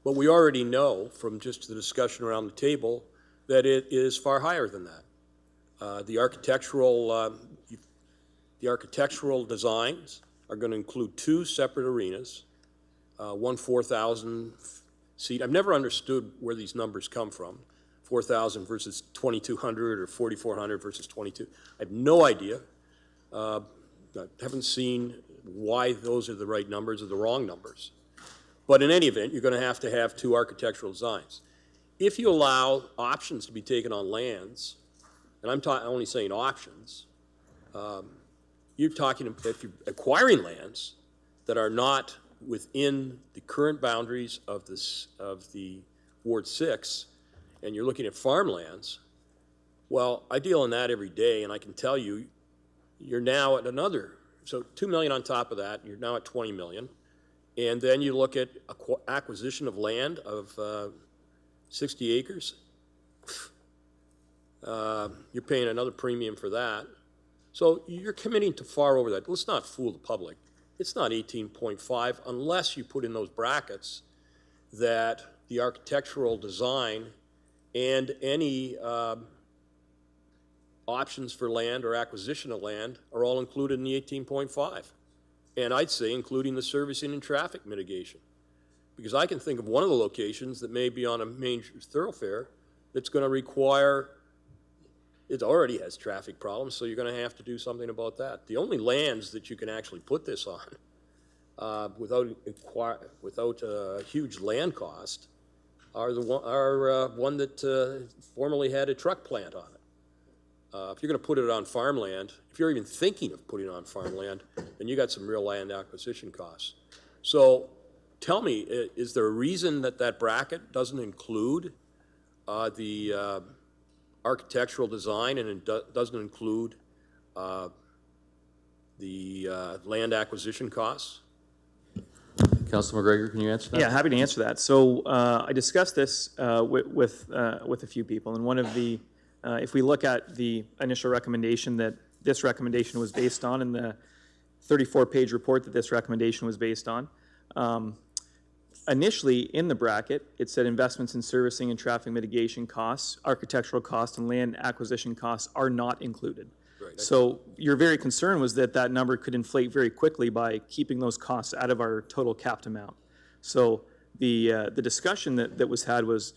but we already know from just the discussion around the table that it is far higher than that. The architectural designs are going to include 2 separate arenas, one 4,000 seat. I've never understood where these numbers come from. 4,000 versus 2,200 or 4,400 versus 22. I have no idea. I haven't seen why those are the right numbers or the wrong numbers. But in any event, you're going to have 2 architectural designs. If you allow options to be taken on lands, and I'm only saying options, you're talking, if you're acquiring lands that are not within the current boundaries of the Ward 6, and you're looking at farmlands, well, I deal in that every day, and I can tell you, you're now at another, so $2 million on top of that, you're now at $20 million. And then you look at acquisition of land of 60 acres. You're paying another premium for that. So you're committing to far over that. Let's not fool the public. It's not 18.5 unless you put in those brackets that the architectural design and any options for land or acquisition of land are all included in the 18.5. And I'd say including the servicing and traffic mitigation. Because I can think of one of the locations that may be on a main thoroughfare that's going to require, it already has traffic problems, so you're going to have to do something about that. The only lands that you can actually put this on without a huge land cost are one that formerly had a truck plant on it. If you're going to put it on farmland, if you're even thinking of putting it on farmland, then you got some real land acquisition costs. So tell me, is there a reason that bracket doesn't include the architectural design and it doesn't include the land acquisition costs? Councilor McGregor, can you answer that? Yeah, happy to answer that. So I discussed this with a few people, and one of the if we look at the initial recommendation that this recommendation was based on and the 34-page report that this recommendation was based on, initially in the bracket, it said investments in servicing and traffic mitigation costs, architectural costs, and land acquisition costs are not included. Right. So your very concern was that number could inflate very quickly by keeping those costs out of our total capped amount. So the discussion that was had was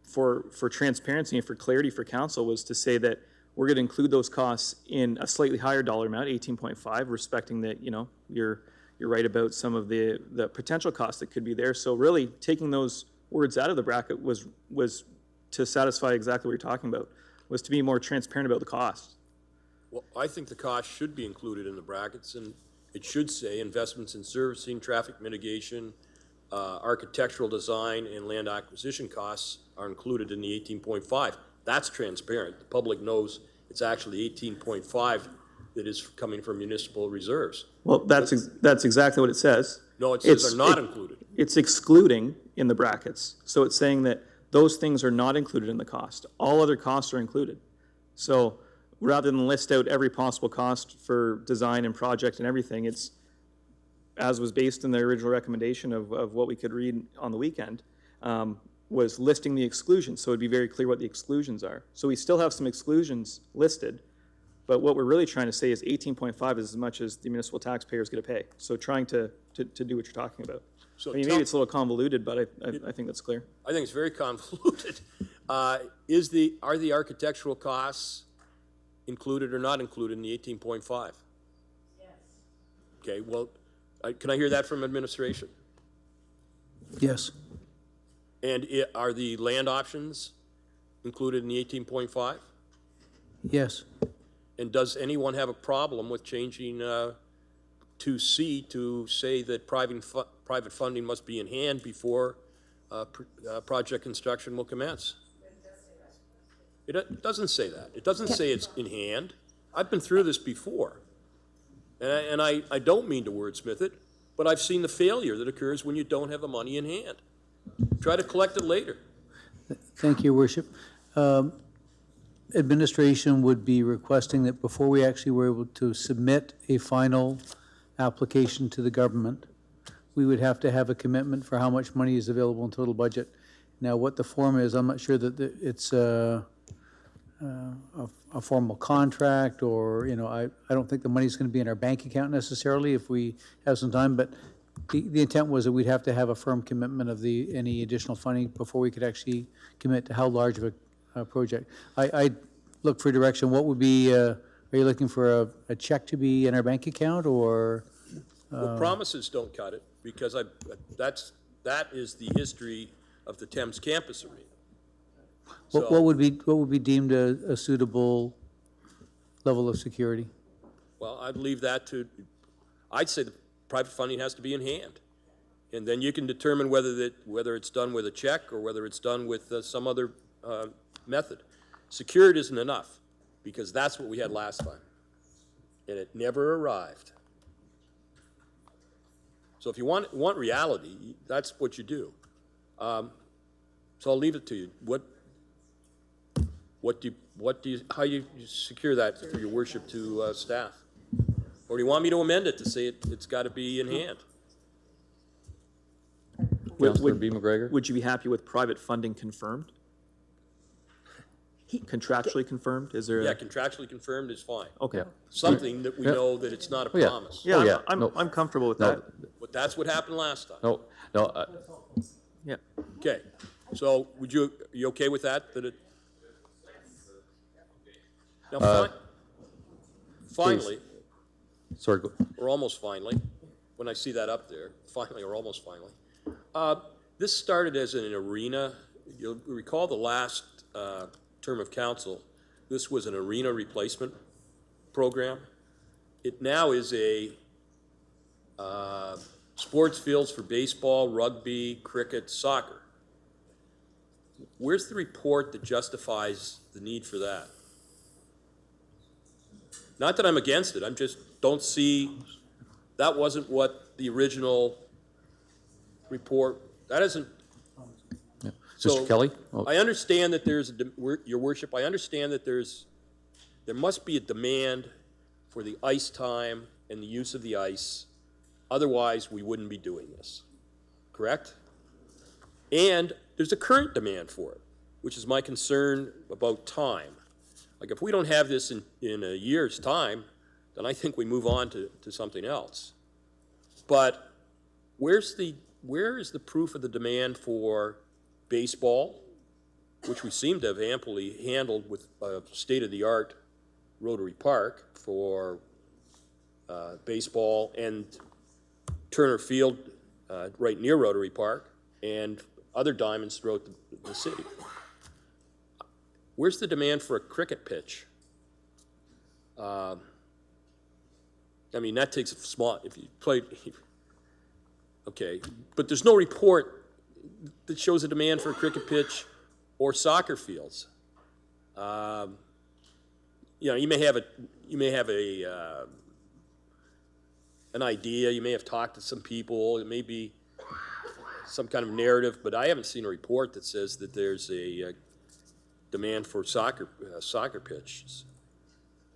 for transparency and for clarity for council was to say that we're going to include those costs in a slightly higher dollar amount, 18.5, respecting that, you know, you're right about some of the potential costs that could be there. So really taking those words out of the bracket was to satisfy exactly what you're talking about, was to be more transparent about the costs. Well, I think the cost should be included in the brackets, and it should say investments in servicing, traffic mitigation, architectural design, and land acquisition costs are included in the 18.5. That's transparent. The public knows it's actually 18.5 that is coming from municipal reserves. Well, that's exactly what it says. No, it says they're not included. It's excluding in the brackets. So it's saying that those things are not included in the cost. All other costs are included. So rather than list out every possible cost for design and project and everything, it's, as was based in the original recommendation of what we could read on the weekend, was listing the exclusions. So it'd be very clear what the exclusions are. So we still have some exclusions listed, but what we're really trying to say is 18.5 is as much as the municipal taxpayer is going to pay. So trying to do what you're talking about. So I mean, maybe it's a little convoluted, but I think that's clear. I think it's very convoluted. Are the architectural costs included or not included in the 18.5? Yes. Okay, well, can I hear that from administration? Yes. And are the land options included in the 18.5? Yes. And does anyone have a problem with changing 2C to say that private funding must be in hand before project construction will commence? It doesn't say that. It doesn't say it's in hand. I've been through this before. And I don't mean to wordsmith it, but I've seen the failure that occurs when you don't have the money in hand. Try to collect it later. Thank you, Your Worship. Administration would be requesting that before we actually were able to submit a final application to the government, we would have to have a commitment for how much money is available in total budget. Now, what the form is, I'm not sure that it's a formal contract, or, you know, I don't think the money's going to be in our bank account necessarily if we have some time, but the intent was that we'd have to have a firm commitment of any additional funding before we could actually commit to how large of a project. I look for direction. What would be, are you looking for a check to be in our bank account, or? Well, promises don't cut it, because that is the history of the Thames campus arena. What would be deemed a suitable level of security? Well, I'd leave that to, I'd say the private funding has to be in hand. And then you can determine whether it's done with a check or whether it's done with some other method. Secured isn't enough, because that's what we had last time. And it never arrived. So if you want reality, that's what you do. So I'll leave it to you. How you secure that for your worship to staff? Or do you want me to amend it to say it's got to be in hand? Councilor B. McGregor? Would you be happy with private funding confirmed? Contractually confirmed? Is there? Yeah, contractually confirmed is fine. Okay. Something that we know that it's not a promise. Yeah, I'm comfortable with that. But that's what happened last time. No. Yeah. Okay. So are you okay with that? Now, finally, sorry, go. or almost finally, when I see that up there, finally or almost finally, this started as an arena. You'll recall the last term of council, this was an arena replacement program. It now is a sports fields for baseball, rugby, cricket, soccer. Where's the report that justifies the need for that? Not that I'm against it, I'm just don't see, that wasn't what the original report, that isn't. Yeah. So, Mr. Kelly? I understand that there's, Your Worship, I understand that there must be a demand for the ice time and the use of the ice, otherwise we wouldn't be doing this, correct? And there's a current demand for it, which is my concern about time. Like, if we don't have this in a year's time, then I think we move on to something else. But where is the proof of the demand for baseball, which we seem to have amply handled with a state-of-the-art Rotary Park for baseball, and Turner Field right near Rotary Park, and other diamonds throughout the city? Where's the demand for a cricket pitch? I mean, that takes a small, if you play, okay, but there's no report that shows a demand for a cricket pitch or soccer fields. You know, you may have an idea, you may have talked to some people, it may be some kind of narrative, but I haven't seen a report that says that there's a demand for soccer pitches.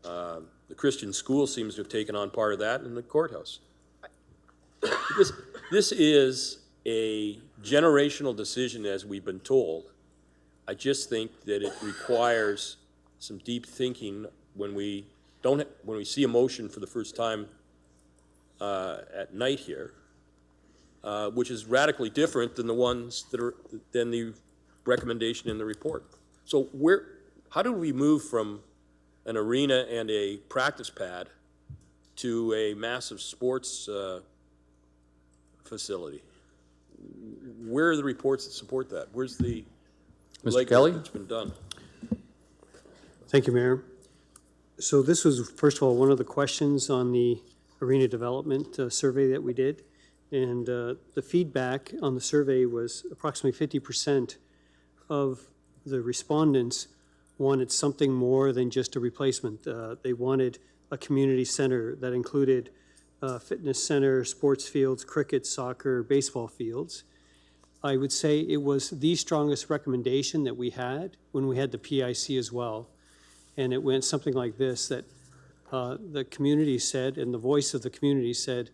The Christian school seems to have taken on part of that in the courthouse. This is a generational decision, as we've been told. I just think that it requires some deep thinking when we see a motion for the first time at night here, which is radically different than the recommendation in the report. So how do we move from an arena and a practice pad to a massive sports facility. Where are the reports that support that? Where's the Mr. Kelly? that's been done? Thank you, Mayor. So this was, first of all, one of the questions on the arena development survey that we did. And the feedback on the survey was approximately 50% of the respondents wanted something more than just a replacement. They wanted a community center that included fitness center, sports fields, cricket, soccer, baseball fields. I would say it was the strongest recommendation that we had when we had the PIC as well. And it went something like this, that the community said, and the voice of the community said,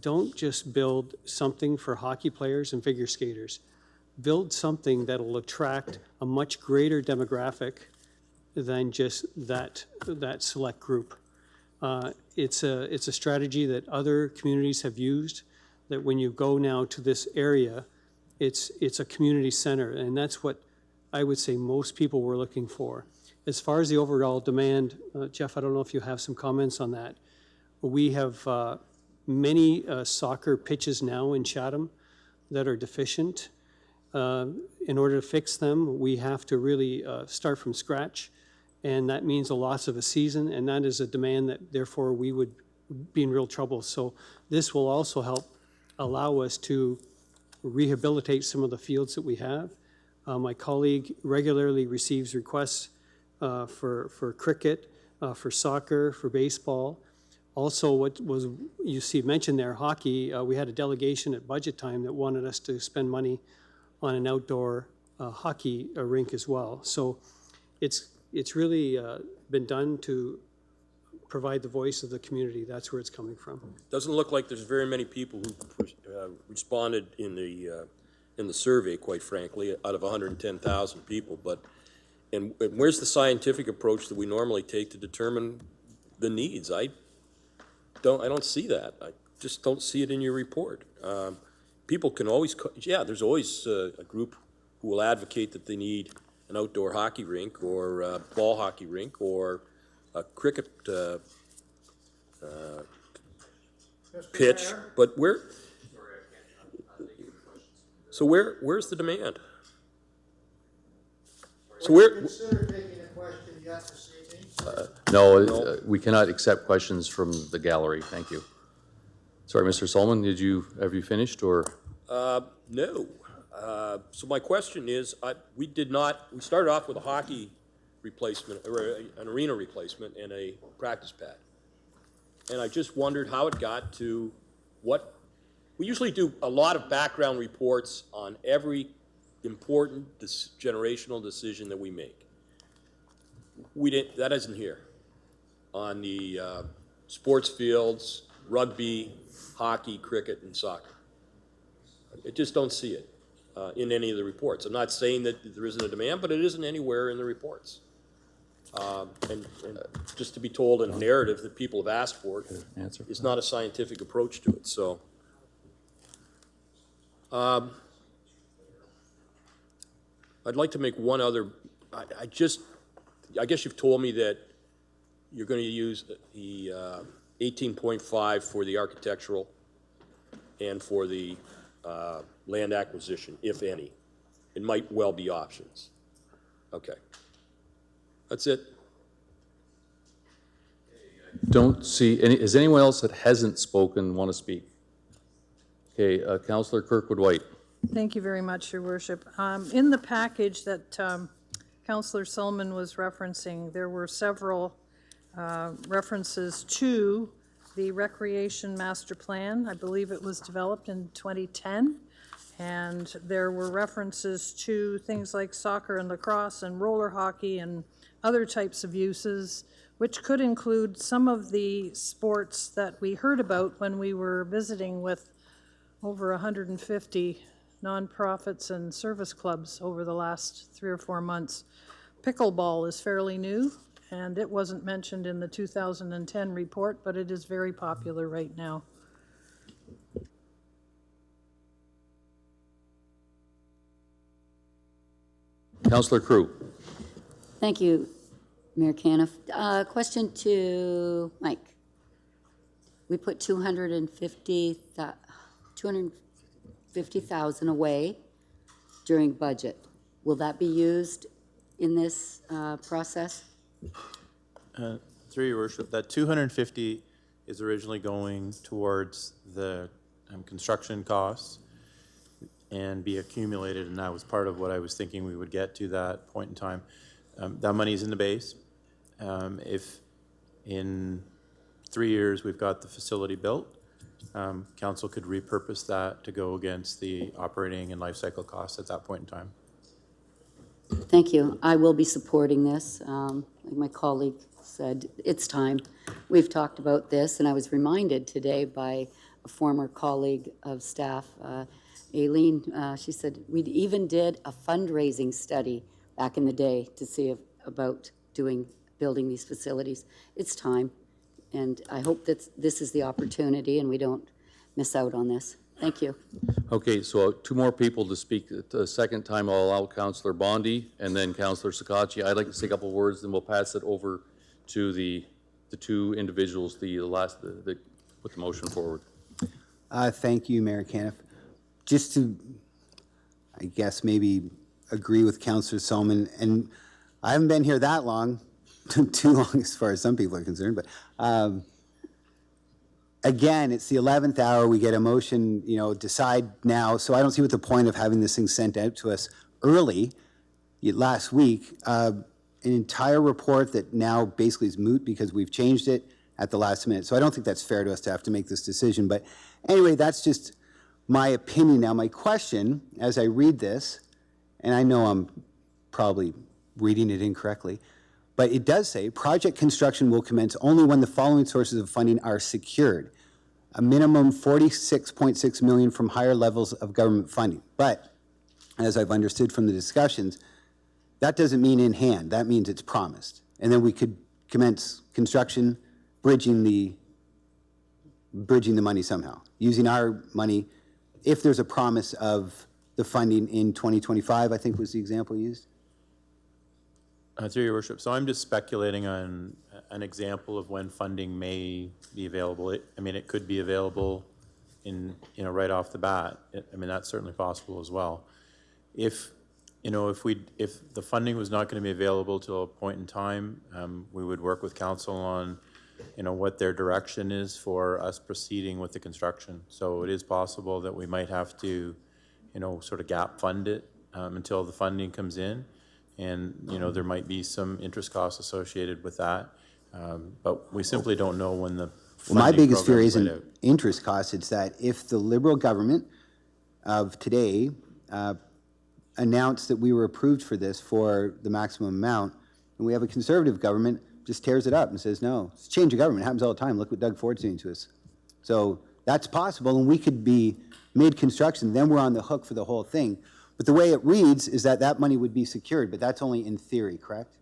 don't just build something for hockey players and figure skaters. Build something that'll attract a much greater demographic than just that select group. It's a strategy that other communities have used, that when you go now to this area, it's a community center, and that's what I would say most people were looking for. As far as the overall demand, Jeff, I don't know if you have some comments on that. We have many soccer pitches now in Chatham that are deficient. In order to fix them, we have to really start from scratch, and that means a loss of a season, and that is a demand that therefore we would be in real trouble. So this will also help allow us to rehabilitate some of the fields that we have. My colleague regularly receives requests for cricket, for soccer, for baseball. Also, what was you see mentioned there, hockey, we had a delegation at budget time that wanted us to spend money on an outdoor hockey rink as well. So it's really been done to provide the voice of the community. That's where it's coming from. Doesn't look like there's very many people who responded in the survey, quite frankly, out of 110,000 people. But and where's the scientific approach that we normally take to determine the needs? I don't see that. I just don't see it in your report. People can always, there's always a group who will advocate that they need an outdoor hockey rink or a ball hockey rink or a cricket pitch. But where's the demand? So No, we cannot accept questions from the gallery. Thank you. Sorry, Mr. Solomon, have you finished, or? No. So my question is, we started off with a hockey replacement, or an arena replacement and a practice pad. And I just wondered how it got to we usually do a lot of background reports on every important generational decision that we make. That isn't here. On the sports fields, rugby, hockey, cricket, and soccer. I just don't see it in any of the reports. I'm not saying that there isn't a demand, but it isn't anywhere in the reports. And just to be told a narrative that people have asked for is not a scientific approach to it. So, I'd like to make one other. I guess you've told me that you're going to use the 18.5 for the architectural and for the land acquisition, if any. It might well be options. Okay. That's it. Don't see any. Is anyone else that hasn't spoken want to speak? Okay, Councillor Kirkwood-White. Thank you very much, Your Worship. In the package that Councillor Solomon was referencing, there were several references to the Recreation Master Plan. I believe it was developed in 2010. And there were references to things like soccer and lacrosse and roller hockey and other types of uses, which could include some of the sports that we heard about when we were visiting with over 150 nonprofits and service clubs over the last 3 or 4 months. Pickleball is fairly new, and it wasn't mentioned in the 2010 report, but it is very popular right now. Councillor Crew. Thank you, Mayor Caniff. Question to Mike. we put 250,000 away during budget. Will that be used in this process? Through your worship, that 250 is originally going towards the construction costs and be accumulated, and that was part of what I was thinking we would get to that point in time. That money's in the base. If in 3 years we've got the facility built, council could repurpose that to go against the operating and life cycle costs at that point in time. Thank you. I will be supporting this. Like my colleague said, it's time. We've talked about this, and I was reminded today by a former colleague of staff, Aileen. She said, we even did a fundraising study back in the day to see about building these facilities. It's time, and I hope that this is the opportunity and we don't miss out on this. Thank you. Okay, so 2 more people to speak. The second time, I'll allow Councillor Bondi and then Councillor Sakachi. I'd like to say a couple words, then we'll pass it over to the 2 individuals, the put the motion forward. Thank you, Mayor Caniff. Just to, I guess, maybe agree with Councillor Solomon, and I haven't been here that long, too long as far as some people are concerned, but again, it's the 11th hour. We get a motion, decide now. So I don't see what the point of having this thing sent out to us early last week. An entire report that now basically is moot because we've changed it at the last minute. So I don't think that's fair to us to have to make this decision. But anyway, that's just my opinion. Now, my question, as I read this, and I know I'm probably reading it incorrectly, but it does say project construction will commence only when the following sources of funding are secured. A minimum $46.6 million from higher levels of government funding. But as I've understood from the discussions, that doesn't mean in hand. That means it's promised. And then we could commence construction, bridging the money somehow, using our money if there's a promise of the funding in 2025, I think was the example used. Through your worship, so I'm just speculating on an example of when funding may be available. It could be available right off the bat. That's certainly possible as well. If the funding was not going to be available till a point in time, we would work with council on, what their direction is for us proceeding with the construction. So it is possible that we might have to, sort of gap fund it until the funding comes in. And, there might be some interest costs associated with that. But we simply don't know when the funding my biggest fear program isn't out. interest costs. It's that if the Liberal government of today announced that we were approved for this for the maximum amount, and we have a Conservative government just tears it up and says, no, it's change of government. It happens all the time. Look what Doug Ford's doing to us. So that's possible, and we could be mid-construction. Then we're on the hook for the whole thing. But the way it reads is that that money would be secured, but that's only in theory, correct?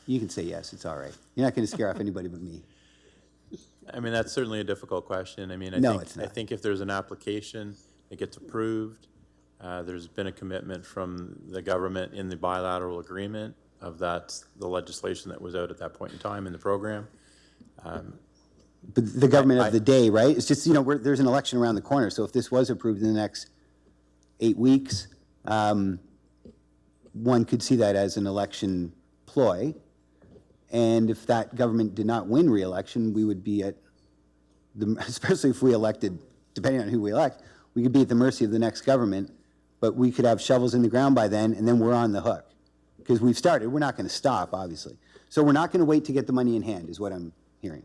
You can say yes, it's all right. You're not going to scare off anybody but me. That's certainly a difficult question. I think if there's an application, it gets approved. There's been a commitment from the government in the bilateral agreement of the legislation that was out at that point in time in the program. But the government of the day, right? It's just, there's an election around the corner. So if this was approved in the next 8 weeks, one could see that as an election ploy. And if that government did not win re-election, we would be especially if we elected, depending on who we elect, we could be at the mercy of the next government, but we could have shovels in the ground by then, and then we're on the hook. Because we've started, we're not going to stop, obviously. So we're not going to wait to get the money in hand, is what I'm hearing.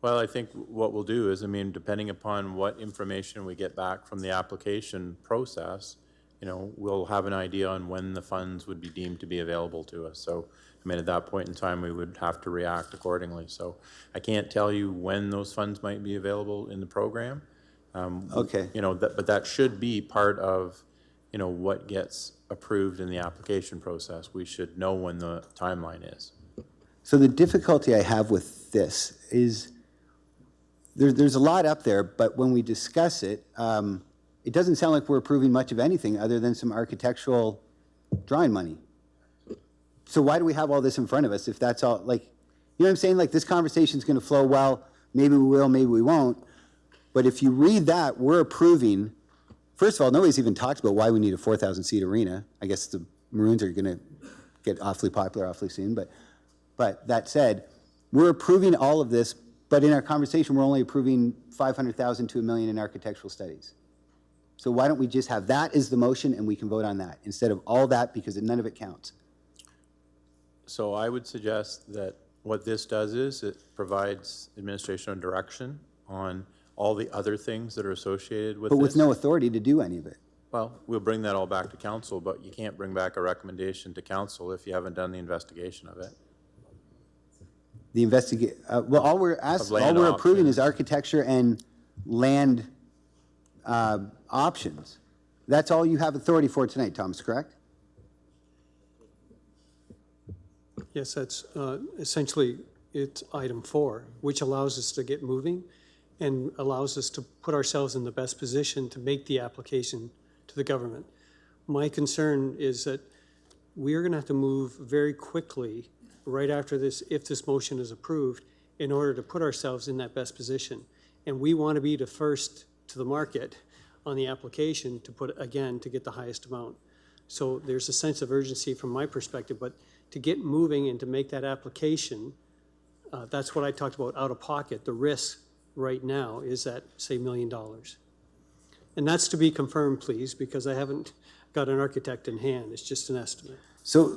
Well, I think what we'll do is, depending upon what information we get back from the application process, we'll have an idea on when the funds would be deemed to be available to us. So, at that point in time, we would have to react accordingly. So I can't tell you when those funds might be available in the program. Okay. But that should be part of, what gets approved in the application process. We should know when the timeline is. So the difficulty I have with this is there's a lot up there, but when we discuss it, it doesn't sound like we're approving much of anything other than some architectural drawing money. So why do we have all this in front of us if that's all, You know what I'm saying? Like, this conversation's going to flow well, maybe we will, maybe we won't. But if you read that, we're approving, first of all, nobody's even talked about why we need a 4,000-seat arena. I guess the Maroons are going to get awfully popular awfully soon. But that said, we're approving all of this, but in our conversation, we're only approving 500,000 to $1 million in architectural studies. So why don't we just have that as the motion and we can vote on that instead of all that, because none of it counts. So I would suggest that what this does is it provides administration a direction on all the other things that are associated with But this. with no authority to do any of it. Well, we'll bring that all back to council, but you can't bring back a recommendation to council if you haven't done the investigation of it. The well, all we're approving is architecture and land options. That's all you have authority for tonight, Thomas, correct? Yes, that's essentially, it's item 4, which allows us to get moving and allows us to put ourselves in the best position to make the application to the government. My concern is that we are going to have to move very quickly right after this, if this motion is approved, in order to put ourselves in that best position. And we want to be the first to the market on the application to put, again, to get the highest amount. So there's a sense of urgency from my perspective, but to get moving and to make that application, that's what I talked about out of pocket. The risk right now is at, say, $1 million. And that's to be confirmed, please, because I haven't got an architect in hand. It's just an estimate. So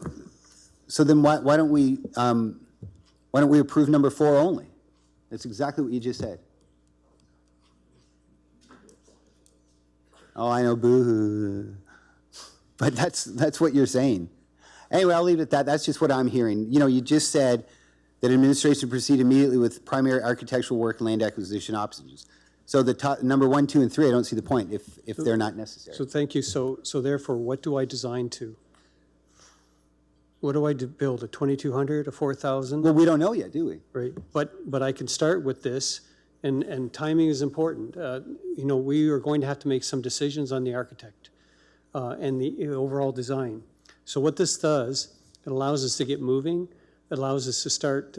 then why don't we approve number 4 only? That's exactly what you just said. Oh, I know, boo. But that's what you're saying. Anyway, I'll leave it at that. That's just what I'm hearing. You know, you just said that administration proceed immediately with primary architectural work and land acquisition options. So the top, number 1, 2, and 3, I don't see the point if they're not necessary. So thank you. So therefore, what do I design to? What do I build, a 2,200, a 4,000? Well, we don't know yet, do we? Right, but I can start with this, and timing is important. You know, we are going to have to make some decisions on the architect and the overall design. So what this does, it allows us to get moving. It allows us to start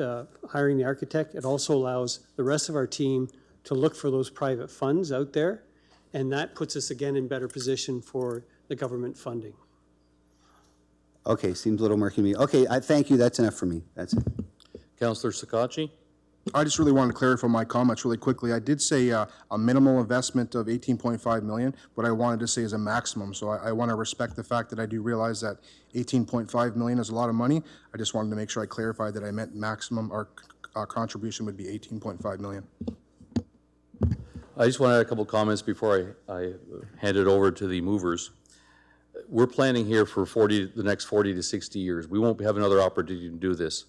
hiring the architect. It also allows the rest of our team to look for those private funds out there, and that puts us again in better position for the government funding. Okay, seems a little murky to me. Okay, thank you. That's enough for me. That's it. Councillor Sakachi? I just really wanted to clarify my comments really quickly. I did say a minimal investment of 18.5 million. What I wanted to say is a maximum. So I want to respect the fact that I do realize that 18.5 million is a lot of money. I just wanted to make sure I clarified that I meant maximum, our contribution would be 18.5 million. I just want to add a couple comments before I hand it over to the movers. We're planning here for the next 40 to 60 years. We won't have another opportunity to do this.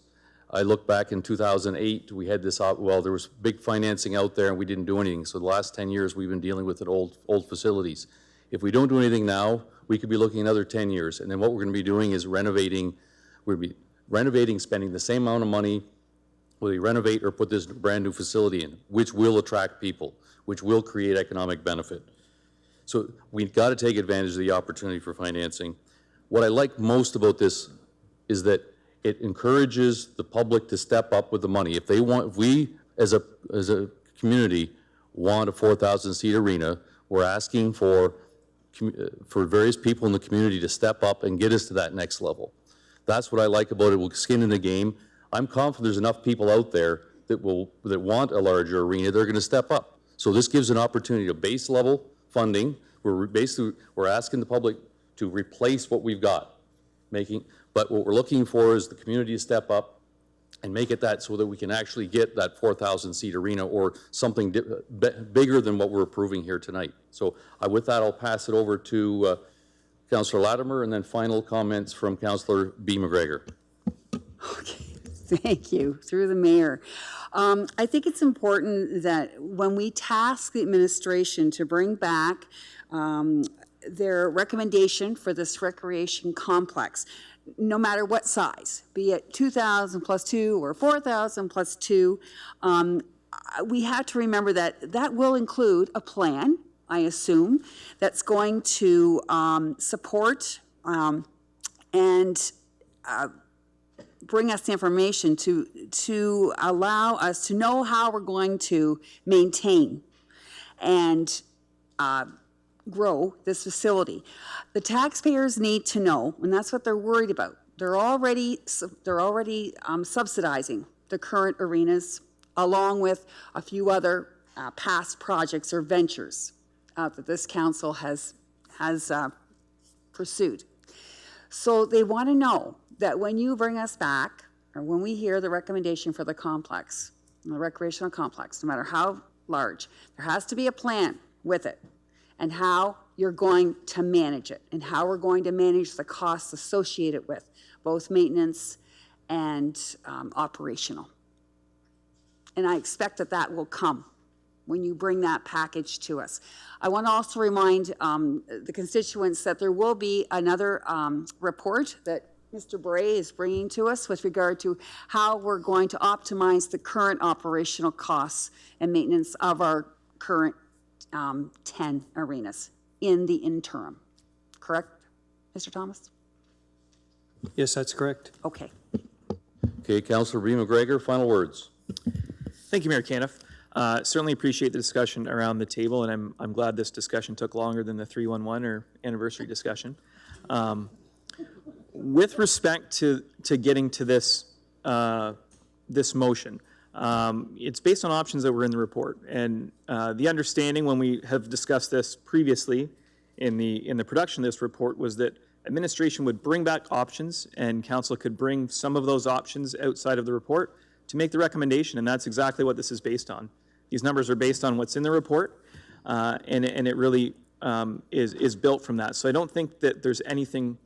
I look back in 2008, we had this, well, there was big financing out there and we didn't do anything. So the last 10 years, we've been dealing with old facilities. If we don't do anything now, we could be looking another 10 years. And then what we're going to be doing is renovating. We'll be renovating, spending the same amount of money, whether we renovate or put this brand new facility in, which will attract people, which will create economic benefit. So we've got to take advantage of the opportunity for financing. What I like most about this is that it encourages the public to step up with the money. If we as a community want a 4,000-seat arena, we're asking for various people in the community to step up and get us to that next level. That's what I like about it. We'll skin in the game. I'm confident there's enough people out there that want a larger arena. They're going to step up. So this gives an opportunity to base level funding. We're asking the public to replace what we've got, but what we're looking for is the community to step up and make it that so that we can actually get that 4,000-seat arena or something bigger than what we're approving here tonight. So with that, I'll pass it over to Councillor Latimer, and then final comments from Councillor B. McGregor. Okay, thank you. Through the mayor. I think it's important that when we task the administration to bring back their recommendation for this recreation complex, no matter what size, be it 2,000 plus 2 or 4,000 plus 2, we have to remember that that will include a plan, I assume, that's going to support and bring us the information to allow us to know how we're going to maintain and grow this facility. The taxpayers need to know, and that's what they're worried about. They're already subsidizing the current arenas, along with a few other past projects or ventures that this council has pursued. So they want to know that when you bring us back, or when we hear the recommendation for the complex, the recreational complex, no matter how large, there has to be a plan with it, and how you're going to manage it, and how we're going to manage the costs associated with both maintenance and operational. And I expect that that will come when you bring that package to us. I want to also remind the constituents that there will be another report that Mr. Bray is bringing to us with regard to how we're going to optimize the current operational costs and maintenance of our current 10 arenas in the interim. Correct, Mr. Thomas? Yes, that's correct. Okay. Okay, Councillor B. McGregor, final words. Thank you, Mayor Caniff. Certainly appreciate the discussion around the table, and I'm glad this discussion took longer than the 311 or anniversary discussion. With respect to getting to this this motion, it's based on options that were in the report, and the understanding when we have discussed this previously in the production of this report was that administration would bring back options, and council could bring some of those options outside of the report to make the recommendation, and that's exactly what this is based on. These numbers are based on what's in the report, and it really is built from that. So I don't think that there's anything,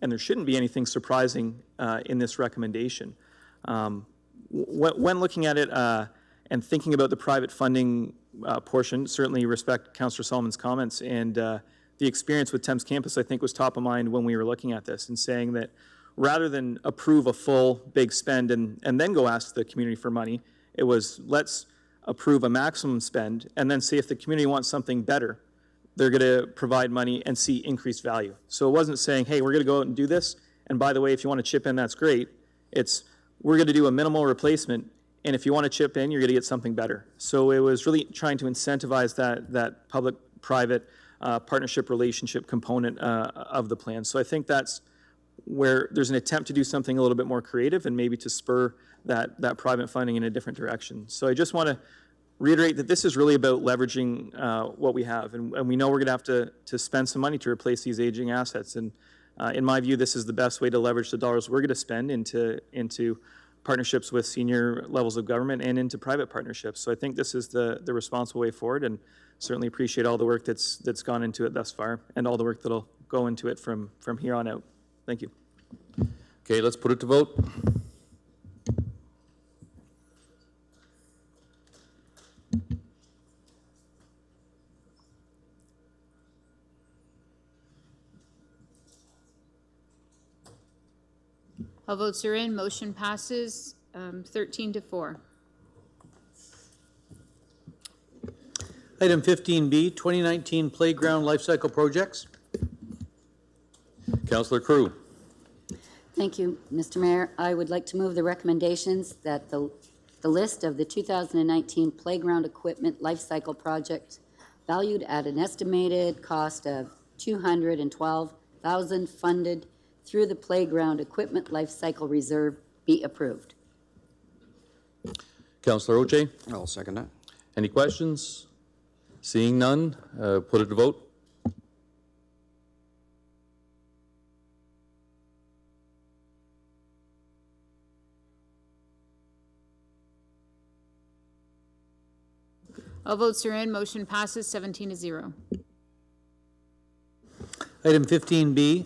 and there shouldn't be anything surprising in this recommendation. When looking at it and thinking about the private funding portion, certainly respect Councillor Solomon's comments, and the experience with Thames Campus, I think, was top of mind when we were looking at this and saying that rather than approve a full big spend and then go ask the community for money, it was let's approve a maximum spend and then see if the community wants something better. They're going to provide money and see increased value. So it wasn't saying, hey, we're going to go out and do this, and by the way, if you want to chip in, that's great. It's we're going to do a minimal replacement, and if you want to chip in, you're going to get something better. So it was really trying to incentivize that public-private partnership relationship component of the plan. So I think that's where there's an attempt to do something a little bit more creative and maybe to spur that private funding in a different direction. So I just want to reiterate that this is really about leveraging what we have, and we know we're going to have to spend some money to replace these aging assets. And in my view, this is the best way to leverage the dollars we're going to spend into partnerships with senior levels of government and into private partnerships. So I think this is the responsible way forward, and certainly appreciate all the work that's gone into it thus far and all the work that'll go into it from here on out. Thank you. Okay, let's put it to vote. All votes are in. Motion passes 13-4. Item 15B, 2019 Playground Life Cycle Projects. Councillor Crew. Thank you, Mr. Mayor. I would like to move the recommendations that the list of the 2019 playground equipment life cycle project valued at an estimated cost of $212,000 funded through the Playground Equipment Life Cycle Reserve be approved. Councillor Oche. I'll second that. Any questions? Seeing none, put it to vote. All votes are in. Motion passes 17-0. Item 15B,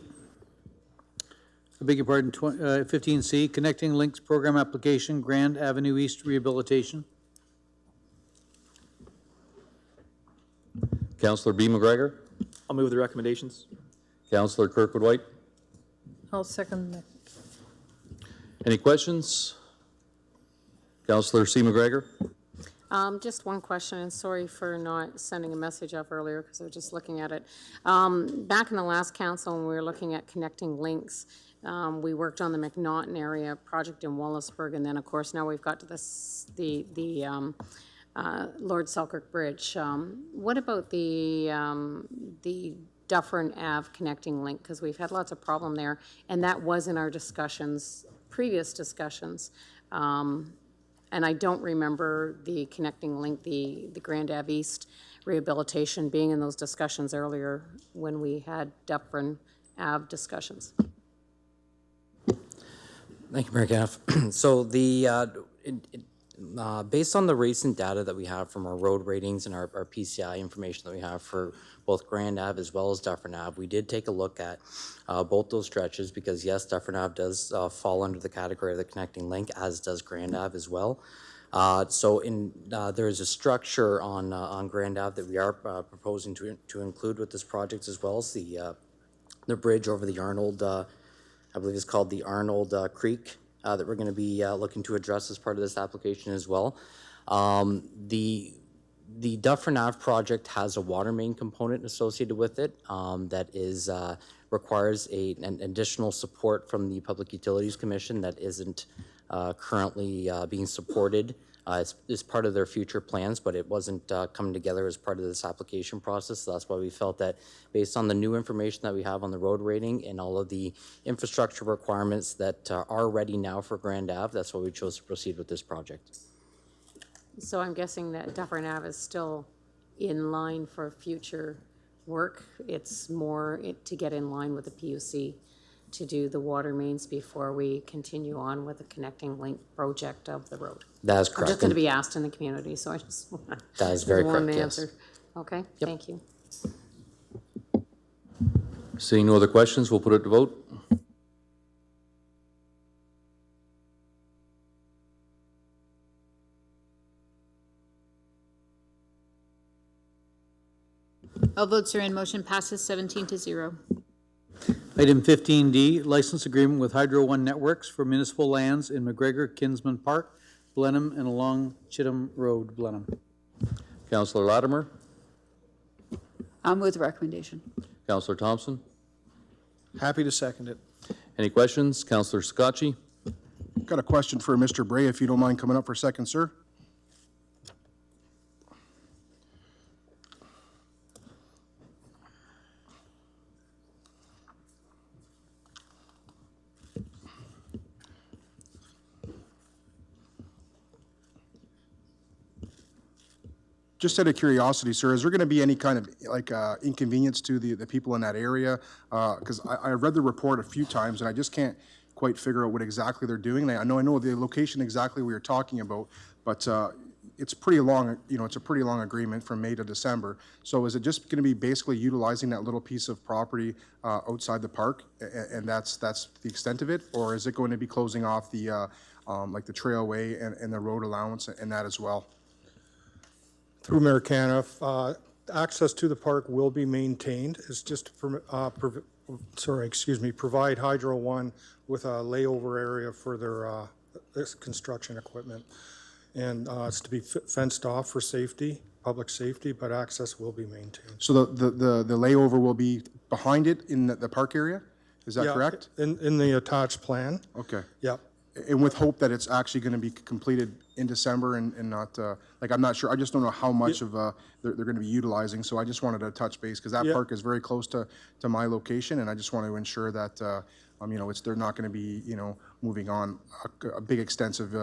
I beg your pardon, 15C, Connecting Links Program Application, Grand Avenue East Rehabilitation. Councillor B. McGregor. I'll move the recommendations. Councillor Kirkwood-White. I'll second that. Any questions? Councillor C. McGregor. Just one question, and sorry for not sending a message up earlier because I was just looking at it. Back in the last council, when we were looking at connecting links, We worked on the McNaughton area project in Wallaceburg, and then, of course, now we've got to the Lord Selkirk Bridge. What about the Dufferin Ave connecting link? Because we've had lots of problem there, and that was in our discussions, previous discussions. And I don't remember the connecting link, the Grand Ave East rehabilitation being in those discussions earlier when we had Dufferin Ave discussions. Thank you, Mayor Gaff. So based on the recent data that we have from our road ratings and our PCI information that we have for both Grand Ave as well as Dufferin Ave, we did take a look at both those stretches because, yes, Dufferin Ave does fall under the category of the connecting link, as does Grand Ave as well. So there is a structure on Grand Ave that we are proposing to include with this project, as well as the bridge over the Arnold, I believe it's called the Arnold Creek, that we're going to be looking to address as part of this application as well. The Dufferin Ave project has a water main component associated with it that requires an additional support from the Public Utilities Commission that isn't currently being supported. It's part of their future plans, but it wasn't coming together as part of this application process. So that's why we felt that based on the new information that we have on the road rating and all of the infrastructure requirements that are ready now for Grand Ave, that's why we chose to proceed with this project. So I'm guessing that Dufferin Ave is still in line for future work. It's more to get in line with the PUC to do the water mains before we continue on with the connecting link project of the road. That is I'm correct. just going to be asked in the community, so I just That is very want correct, an yes. answer. Okay, thank you. Seeing no other questions, we'll put it to vote. All votes are in. Motion passes 17-0. Item 15D, license agreement with Hydro One Networks for municipal lands in McGregor Kinsman Park, Blenheim, and along Chatham Road, Blenheim. Councillor Latimer, I'll move the recommendation. Councillor Thompson. Happy to second it. Any questions? Councillor Scotchy. Got a question for Mr. Bray, if you don't mind coming up for a second, sir. Just out of curiosity, sir, is there going to be any kind of inconvenience to the people in that area? Because I read the report a few times and I just can't quite figure out what exactly they're doing. I know the location exactly we were talking about, but it's pretty long. It's a pretty long agreement from May to December. So is it just going to be basically utilizing that little piece of property outside the park, and that's the extent of it, or is it going to be closing off the the trailway and the road allowance and that as well? Through Mayor Caniff, access to the park will be maintained. It's just provide Hydro One with a layover area for their construction equipment. And it's to be fenced off for safety, public safety, but access will be maintained. So the layover will be behind it in the park area? Is that correct? In the attached plan. Okay. Yep. And with hope that it's actually going to be completed in December and not, I'm not sure, I just don't know how much of they're going to be utilizing, so I just wanted to touch base, because that park is very close to my location, and I just want to ensure that, they're not going to be, moving on a big extensive,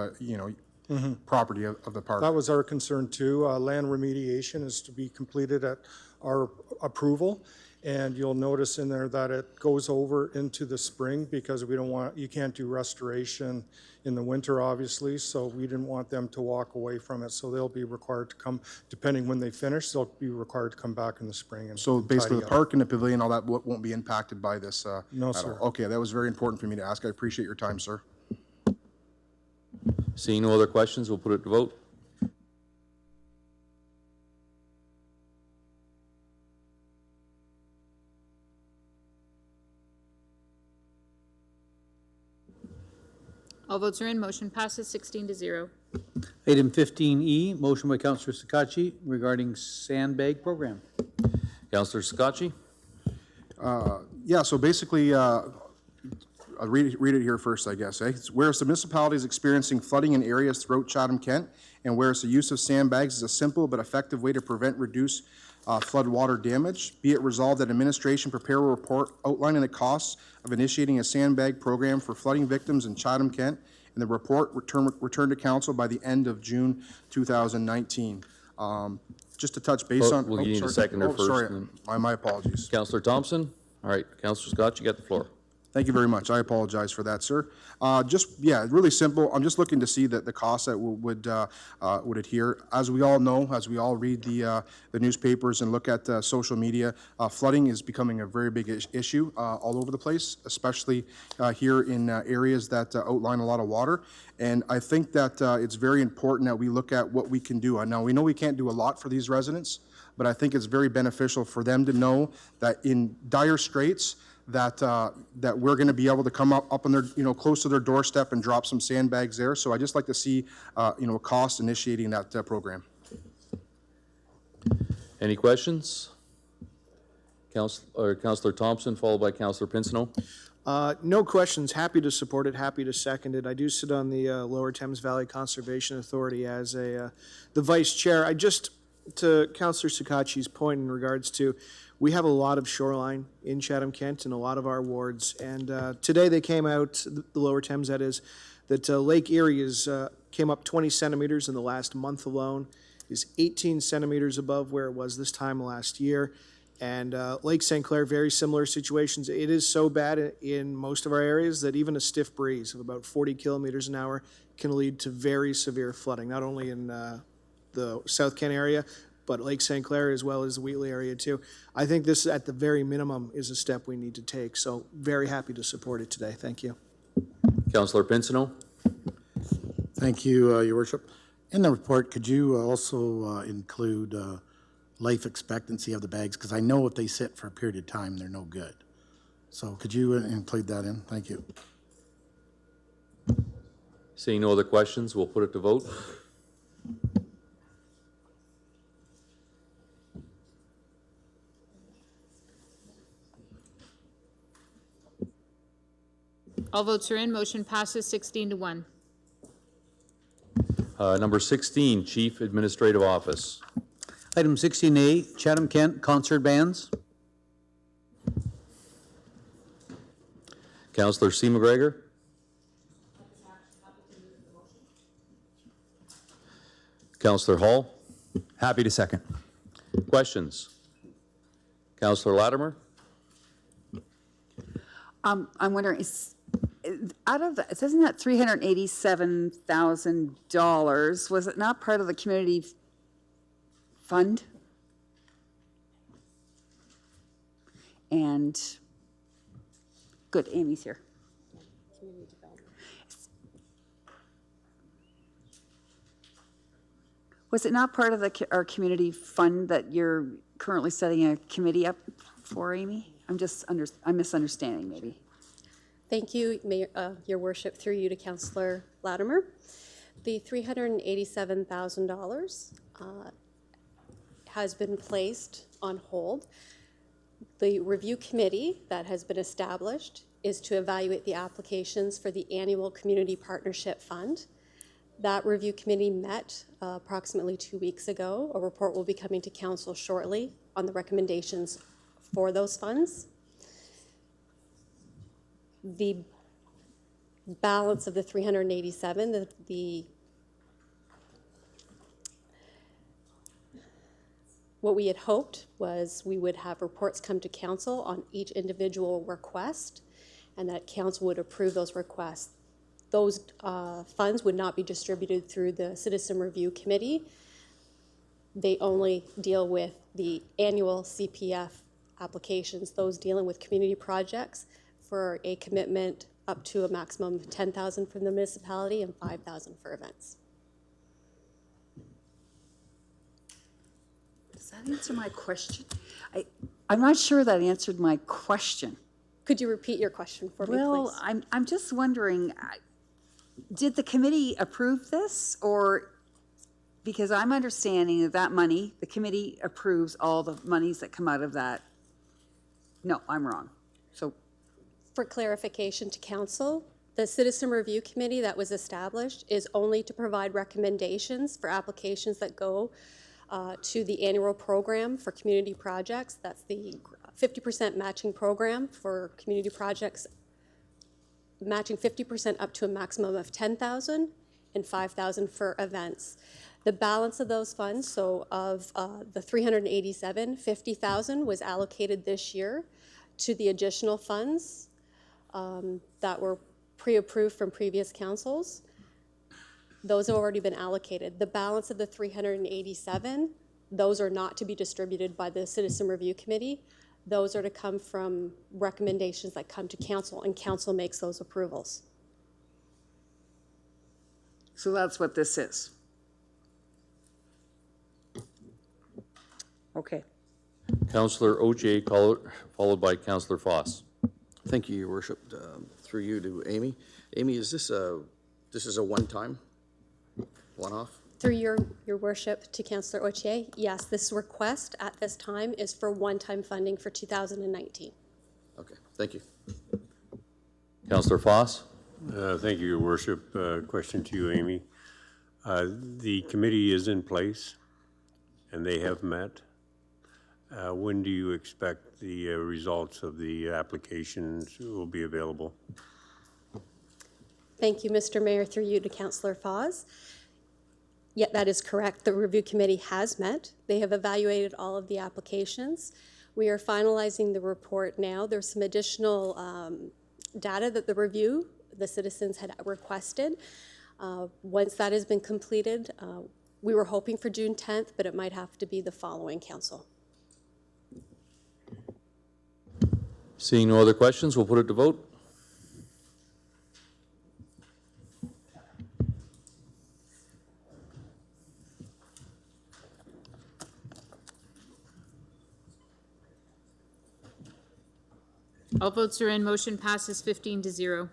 property of the park. That was our concern too. Land remediation is to be completed at our approval. And you'll notice in there that it goes over into the spring, because you can't do restoration in the winter, obviously, so we didn't want them to walk away from it. So they'll be required to come, depending when they finish, they'll be required to come back in the spring. And So basically tidy the up. park and the pavilion, all that won't be impacted by this? No, at all? sir. Okay, that was very important for me to ask. I appreciate your time, sir. Seeing no other questions, we'll put it to vote. All votes are in. Motion passes 16-0. Item 15E, motion by Councillor Scotchy regarding sandbag program. Councillor Scotchy. Yeah, so basically, I'll read it here first, I guess. It's whereas the municipality is experiencing flooding in areas throughout Chatham-Kent, and whereas the use of sandbags is a simple but effective way to prevent, reduce flood water damage, be it resolved that administration prepare a report outlining the costs of initiating a sandbag program for flooding victims in Chatham-Kent, and the report return to council by the end of June 2019. Just to touch base on. We'll give you a seconder first. Sorry, my apologies. Councillor Thompson? All right, Councillor Scott, you got the floor. Thank you very much. I apologize for that, sir. Yeah, really simple. I'm just looking to see that the costs that would adhere. As we all know, as we all read the newspapers and look at social media, flooding is becoming a very big issue all over the place, especially here in areas that outline a lot of water. And I think that it's very important that we look at what we can do. Now, we know we can't do a lot for these residents, but I think it's very beneficial for them to know that in dire straits, that we're going to be able to come up on their, close to their doorstep and drop some sandbags there. So I just like to see, a cost initiating that program. Any questions? Councillor Thompson, followed by Councillor Pinsino. No questions. Happy to support it. Happy to second it. I do sit on the Lower Thames Valley Conservation Authority as the vice chair. To Councillor Sakachi's point in regards to, we have a lot of shoreline in Chatham-Kent in a lot of our wards, and today they came out, the Lower Thames that is, that Lake Erie came up 20 centimeters in the last month alone, is 18 centimeters above where it was this time last year, and Lake St. Clair, very similar situations. It is so bad in most of our areas that even a stiff breeze of about 40 kilometers an hour can lead to very severe flooding, not only in the South Kent area, but Lake St. Clair as well as the Wheatley area too. I think this, at the very minimum, is a step we need to take. So very happy to support it today. Thank you. Councillor Pinsino. Thank you, Your Worship. In the report, could you also include life expectancy of the bags? Because I know if they sit for a period of time, they're no good. So could you include that in? Thank you. Seeing no other questions, we'll put it to vote. All votes are in. Motion passes 16-1. Number 16, Chief Administrative Office. Item 16A, Chatham-Kent concert bands. Councillor C. McGregor. Councillor Hall. Happy to second. Questions? Councillor Latimer. I'm wondering, out of that, isn't that $387,000, was it not part of the community fund? And, good, Amy's here. Was it not part of our community fund that you're currently setting a committee up for, Amy? I'm misunderstanding maybe. Thank you, Mayor, Your Worship, through you to Councillor Latimer. The $387,000 has been placed on hold. The review committee that has been established is to evaluate the applications for the annual Community Partnership Fund. That review committee met approximately 2 weeks ago. A report will be coming to council shortly on the recommendations for those funds. The balance of the 387, what we had hoped was we would have reports come to council on each individual request and that council would approve those requests. Those funds would not be distributed through the Citizen Review Committee. They only deal with the annual CPF applications, those dealing with community projects for a commitment up to a maximum of $10,000 from the municipality and $5,000 for events. Does that answer my question? I'm not sure that answered my question. Could you repeat your question for me, please? Well, I'm just wondering, did the committee approve this, or, because I'm understanding that money, the committee approves all the monies that come out of that. No, I'm wrong. So for clarification to council, the Citizen Review Committee that was established is only to provide recommendations for applications that go to the annual program for community projects. That's the 50% matching program for community projects, matching 50% up to a maximum of 10,000 and 5,000 for events. The balance of those funds, so of the 387, 50,000 was allocated this year to the additional funds that were pre-approved from previous councils. Those have already been allocated. The balance of the 387, those are not to be distributed by the Citizen Review Committee. Those are to come from recommendations that come to council, and council makes those approvals. So that's what this is. Okay. Councillor Ogier, followed by Councillor Foss. Thank you, Your Worship. Through you to Amy. Amy, is this a one-time, one-off? Through your worship to Councillor Ochier, yes, this request at this time is for one-time funding for 2019. Okay, thank you. Councillor Foss. Thank you, Your Worship. Question to you, Amy. The committee is in place and they have met. When do you expect the results of the applications will be available? Thank you, Mr. Mayor. Through you to Councillor Foss. Yeah, that is correct. The review committee has met. They have evaluated all of the applications. We are finalizing the report now. There's some additional data that the citizens had requested. Once that has been completed, we were hoping for June 10th, but it might have to be the following council. Seeing no other questions, we'll put it to vote. All votes are in. Motion passes 15-0.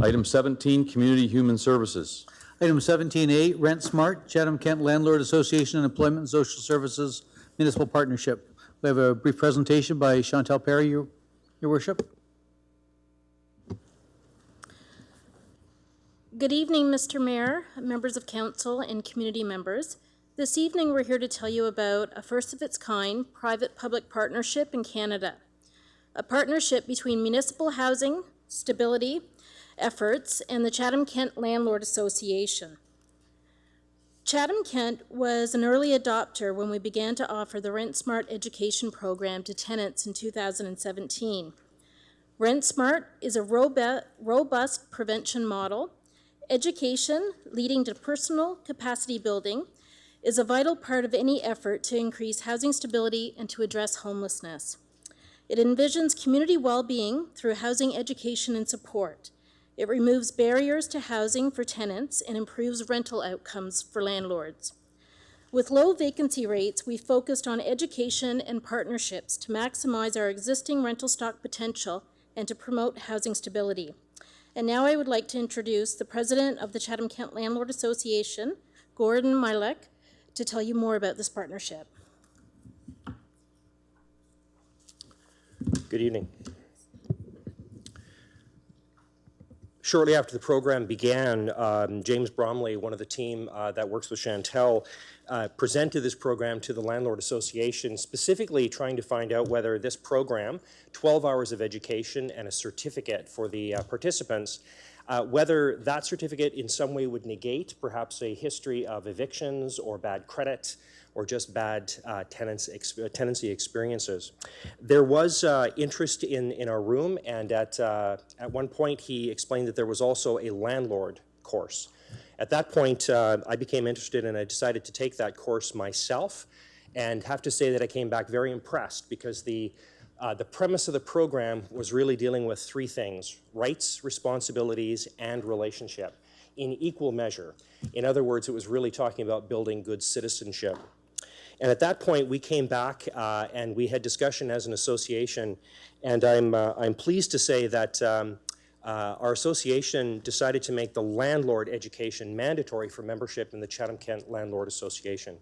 Item 17, Community Human Services. Item 17A, Rent Smart, Chatham-Kent Landlord Association and Employment and Social Services Municipal Partnership. We have a brief presentation by Chantal Perry, Your Worship. Good evening, Mr. Mayor, members of council, and community members. This evening, we're here to tell you about a first-of-its-kind private-public partnership in Canada, a partnership between municipal housing, stability, efforts, and the Chatham-Kent Landlord Association. Chatham-Kent was an early adopter when we began to offer the Rent Smart education program to tenants in 2017. Rent Smart is a robust prevention model. Education, leading to personal capacity building, is a vital part of any effort to increase housing stability and to address homelessness. It envisions community well-being through housing education and support. It removes barriers to housing for tenants and improves rental outcomes for landlords. With low vacancy rates, we focused on education and partnerships to maximize our existing rental stock potential and to promote housing stability. And now I would like to introduce the president of the Chatham-Kent Landlord Association, Gordon Milek, to tell you more about this partnership. Good evening. Shortly after the program began, James Bromley, one of the team that works with Chantel, presented this program to the Landlord Association, specifically trying to find out whether this program, 12 hours of education and a certificate for the participants, whether that certificate in some way would negate perhaps a history of evictions or bad credit or just bad tenancy experiences. There was interest in our room, and at one point he explained that there was also a landlord course. At that point, I became interested and I decided to take that course myself, and have to say that I came back very impressed because the premise of the program was really dealing with three things: rights, responsibilities, and relationship in equal measure. In other words, it was really talking about building good citizenship. And at that point, we came back and we had discussion as an association, and I'm pleased to say that our association decided to make the landlord education mandatory for membership in the Chatham-Kent Landlord Association.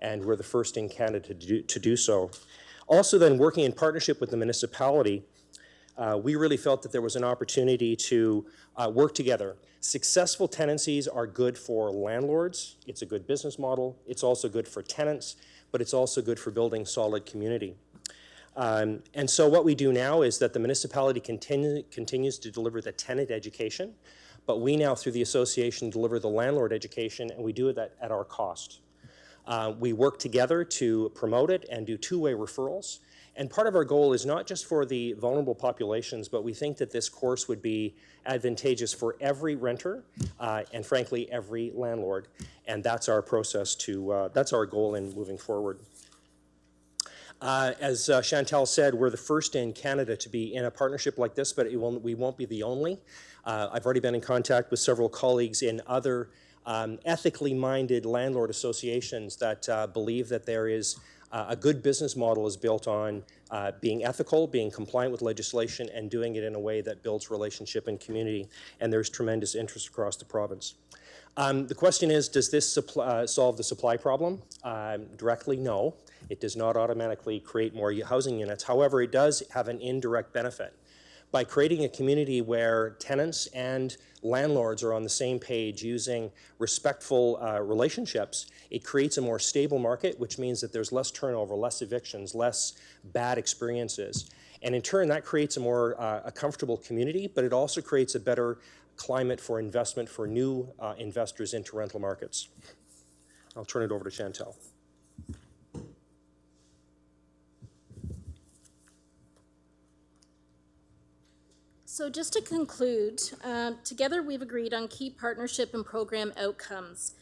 and we're the first in Canada to do so. Also then, working in partnership with the municipality, we really felt that there was an opportunity to work together. Successful tenancies are good for landlords. It's a good business model. It's also good for tenants, but it's also good for building solid community. And so what we do now is that the municipality continues to deliver the tenant education, but we now, through the association, deliver the landlord education, and we do it at our cost. We work together to promote it and do two-way referrals. And part of our goal is not just for the vulnerable populations, but we think that this course would be advantageous for every renter and frankly every landlord. And that's our process that's our goal in moving forward. As Chantal said, we're the first in Canada to be in a partnership like this, but we won't be the only. I've already been in contact with several colleagues in other ethically minded landlord associations that believe that there is a good business model is built on being ethical, being compliant with legislation, and doing it in a way that builds relationship and community. And there's tremendous interest across the province. The question is, does this solve the supply problem? Directly, no. It does not automatically create more housing units. However, it does have an indirect benefit. By creating a community where tenants and landlords are on the same page using respectful relationships, it creates a more stable market, which means that there's less turnover, less evictions, less bad experiences. And in turn, that creates a more a comfortable community, but it also creates a better climate for investment for new investors into rental markets. I'll turn it over to Chantal. So just to conclude, together we've agreed on key partnership and program outcomes.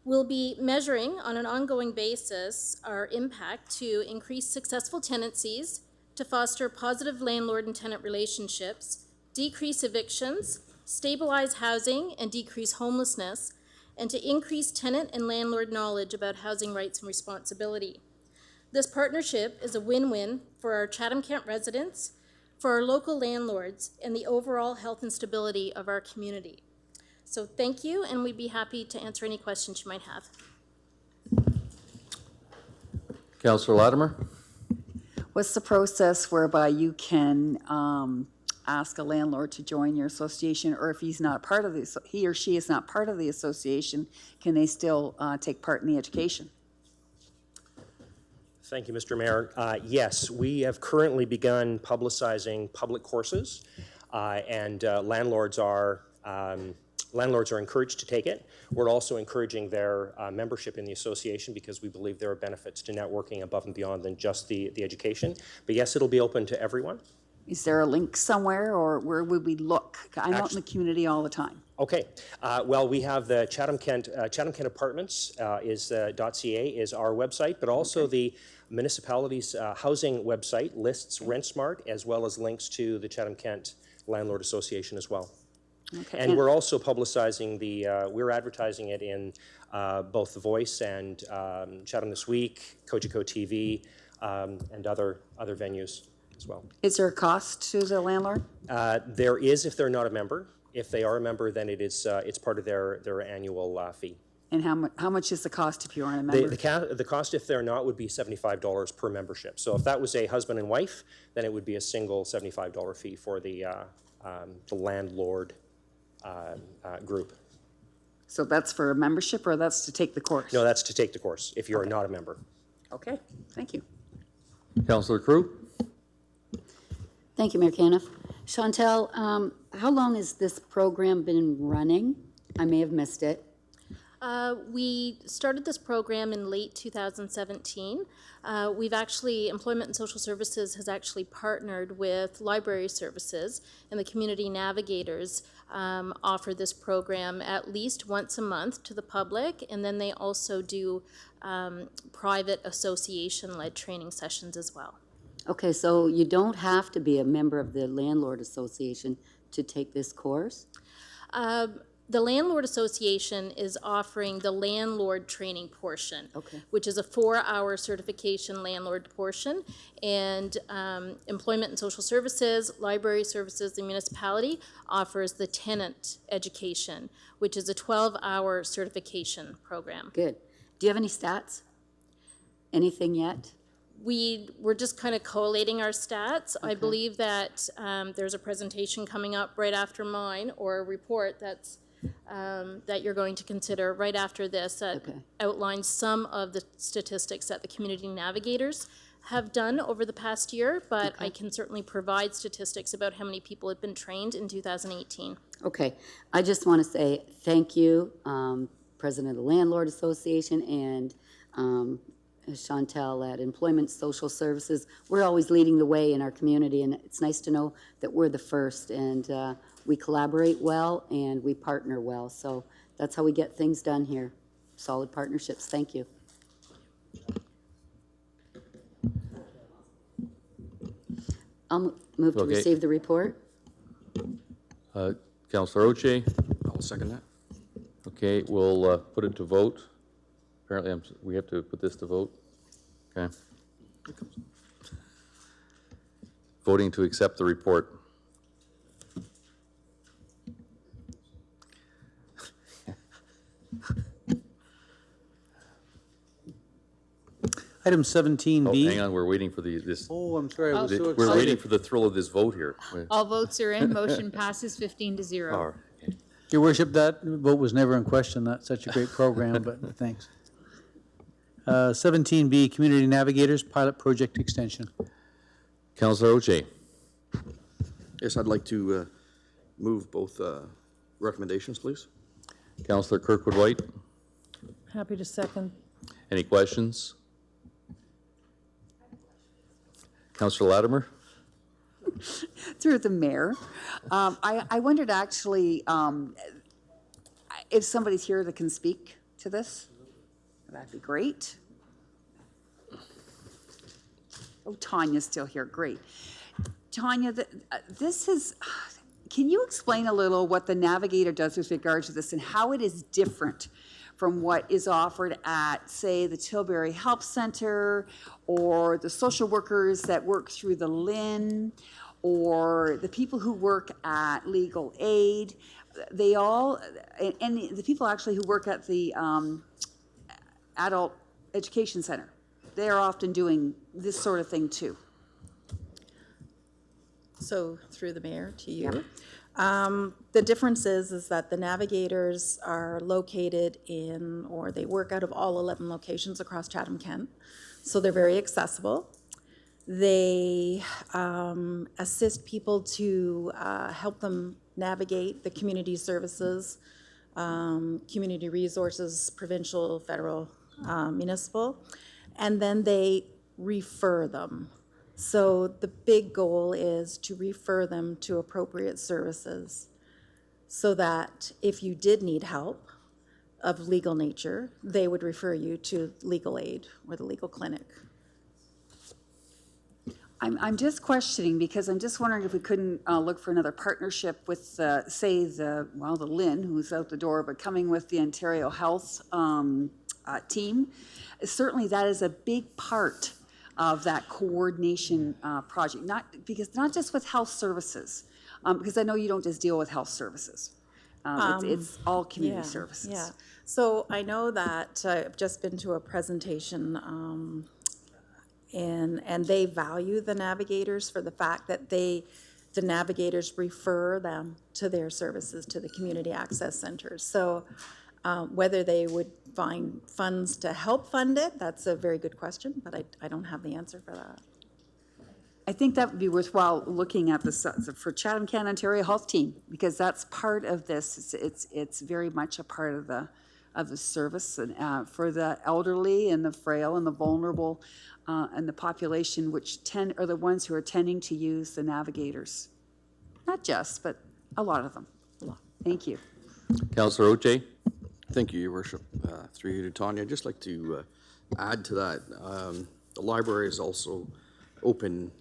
We'll be measuring on an ongoing basis our impact to increase successful tenancies, to foster positive landlord and tenant relationships, decrease evictions, stabilize housing and decrease homelessness, and to increase tenant and landlord knowledge about housing rights and responsibility. This partnership is a win-win for our Chatham-Kent residents, for our local landlords, and the overall health and stability of our community. So thank you, and we'd be happy to answer any questions you might have. Councillor Latimer? What's the process whereby you can ask a landlord to join your association, or if he's not part of he or she is not part of the association, can they still take part in the education? Thank you, Mr. Mayor. Yes, we have currently begun publicizing public courses, and landlords are encouraged to take it. We're also encouraging their membership in the association because we believe there are benefits to networking above and beyond than just the education. But yes, it'll be open to everyone. Is there a link somewhere, or where would we look? I'm out in the community all the time. Okay. Well, we have the Chatham-Kent Apartments .ca is our website, but also the municipality's housing website lists RentSmart as well as links to the Chatham-Kent Landlord Association as well. Okay. And we're also publicizing we're advertising it in both The Voice and Chatham This Week, Cogeco TV, and other venues as well. Is there a cost to the landlord? There is if they're not a member. If they are a member, then it's part of their annual fee. And how much is the cost if you aren't a member? The cost, if they're not, would be $75 per membership. So if that was a husband and wife, then it would be a single $75 fee for the landlord group. So that's for a membership, or that's to take the course? No, that's to take the course if you're not a member. Okay, thank you. Councillor Crew? Thank you, Mayor Caniff. Chantal, how long has this program been running? I may have missed it. We started this program in late 2017. Employment and Social Services has actually partnered with Library Services, and the Community Navigators offer this program at least once a month to the public, and then they also do private association-led training sessions as well. Okay, so you don't have to be a member of the Landlord Association to take this course? The Landlord Association is offering the landlord training portion, which is a 4-hour certification landlord portion, and Employment and Social Services, Library Services, the municipality offers the tenant education, which is a 12-hour certification program. Good. Do you have any stats? anything yet? We're just kind of collating our stats. I believe that there's a presentation coming up right after mine, or a report that's that you're going to consider right after this that outlines some of the statistics that the community navigators have done over the past year, but I can certainly provide statistics about how many people have been trained in 2018. Okay, I just want to say thank you, President of the Landlord Association and Chantel at Employment Social Services. We're always leading the way in our community, and it's nice to know that we're the first, and we collaborate well and we partner well. So that's how we get things done here. Solid partnerships. Thank you. I'll move to receive the report. Councillor Oche? I'll second that. Okay, we'll put it to vote. Apparently, we have to put this to vote. Okay. Voting to accept the report. Item 17B. Oh, hang on, we're waiting for this. Oh, I'm sorry, I was so excited. We're waiting for the thrill of this vote here. All votes are in. Motion passes 15-0. All right. Your worship, that vote was never in question. That's such a great program, but thanks. 17B, Community Navigators Pilot Project Extension. Councillor Oche? Yes, I'd like to move both recommendations, please. Councillor Kirkwood-White? Happy to second. Any questions? Councillor Latimer? Through the mayor. I wondered actually if somebody's here that can speak to this. That'd be great. Oh, Tanya's still here. Great. Tanya, this is, can you explain a little what the Navigator does with regard to this and how it is different from what is offered at, say, the Tilbury Help Center or the social workers that work through the LIN or the people who work at Legal Aid? They all, and the people actually who work at the Adult Education Center, they're often doing this sort of thing too. So through the mayor to you. The difference is that the navigators are located in, or they work out of all 11 locations across Chatham-Kent. So they're very accessible. They assist people to help them navigate the community services, community resources, provincial, federal, municipal, and then they refer them. So the big goal is to refer them to appropriate services so that if you did need help of legal nature, they would refer you to Legal Aid or the legal clinic. I'm just questioning because I'm just wondering if we couldn't look for another partnership with, say, the LIN, who's out the door, but coming with the Ontario Health team. Certainly that is a big part of that coordination project, not just with health services, because I know you don't just deal with health services. It's all community services. Yeah. So I know that I've just been to a presentation and they value the navigators for the fact that the navigators refer them to their services, to the community access centers. So whether they would find funds to help fund it, that's a very good question, but I don't have the answer for that. I think that would be worthwhile looking at this for Chatham-Kent Ontario Health Team, because that's part of this. It's very much a part of the service and, for the elderly and the frail and the vulnerable and the population, which are the ones who are tending to use the navigators. Not just, but a lot of them. Thank you. Councillor Oche? Thank you, Your Worship. Through you to Tanya, I'd just like to add to that. The library is also open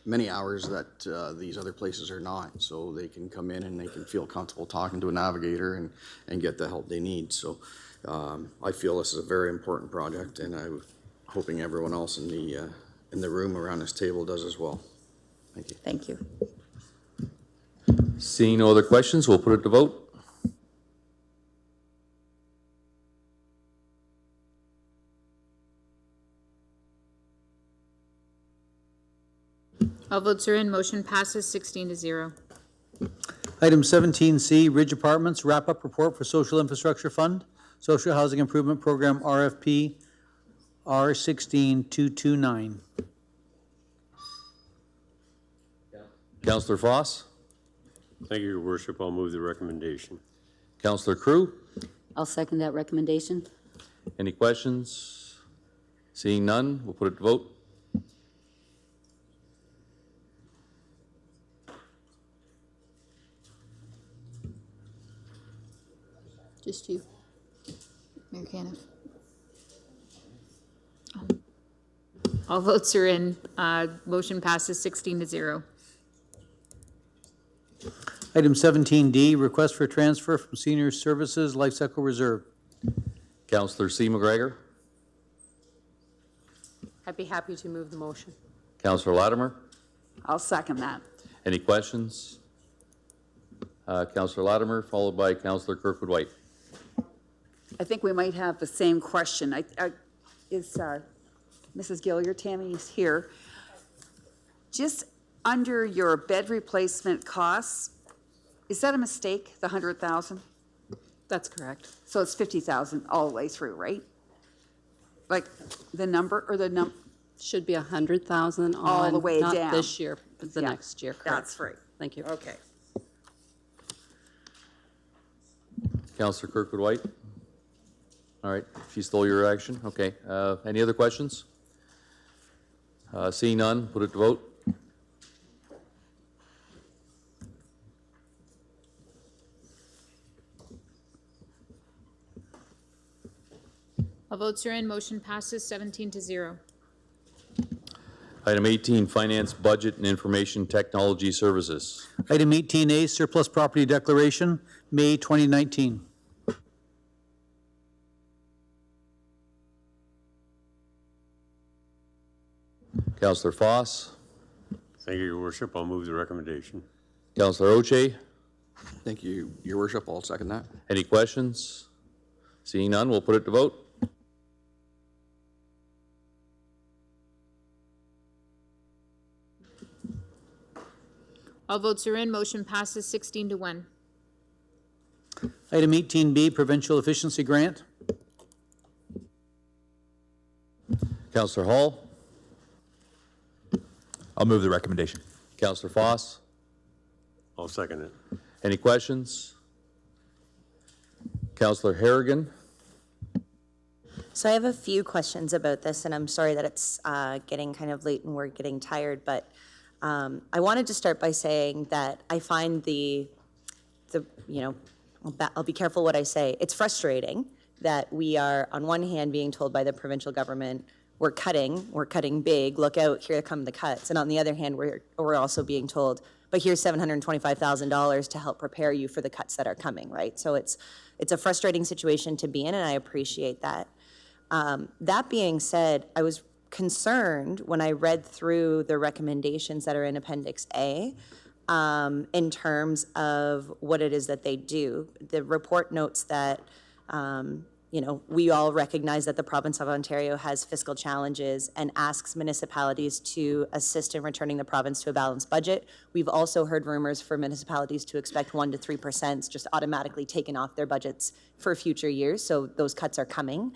many hours that these other places are not, so they can come in and they can feel comfortable talking to a navigator and get the help they need. So I feel this is a very important project, and I'm hoping everyone else in the room around this table does as well. Thank you. Thank you. Seeing no other questions, we'll put it to vote. All votes are in, motion passes 16-0. Item 17C, Ridge Apartments, wrap-up report for Social Infrastructure Fund, Social Housing Improvement Program, RFP R16229. Councillor Foss, Thank you, Your Worship. I'll move the recommendation. Councillor Crew, I'll second that recommendation. any questions? Seeing none, we'll put it to vote. Just you. Mayor Caniff. All votes are in, motion passes 16-0. Item 17D, request for transfer from Senior Services Life Cycle Reserve. Councillor C. McGregor, I'd be happy to move the motion. Councillor Latimer, I'll second that. any questions? Councillor Latimer, followed by Councillor Kirkwood White. I think we might have the same question. Is Mrs. Gilliard, Tammy's here. Just under your bed replacement costs, is that a mistake, the 100,000? That's correct. So it's 50,000 all the way through, right? Like the number or the Should be 100,000 on. All the way not down. this year, but the Yeah, next year, correct? that's right. Thank you. Okay. Councillor Kirkwood White. All right, she stole your action. Okay. Any other questions? Seeing none, put it to vote. All votes are in, motion passes 17-0. Item 18, Finance, Budget, and Information Technology Services. Item 18A, Surplus Property Declaration, May 2019. Councillor Foss, Thank you, Your Worship. I'll move the recommendation. Councillor Oche, Thank you, Your Worship. I'll second that. any questions? Seeing none, we'll put it to vote. All votes are in, motion passes 16-1. Item 18B, Provincial Efficiency Grant. Councillor Hall, I'll move the recommendation. Councillor Foss, I'll second it. any questions? Councillor Harrigan, So I have a few questions about this, and I'm sorry that it's getting kind of late and we're getting tired, but I wanted to start by saying that I find I'll be careful what I say. It's frustrating that we are, on one hand, being told by the provincial government, we're cutting big, look out, here come the cuts. And on the other hand, we're also being told, but here's $725,000 to help prepare you for the cuts that are coming, right? So it's a frustrating situation to be in, and I appreciate that. That being said, I was concerned when I read through the recommendations that are in Appendix A in terms of what it is that they do. The report notes that we all recognize that the province of Ontario has fiscal challenges and asks municipalities to assist in returning the province to a balanced budget. We've also heard rumors for municipalities to expect 1% to 3% just automatically taken off their budgets for future years. So those cuts are coming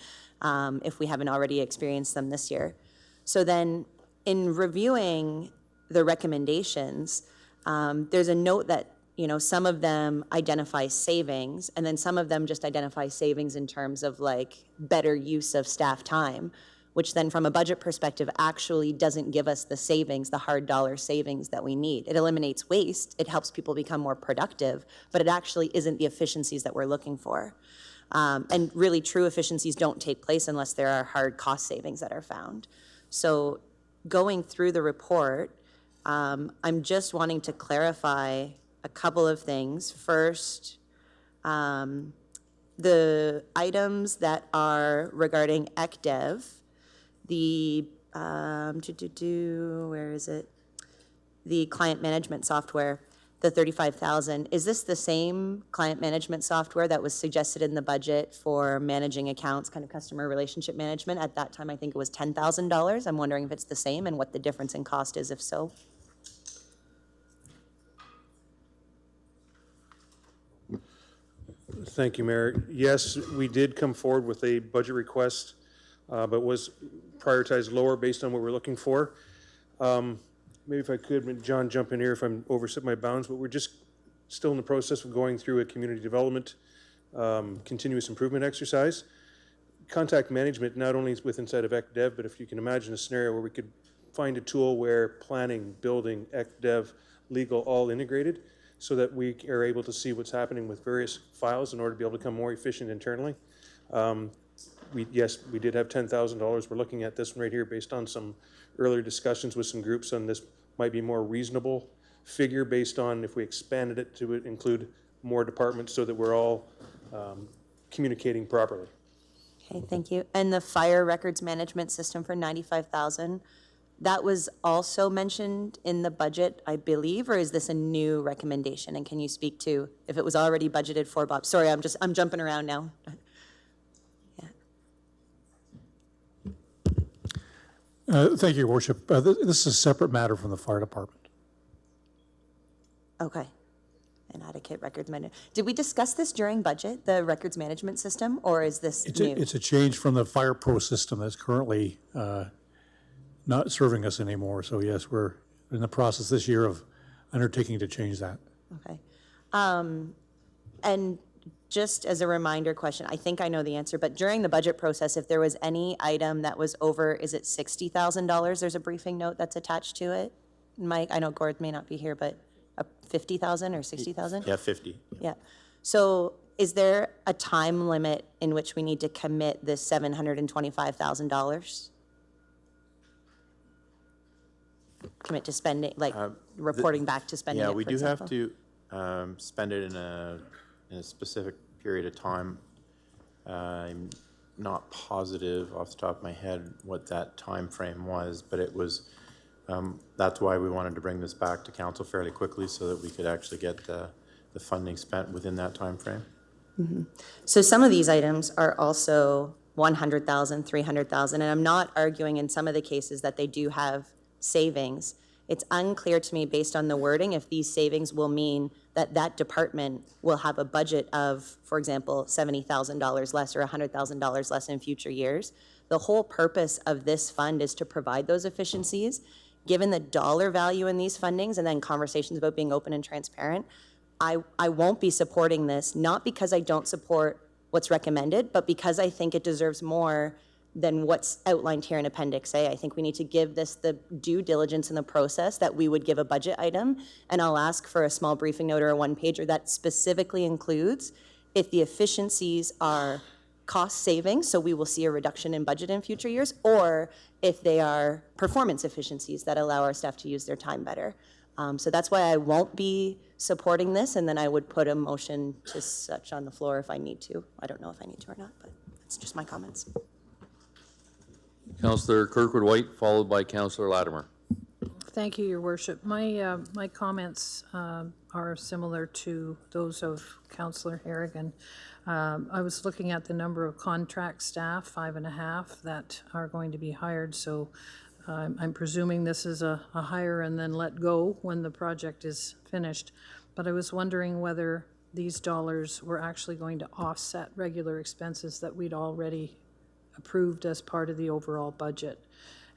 if we haven't already experienced them this year. So then in reviewing the recommendations, there's a note that some of them identify savings, and then some of them just identify savings in terms of like better use of staff time, which then from a budget perspective actually doesn't give us the savings, the hard dollar savings that we need. It eliminates waste, it helps people become more productive, but it actually isn't the efficiencies that we're looking for. And really true efficiencies don't take place unless there are hard cost savings that are found. So going through the report, I'm just wanting to clarify a couple of things. First, the items that are regarding ECDEV, the, where is it? The client management software, the $35,000. Is this the same client management software that was suggested in the budget for managing accounts, kind of customer relationship management? At that time, I think it was $10,000. I'm wondering if it's the same and what the difference in cost is, if so. Thank you, Mayor. Yes, we did come forward with a budget request, but was prioritized lower based on what we're looking for. Maybe if I could, John, jump in here if I'm overstep my bounds, but we're just still in the process of going through a community development continuous improvement exercise. Contact management, not only with inside of ECDev, but if you can imagine a scenario where we could find a tool where planning, building, ECDev, legal, all integrated, so that we are able to see what's happening with various files in order to be able to become more efficient internally. Yes, we did have $10,000. We're looking at this one right here based on some earlier discussions with some groups on this might be more reasonable figure based on if we expanded it to include more departments so that we're all communicating properly. Okay, thank you. And the fire records management system for 95,000, that was also mentioned in the budget, I believe, or is this a new recommendation? And can you speak to if it was already budgeted for, Bob? Sorry, I'm jumping around now. Thank you, Your Worship. This is a separate matter from the fire department. Okay. Inadequate records management. Did we discuss this during budget, the records management system, or is this new? It's a change from the Fire Pro system that's currently not serving us anymore. So yes, we're in the process this year of undertaking to change that. Okay. And just as a reminder question, I think I know the answer, but during the budget process, if there was any item that was over, is it $60,000? There's a briefing note that's attached to it. Mike, I know Gord may not be here, but 50,000 or 60,000? Yeah, 50. Yeah. So is there a time limit in which we need to commit this $725,000? Commit to spending, like reporting back to spending Yeah, it, we for do example? have to spend it in a specific period of time. I'm not positive off the top of my head what that time frame was, but it was, that's why we wanted to bring this back to council fairly quickly so that we could actually get the funding spent within that time frame. Mm-hmm. So some of these items are also 100,000, 300,000, and I'm not arguing in some of the cases that they do have savings. It's unclear to me based on the wording if these savings will mean that that department will have a budget of, for example, $70,000 less or $100,000 less in future years. The whole purpose of this fund is to provide those efficiencies. Given the dollar value in these fundings and then conversations about being open and transparent, I won't be supporting this, not because I don't support what's recommended, but because I think it deserves more than what's outlined here in Appendix A. I think we need to give this the due diligence in the process that we would give a budget item, and I'll ask for a small briefing note or a one-pager that specifically includes if the efficiencies are cost savings, so we will see a reduction in budget in future years, or if they are performance efficiencies that allow our staff to use their time better. So that's why I won't be supporting this, and then I would put a motion to such on the floor if I need to. I don't know if I need to or not, but it's just my comments. Councillor Kirkwood-White, followed by Councillor Latimer. Thank you, Your Worship. My comments are similar to those of Councillor Harrigan. I was looking at the number of contract staff, 5.5, that are going to be hired, so I'm presuming this is a hire and then let go when the project is finished. But I was wondering whether these dollars were actually going to offset regular expenses that we'd already approved as part of the overall budget.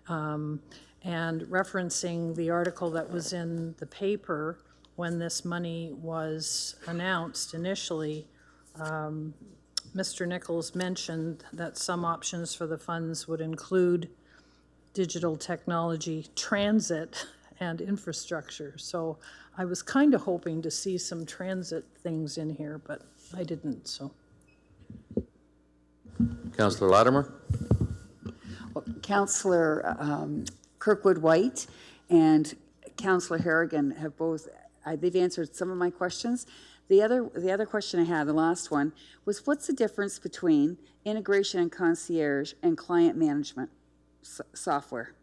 And referencing the article that was in the paper when this money was announced initially, Mr. Nichols mentioned that some options for the funds would include digital technology, transit, and infrastructure. So I was kind of hoping to see some transit things in here, but I didn't, so. Councillor Latimer. Well, Councillor Kirkwood-White and Councillor Harrigan have both, they've answered some of my questions. The other question I had, the last one, was what's the difference between integration and concierge and client management software?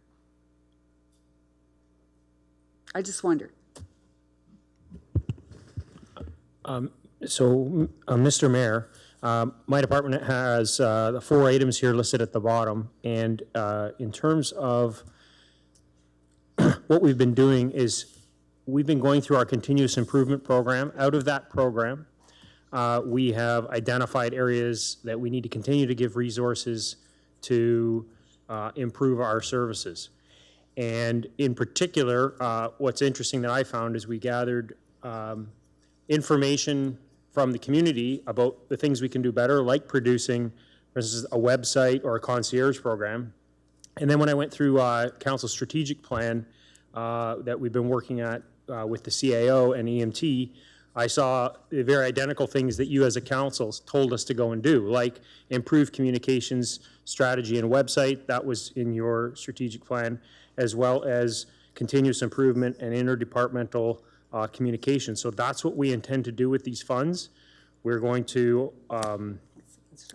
I just wondered. Mr. Mayor, my department has the 4 items here listed at the bottom, and in terms of what we've been doing is we've been going through our continuous improvement program. Out of that program, we have identified areas that we need to continue to give resources to improve our services. And in particular, what's interesting that I found is we gathered information from the community about the things we can do better, like producing, for instance, a website or a concierge program. And then when I went through Council's strategic plan that we've been working at with the CAO and EMT, I saw the very identical things that you as a council told us to go and do, like improve communications strategy and website. That was in your strategic plan, as well as continuous improvement and interdepartmental communication. So that's what we intend to do with these funds. We're going to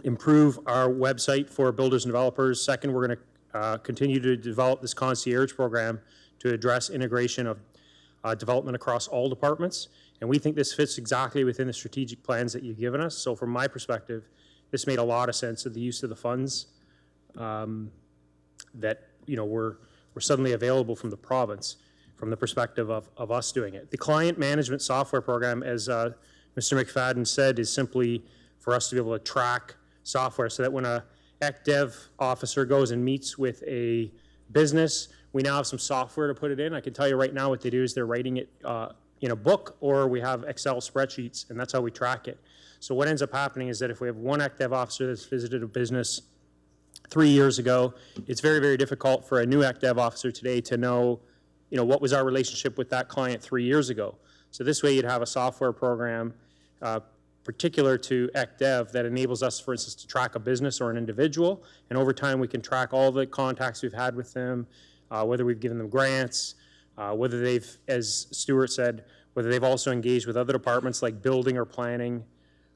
improve our website for builders and developers. Second, we're going to continue to develop this concierge program to address integration of development across all departments. And we think this fits exactly within the strategic plans that you've given us. So from my perspective, this made a lot of sense of the use of the funds that, you know, were suddenly available from the province from the perspective of us doing it. The client management software program, as Mr. McFadden said, is simply for us to be able to track software so that when a ECDev officer goes and meets with a business, we now have some software to put it in. I can tell you right now what they do is they're writing it in a book, or we have Excel spreadsheets, and that's how we track it. So what ends up happening is that if we have one ECDev officer that's visited a business 3 years ago, it's very, very difficult for a new ECDev officer today to know, you know, what was our relationship with that client 3 years ago. So this way you'd have a software program particular to ECDev that enables us, for instance, to track a business or an individual, and over time we can track all the contacts we've had with them, whether we've given them grants, whether they've, as Stuart said, whether they've also engaged with other departments like building or planning,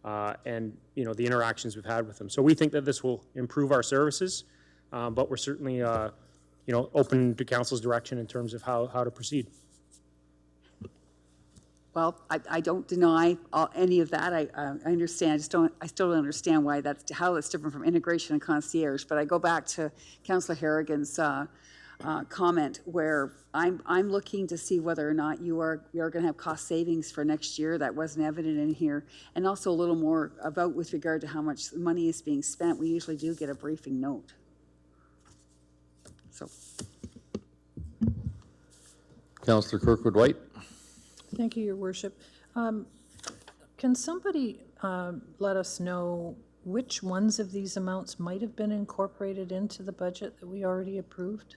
and, you know, the interactions we've had with them. So we think that this will improve our services, but we're certainly, you know, open to council's direction in terms of how to proceed. Well, I don't deny any of that. I understand. I still don't understand why how that's different from integration and concierge. But I go back to Councillor Harrigan's comment, where I'm looking to see whether or not we are going to have cost savings for next year. That wasn't evident in here, and also a little more about with regard to how much money is being spent. We usually do get a briefing note. So, Councillor Kirkwood-White. Thank you, Your Worship. Can somebody let us know which ones of these amounts might have been incorporated into the budget that we already approved?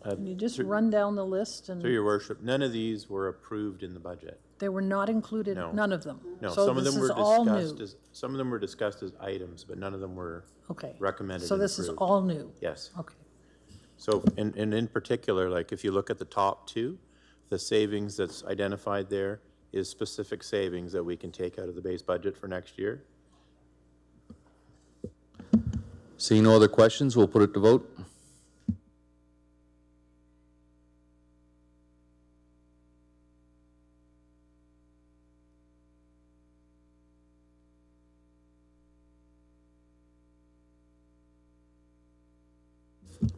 Can you just run down the list? And through Your Worship, none of these were approved in the budget. They were not included, No. none of them? No, So some of this them were is all discussed new? as, some of them were discussed as items, but none of them were Okay. recommended So and this is approved. all new? Yes. Okay. So, and in particular, like if you look at the top two, the savings that's identified there is specific savings that we can take out of the base budget for next year. Seeing no other questions, we'll put it to vote.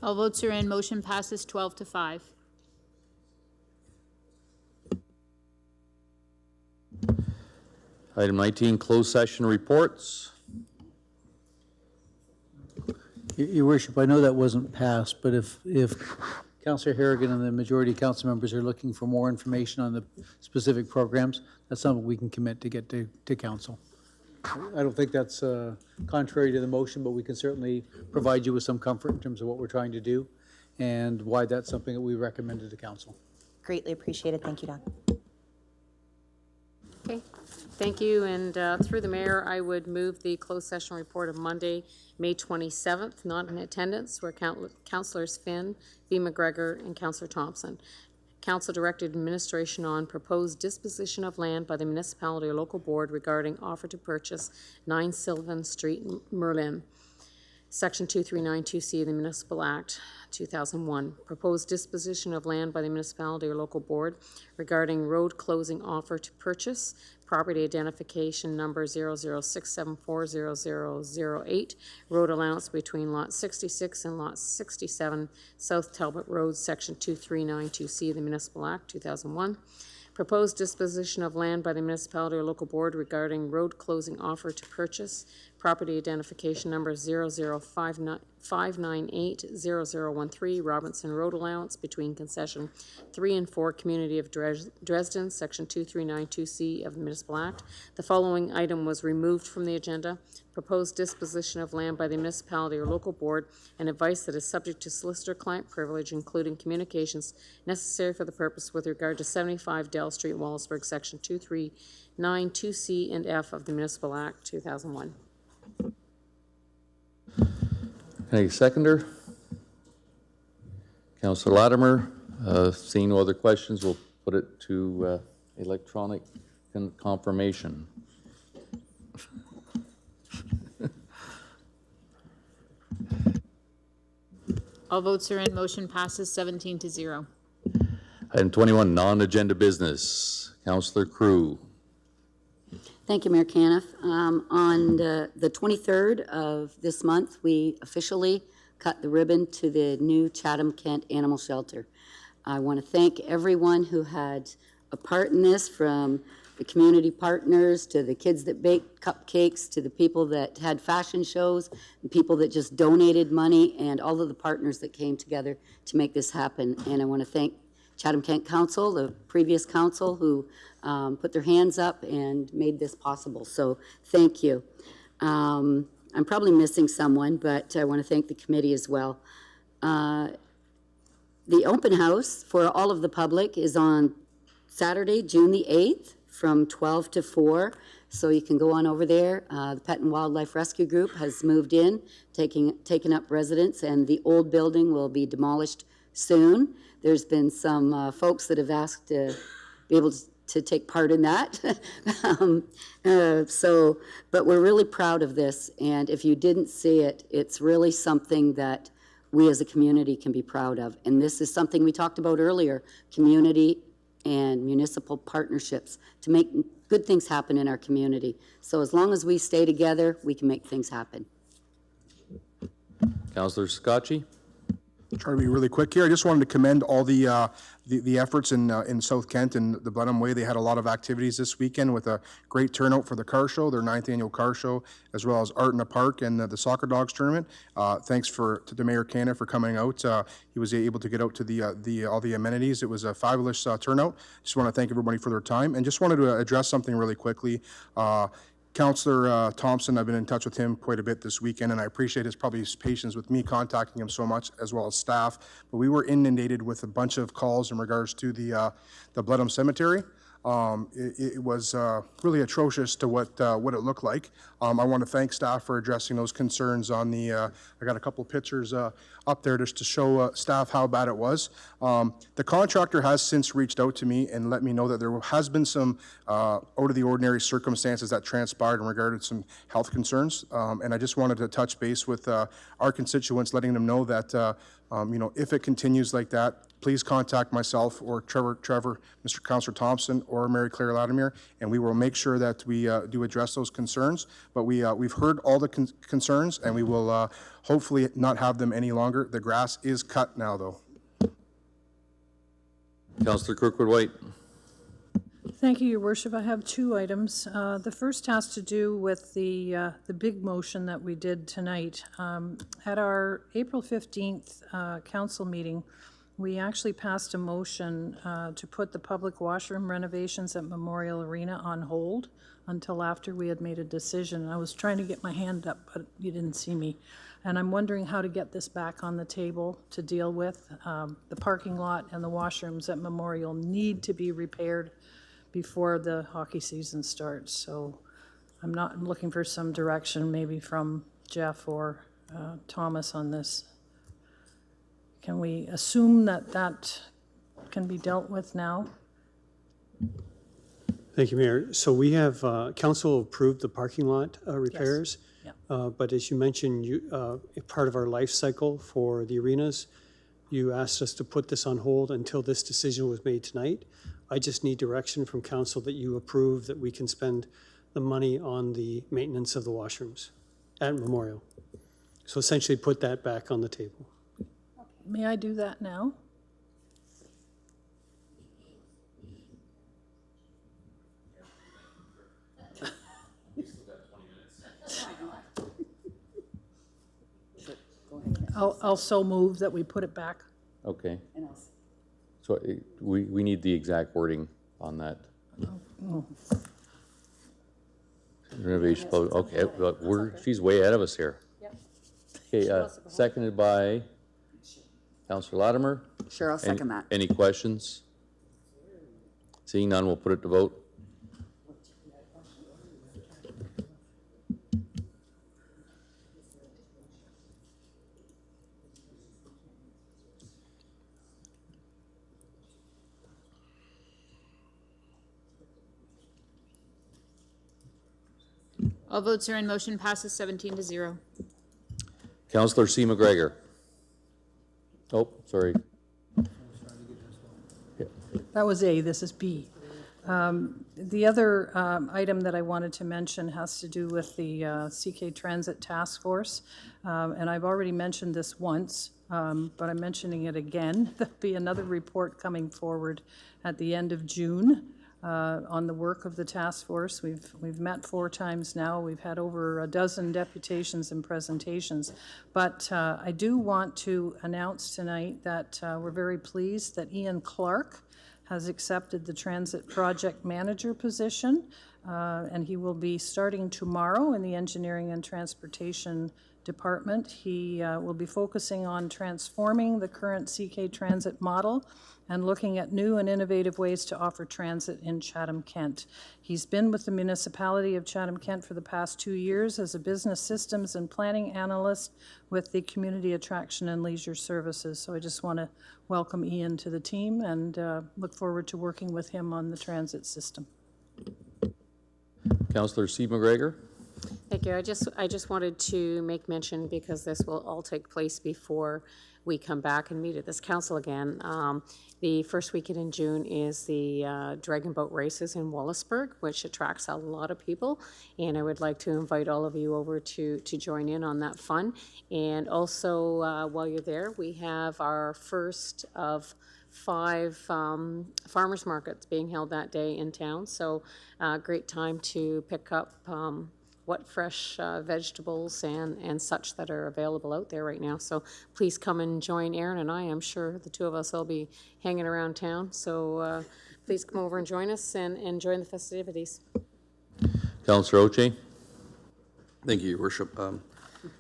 All votes are in. Motion passes 12-5. Item 19, closed session reports. Your Worship, I know that wasn't passed, but if Councillor Harrigan and the majority of council members are looking for more information on the specific programs, that's something we can commit to get to council. I don't think that's contrary to the motion, but we can certainly provide you with some comfort in terms of what we're trying to do and why that's something that we recommended to council. Greatly appreciated. Thank you, Don. Okay, thank you. And through the mayor, I would move the closed session report of Monday, May 27th, not in attendance, where Councillors Finn, B. McGregor, and Councillor Thompson. Council directed administration on proposed disposition of land by the municipality or local board regarding offer to purchase 9 Sylvan Street, Merlin. Section 2392C of the Municipal Act 2001. Proposed disposition of land by the municipality or local board regarding road closing offer to purchase, property identification number 0067400008, road allowance between lot 66 and lot 67, South Talbot Road, section 2392C of the Municipal Act 2001. Proposed disposition of land by the municipality or local board regarding road closing offer to purchase, property identification number 005980013, Robinson Road Allowance between concession 3 and 4, Community of Dresden, section 2392C of the Municipal Act. The following item was removed from the agenda. Proposed disposition of land by the municipality or local board and advice that is subject to solicitor-client privilege, including communications necessary for the purpose with regard to 75 Dell Street, Wallaceburg, section 2392C and F of the Municipal Act, 2001. Any seconder? Councillor Latimer, seeing no other questions, we'll put it to electronic confirmation. All votes are in. Motion passes 17-0. Item 21, non-agenda business. Councillor Crew. Thank you, Mayor Caniff. On the 23rd of this month, we officially cut the ribbon to the new Chatham-Kent Animal Shelter. I want to thank everyone who had a part in this, from the community partners to the kids that baked cupcakes to the people that had fashion shows, and people that just donated money, and all of the partners that came together to make this happen. And I want to thank Chatham-Kent Council, the previous council, who put their hands up and made this possible. So thank you. I'm probably missing someone, but I want to thank the committee as well. The open house for all of the public is on Saturday, June the 8th, from 12 to 4. So you can go on over there. The Pet and Wildlife Rescue Group has moved in, taken up residence, and the old building will be demolished soon. There's been some folks that have asked to be able to take part in that. But we're really proud of this, and if you didn't see it, it's really something that we as a community can be proud of. And this is something we talked about earlier, community and municipal partnerships to make good things happen in our community. So as long as we stay together, we can make things happen. Councillor Scotchy. Try to be really quick here. I just wanted to commend all the efforts in South Kent and the Blenheim Way. They had a lot of activities this weekend with a great turnout for the car show, their 9th annual car show, as well as Art in the Park and the Soccer Dogs tournament. Thanks to Mayor Canna for coming out. He was able to get out to all the amenities. It was a fabulous turnout. Just want to thank everybody for their time, and just wanted to address something really quickly. Councillor Thompson, I've been in touch with him quite a bit this weekend, and I appreciate his patience with me contacting him so much, as well as staff. But we were inundated with a bunch of calls in regards to the Blenheim Cemetery. It was really atrocious to what it looked like. I want to thank staff for addressing those concerns on the, I got a couple pictures up there just to show staff how bad it was. The contractor has since reached out to me and let me know that there has been some out of the ordinary circumstances that transpired in regard to some health concerns. And I just wanted to touch base with our constituents, letting them know that if it continues like that, please contact myself or Trevor, Mr. Councillor Thompson, or Mary Claire Latimer, and we will make sure that we do address those concerns. But we've heard all the concerns, and we will hopefully not have them any longer. The grass is cut now, though. Councillor Kirkwood-White. Thank you, Your Worship. I have two items. The first has to do with the big motion that we did tonight. At our April 15th council meeting, we actually passed a motion to put the public washroom renovations at Memorial Arena on hold until after we had made a decision. I was trying to get my hand up, but you didn't see me. And I'm wondering how to get this back on the table to deal with. The parking lot and the washrooms at Memorial need to be repaired before the hockey season starts. So I'm looking for some direction, maybe from Jeff or Thomas on this. Can we assume that that can be dealt with now? Thank you, Mayor. So we have, council approved the parking lot repairs. Yes. But as you mentioned, part of our life cycle for the arenas, you asked us to put this on hold until this decision was made tonight. I just need direction from council that you approve that we can spend the money on the maintenance of the washrooms at Memorial. So essentially put that back on the table. May I do that now? I'll also move that we put it back. Okay. So we need the exact wording on that. Renovation, okay, but she's way ahead of us here. Okay, seconded by Councillor Latimer. Sure, I'll second that. Any questions? Seeing none, we'll put it to vote. All votes are in. Motion passes 17-0. Councillor C. McGregor. Oh, sorry. That was A, this is B. The other item that I wanted to mention has to do with the CK Transit Task Force. And I've already mentioned this once, but I'm mentioning it again. There'll be another report coming forward at the end of June on the work of the task force. We've met 4 times now. We've had over a dozen deputations and presentations. But I do want to announce tonight that we're very pleased that Ian Clark has accepted the transit project manager position, and he will be starting tomorrow in the engineering and transportation department. He will be focusing on transforming the current CK Transit model and looking at new and innovative ways to offer transit in Chatham-Kent. He's been with the municipality of Chatham-Kent for the past 2 years as a business systems and planning analyst with the Community Attraction and Leisure Services. So I just want to welcome Ian to the team and look forward to working with him on the transit system. Councillor C. McGregor. Thank you. I just wanted to make mention, because this will all take place before we come back and meet at this council again. The first weekend in June is the Dragon Boat Races in Wallaceburg, which attracts a lot of people, and I would like to invite all of you over to join in on that fun. And also, while you're there, we have our first of 5 farmers markets being held that day in town, so great time to pick up what fresh vegetables and such that are available out there right now. So please come and join Aaron and I. I'm sure the 2 of us will be hanging around town. So please come over and join us and join the festivities. Councillor Oche. Thank you, Your Worship.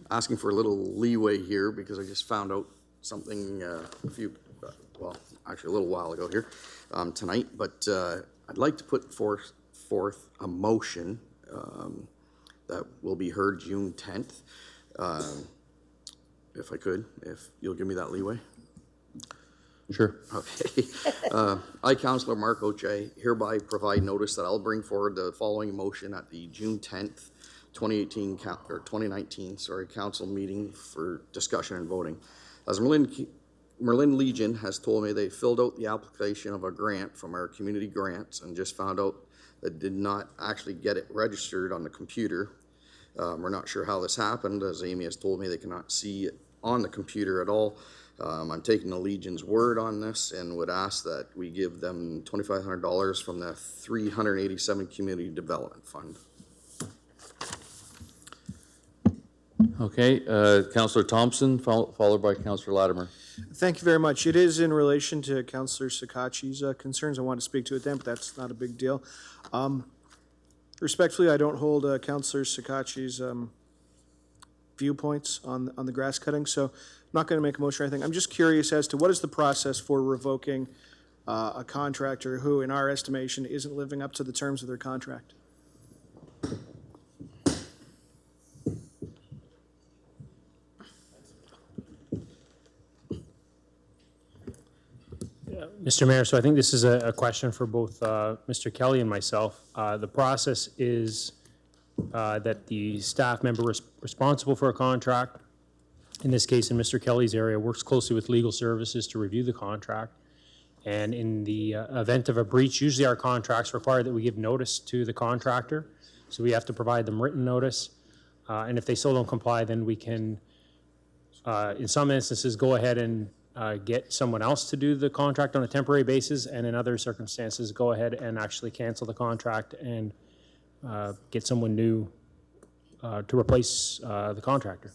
Asking for a little leeway here because I just found out something well, actually a little while ago here tonight, but I'd like to put forth a motion that will be heard June 10th, if I could, if you'll give me that leeway. Sure. Okay. I, Councillor Mark Oche, hereby provide notice that I'll bring forward the following motion at the June 10th, 2019 council meeting for discussion and voting. As Merlin Legion has told me they filled out the application of a grant from our community grants and just found out that did not actually get it registered on the computer. We're not sure how this happened. As Amy has told me, they cannot see it on the computer at all. I'm taking the Legion's word on this and would ask that we give them $2,500 from the 387 Community Development Fund. Okay, Councillor Thompson, followed by Councillor Latimer. Thank you very much. It is in relation to Councillor Sakachi's concerns. I want to speak to it then, but that's not a big deal. Respectfully, I don't hold Councillor Sakachi's viewpoints on the grass cutting, so I'm not going to make a motion or anything. I'm just curious as to what is the process for revoking a contractor who, in our estimation, isn't living up to the terms of their contract? Mr. Mayor, so I think this is a question for both Mr. Kelly and myself. The process is that the staff member responsible for a contract, in this case in Mr. Kelly's area, works closely with legal services to review the contract. And in the event of a breach, usually our contracts require that we give notice to the contractor. So we have to provide them written notice. And if they still don't comply, then we can, in some instances, go ahead and get someone else to do the contract on a temporary basis, and in other circumstances, go ahead and actually cancel the contract and get someone new to replace the contractor.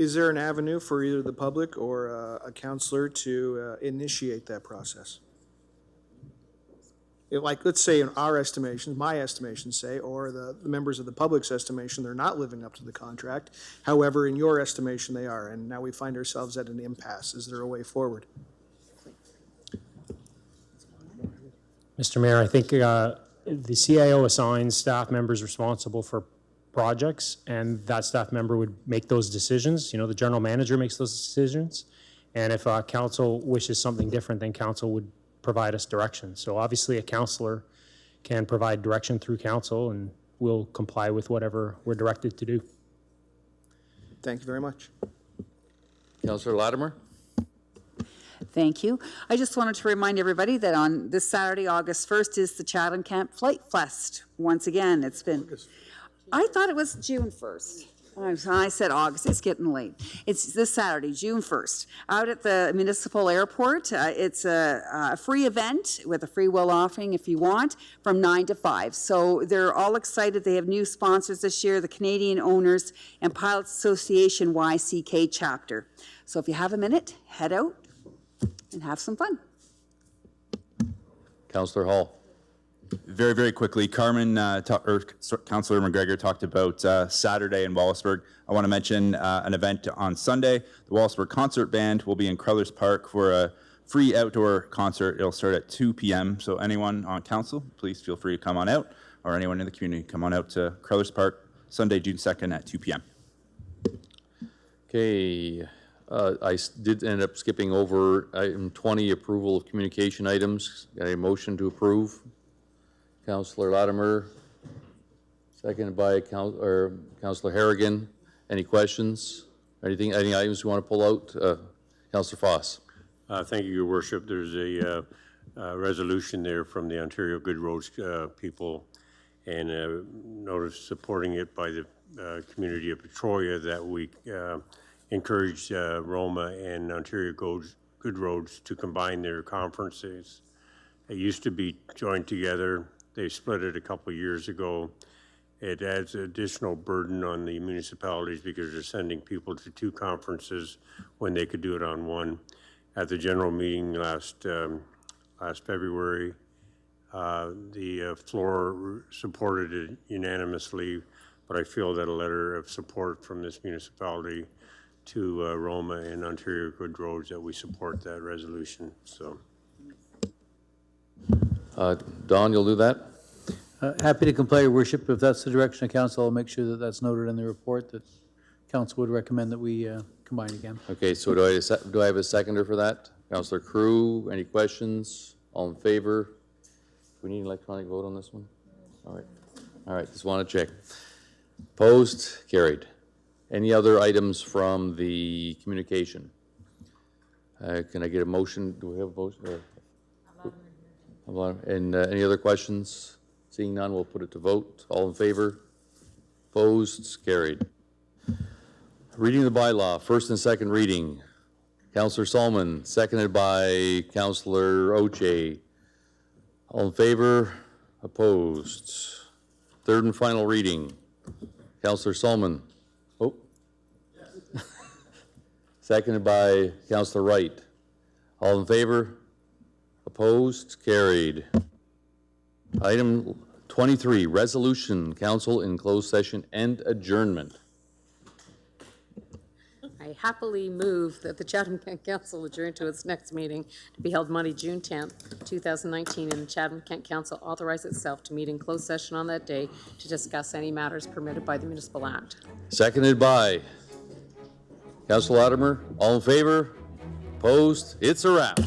Is there an avenue for either the public or a counselor to initiate that process? Like, let's say in our estimations, my estimations say, or the members of the public's estimation, they're not living up to the contract. However, in your estimation, they are, and now we find ourselves at an impasse. Is there a way forward? Mr. Mayor, I think the CIO assigns staff members responsible for projects, and that staff member would make those decisions. You know, the general manager makes those decisions. And if council wishes something different, then council would provide us direction. So obviously a counselor can provide direction through council, and we'll comply with whatever we're directed to do. Thank you very much. Councillor Latimer? Thank you. I just wanted to remind everybody that on this Saturday, August 1st, is the Chatham-Kent Flight Fest. Once again, it's been, I thought it was June 1st. I said August, it's getting late. It's this Saturday, June 1st, out at the municipal airport. It's a free event with a free will offering if you want, from 9 to 5. So they're all excited. They have new sponsors this year, the Canadian Owners and Pilots Association YCK chapter. So if you have a minute, head out and have some fun. Councillor Hall. Very, very quickly, Councillor McGregor talked about Saturday in Wallaceburg. I want to mention an event on Sunday. The Wallaceburg Concert Band will be in Crowthers Park for a free outdoor concert. It'll start at 2 p.m. So anyone on council, please feel free to come on out, or anyone in the community, come on out to Crowthers Park, Sunday, June 2nd at 2 p.m. Okay, I did end up skipping over item 20, approval of communication items. Got a motion to approve? Councillor Latimer, seconded by Councillor Harrigan. Any questions? Anything? Any items you want to pull out? Councillor Foss. Thank you, Your Worship. There's a resolution there from the Ontario Good Roads people, and notice supporting it by the community of Petrolia that we encourage Roma and Ontario Good Roads to combine their conferences. It used to be joined together. They split it a couple of years ago. It adds additional burden on the municipalities because they're sending people to 2 conferences when they could do it on one. At the general meeting last February, the floor supported it unanimously, but I feel that a letter of support from this municipality to Roma and Ontario Good Roads that we support that resolution. So. Don, you'll do that? Happy to comply, Your Worship. If that's the direction of council, I'll make sure that that's noted in the report, that council would recommend that we combine again. Okay, so do I have a seconder for that? Councillor Crew, any questions? All in favor? Do we need an electronic vote on this one? All right, just want to check. Opposed? Carried. Any other items from the communication? Can I get a motion? Do we have a motion? And any other questions? Seeing none, we'll put it to vote. All in favor? Opposed? Carried. Reading the bylaw, first and second reading. Councillor Solomon, seconded by Councillor Oche. All in favor? Opposed? Third and final reading. Councillor Solomon. Oh. Seconded by Councillor Wright. All in favor? Opposed? Carried. Item 23, resolution, council in closed session and adjournment. I happily move that the Chatham-Kent Council adjourn to its next meeting to be held Monday, June 10th, 2019, and the Chatham-Kent Council authorize itself to meet in closed session on that day to discuss any matters permitted by the Municipal Act. Seconded by Councillor Latimer. All in favor? Opposed? It's a wrap.